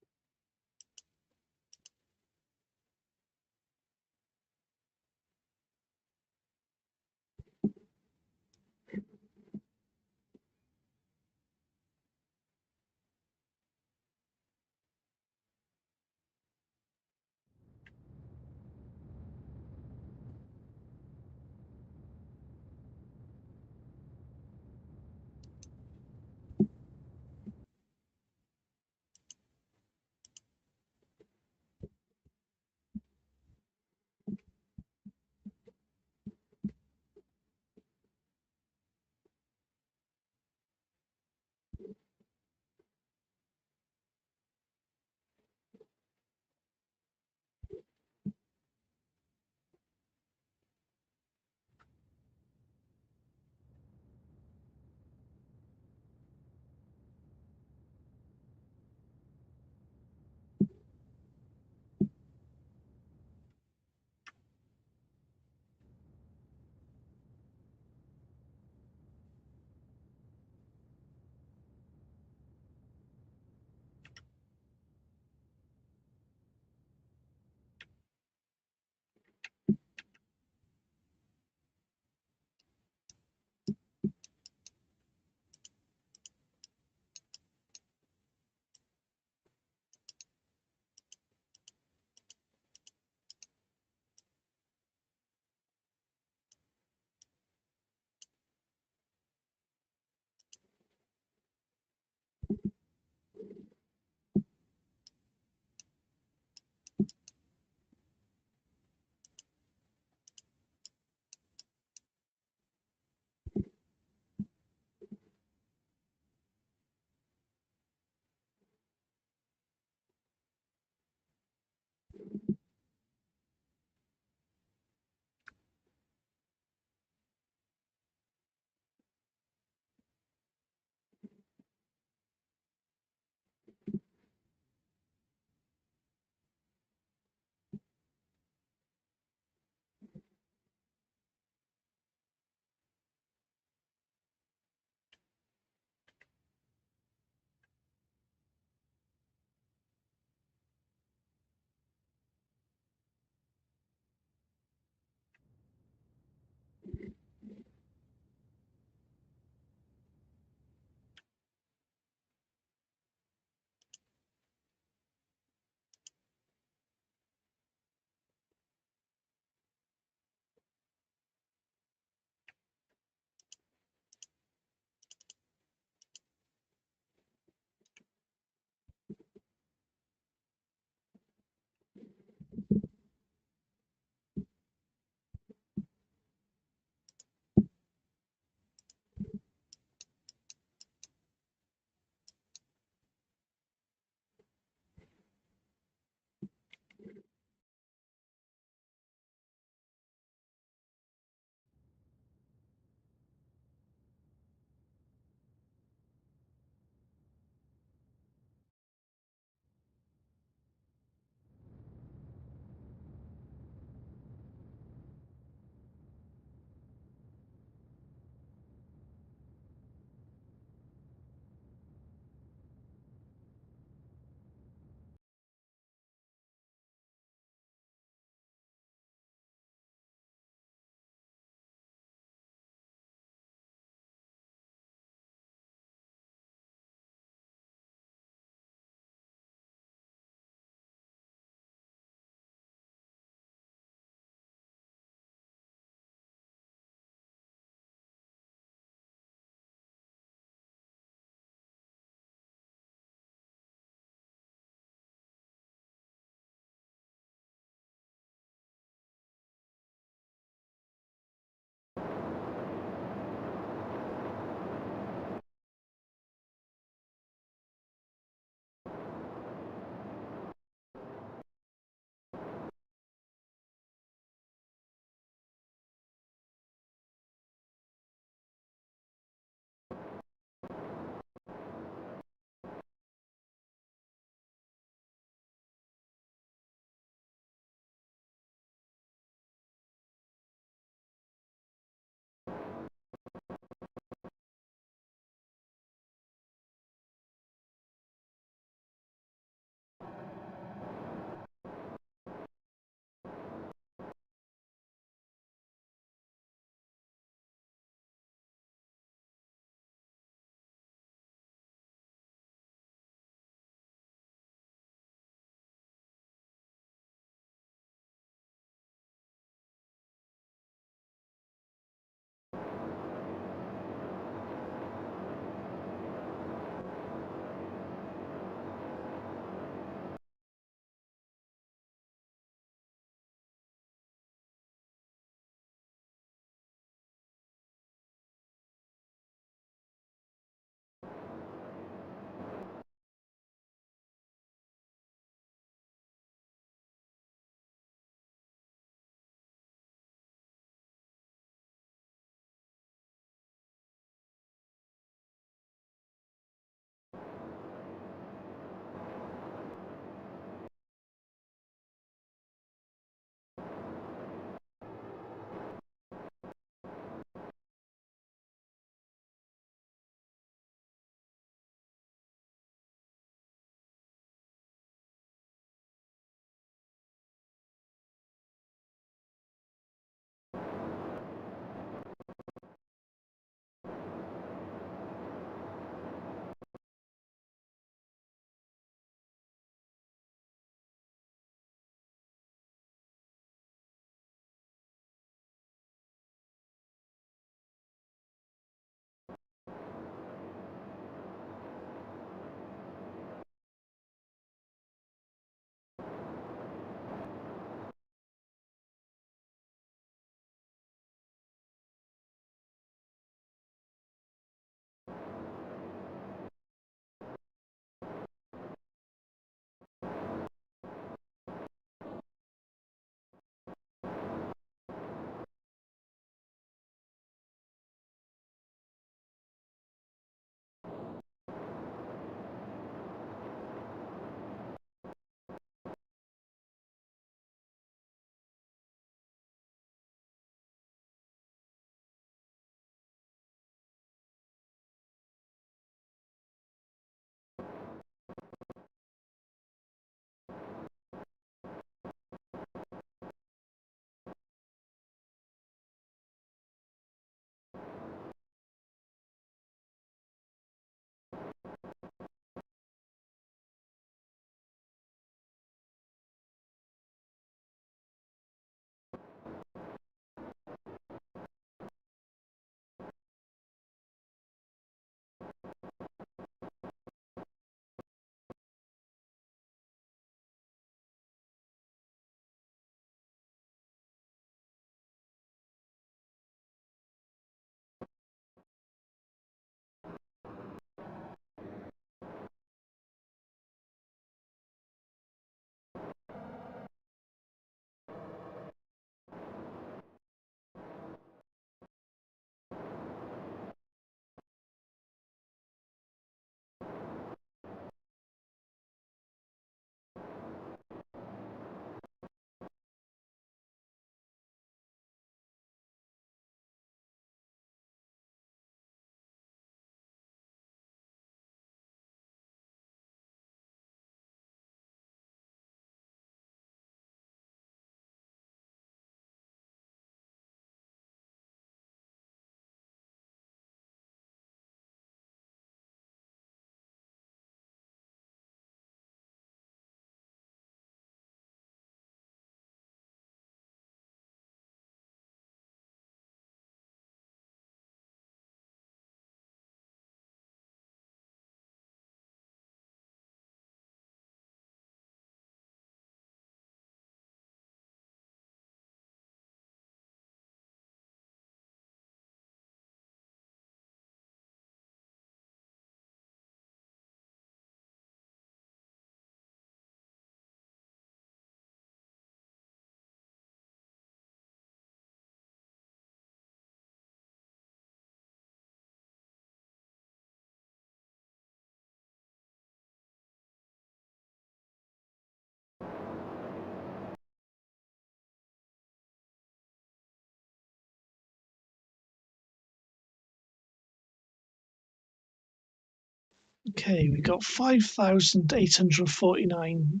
Okay, we got 5,849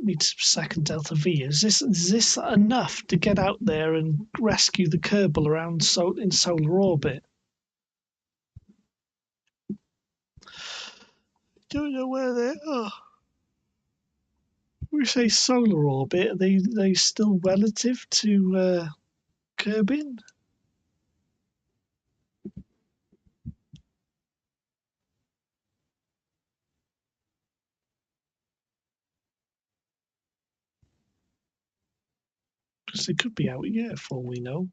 meters per second delta V. Is this enough to get out there and rescue the Kerbal around in solar orbit? Don't know where they are. We say solar orbit. Are they still relative to Kerbin? Because they could be out here for all we know.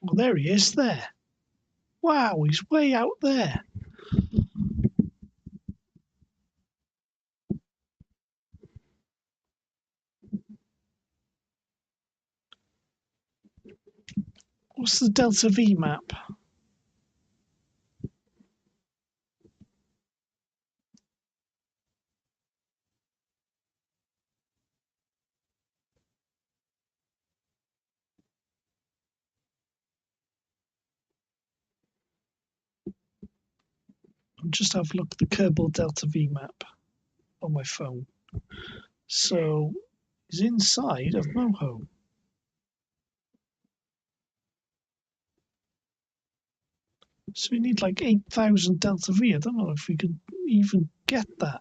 Well, there he is there. Wow, he's way out there. What's the delta V map? I'll just have a look at the Kerbal delta V map on my phone. So he's inside of Moho. So we need like 8,000 delta V. I don't know if we could even get that.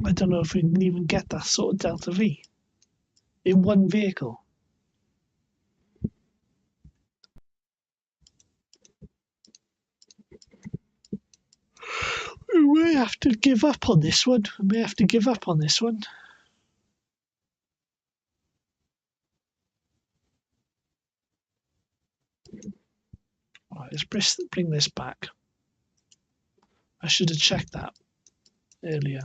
I don't know if we can even get that sort of delta V in one vehicle. We may have to give up on this one. We may have to give up on this one. All right, let's bring this back. I should have checked that earlier.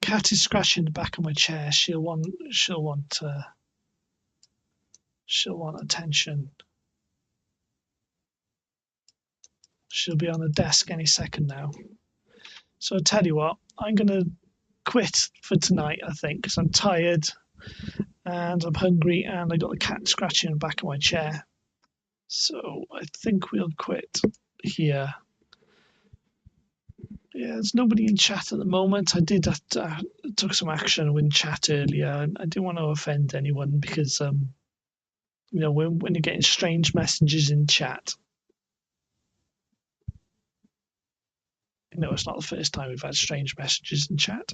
Cat is scratching the back of my chair. She'll want attention. She'll be on the desk any second now. So I tell you what, I'm going to quit for tonight, I think, because I'm tired and I'm hungry and I got the cat scratching the back of my chair. So I think we'll quit here. Yeah, there's nobody in chat at the moment. I did took some action in chat earlier. I didn't want to offend anyone because when you're getting strange messages in chat, it's not the first time we've had strange messages in chat.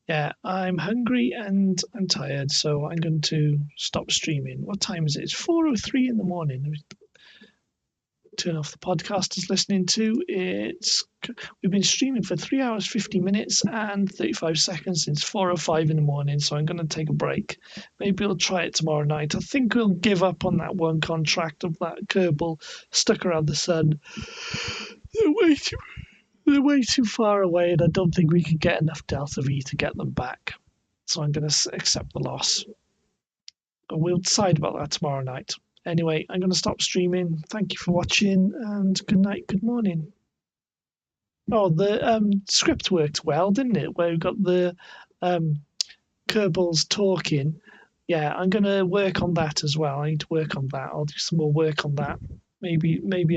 Yeah, I'm hungry and I'm tired, so I'm going to stop streaming. What time is it? It's 4:03 in the morning. Turn off the podcast is listening to. We've been streaming for 3 hours, 50 minutes and 35 seconds since 4:05 in the morning, so I'm going to take a break. Maybe we'll try it tomorrow night. I think we'll give up on that one contract of that Kerbal stuck around the sun. They're way too far away, and I don't think we can get enough Delta V to get them back. So I'm going to accept the loss. But we'll decide about that tomorrow night. Anyway, I'm going to stop streaming. Thank you for watching, and good night, good morning. Oh, the script worked well, didn't it? Where we got the Kerbals talking. Yeah, I'm going to work on that as well. I need to work on that. I'll do some more work on that. Maybe